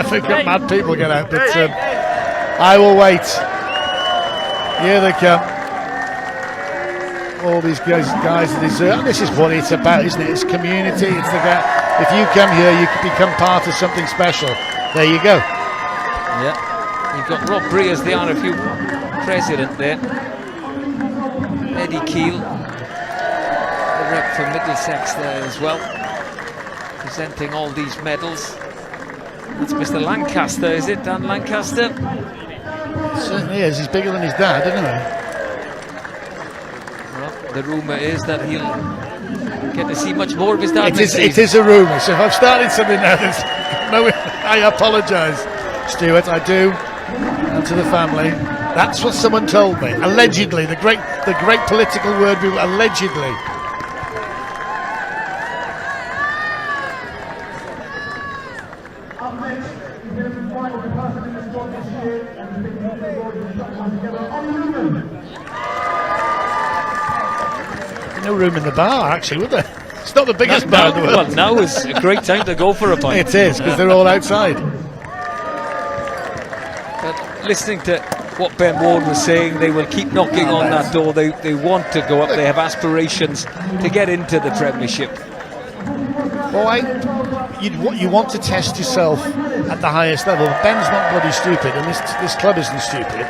FA Cup mad people get out. But I will wait. Here they come. All these guys that deserve. This is what it's about, isn't it? It's community. It's the guy. If you come here, you can become part of something special. There you go. Yeah. You've got Rob Breers, the RFU president there. Eddie Keel, the rep for Middlesex there as well, presenting all these medals. That's Mr. Lancaster, is it? Dan Lancaster? It certainly is. He's bigger than his dad, isn't he? Well, the rumour is that he'll get to see much more of his dad. It is a rumour. So if I've started something now, I apologise, Stuart. I do, and to the family. That's what someone told me. Allegedly, the great political word. Allegedly. No room in the bar, actually, would there? It's not the biggest bar in the world. Well, now is a great time to go for a pint. It is, because they're all outside. But listening to what Ben Ward was saying, they will keep knocking on that door. They want to go up. They have aspirations to get into the Premiership. Well, you want to test yourself at the highest level. Ben's not bloody stupid, and this club isn't stupid.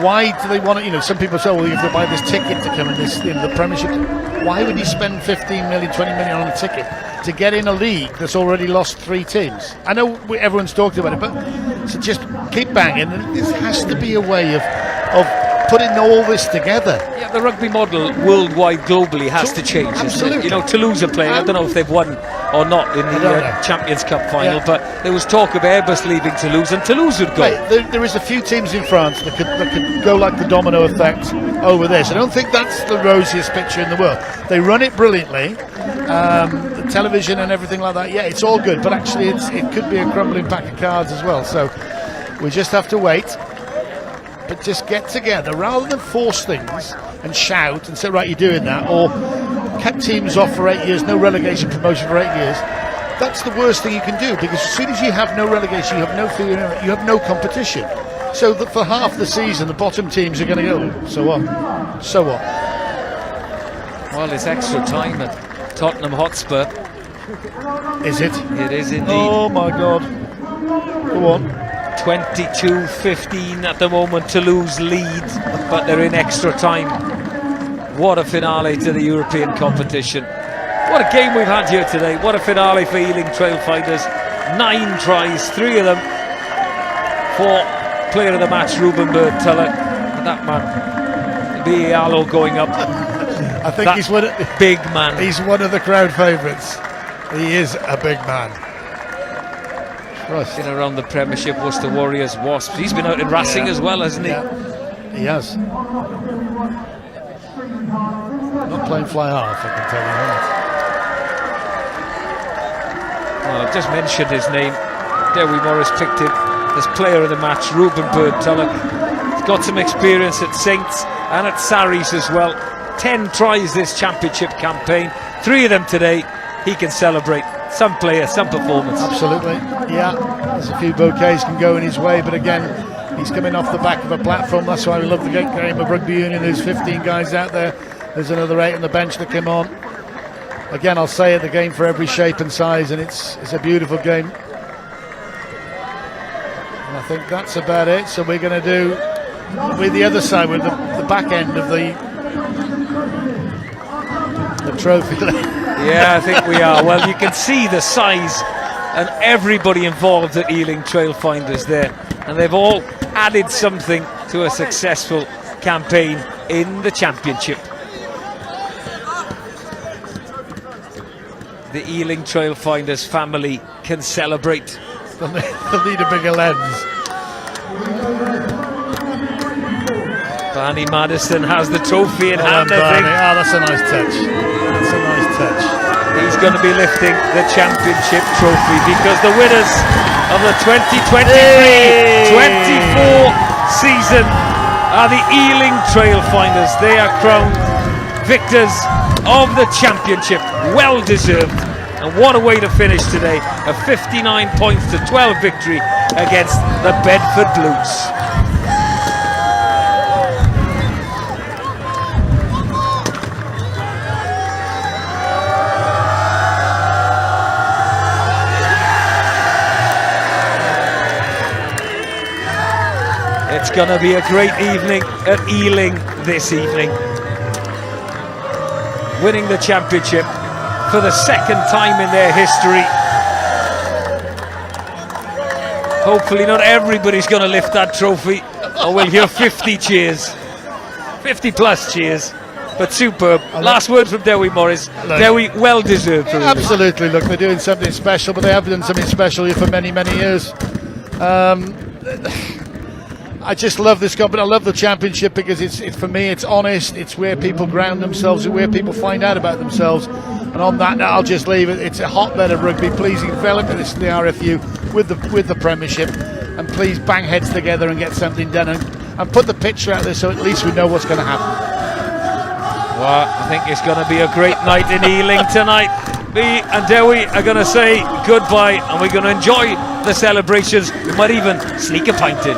Why do they want to? You know, some people say, well, you have to buy this ticket to come in the Premiership. Why would you spend 15 million, 20 million on a ticket to get in a league that's already lost 3 teams? I know everyone's talked about it, but so just keep banging. And this has to be a way of putting all this together. Yeah, the rugby model worldwide, globally has to change. Absolutely. You know, Toulouse are playing. I don't know if they've won or not in the Champions Cup final, but there was talk of Airbus leaving Toulouse, and Toulouse would go. Mate, there is a few teams in France that could go like the domino effect over this. I don't think that's the rosiest picture in the world. They run it brilliantly, the television and everything like that. Yeah, it's all good, but actually it could be a crumbling pack of cards as well. So we just have to wait. But just get together rather than force things and shout and say, right, you're doing that, or kept teams off for 8 years, no relegation, promotion for 8 years. That's the worst thing you can do, because as soon as you have no relegation, you have no fear, you have no competition. So that for half the season, the bottom teams are going to go. So what? So what? Well, it's extra time at Tottenham Hotspur. Is it? It is indeed. Oh my God. Go on. 22-15 at the moment. Toulouse lead, but they're in extra time. What a finale to the European competition. What a game we've had here today. What a finale for Ealing Trailfinders. 9 tries, 3 of them for player of the match, Ruben Bird-Tuller. And that man, Bialo going up. I think he's one of, big man. He's one of the crowd favourites. He is a big man. Been around the Premiership, Worcester Warriors, Wasps. He's been out in Racing as well, hasn't he? Yeah. He has. Not playing fly half, I can tell you that. Well, I've just mentioned his name. Dewi Morris picked him as player of the match. Ruben Bird-Tuller. He's got some experience at Saints and at Sarries as well. 10 tries this championship campaign. 3 of them today. He can celebrate. Some player, some performance. Absolutely. Yeah, there's a few bouquets can go in his way, but again, he's coming off the back of a platform. That's why we love the game of rugby union. There's 15 guys out there. There's another 8 on the bench that came on. Again, I'll say it, the game for every shape and size, and it's a beautiful game. And I think that's about it. So we're going to do with the other side, with the back end of the trophy. Yeah, I think we are. Well, you can see the size and everybody involved at Ealing Trailfinders there, and they've all added something to a successful campaign in the championship. The Ealing Trailfinders family can celebrate. They'll need a bigger lens. Barney Madison has the trophy in hand, I think. Oh, that's a nice touch. That's a nice touch. He's going to be lifting the championship trophy because the winners of the 2023-24 season are the Ealing Trailfinders. They are crowned victors of the championship. Well deserved. And what a way to finish today. A 59-12 victory against the Bedford Blues. It's going to be a great evening at Ealing this evening. Winning the championship for the 2nd time in their history. Hopefully not everybody's going to lift that trophy, or we'll hear 50 cheers. 50 plus cheers. But superb. Last word from Dewi Morris. Dewi, well deserved. Yeah, absolutely. Look, they're doing something special, but they have done something special here for many, many years. I just love this company. I love the championship because it's for me, it's honest. It's where people ground themselves, it's where people find out about themselves. And on that note, I'll just leave it. It's a hotbed of rugby. Please develop this in the RFU with the Premiership, and please bang heads together and get something done and put the picture out there so at least we know what's going to happen. Well, I think it's going to be a great night in Ealing tonight. Me and Dewi are going to say goodbye, and we're going to enjoy the celebrations. We might even sneak a pint in.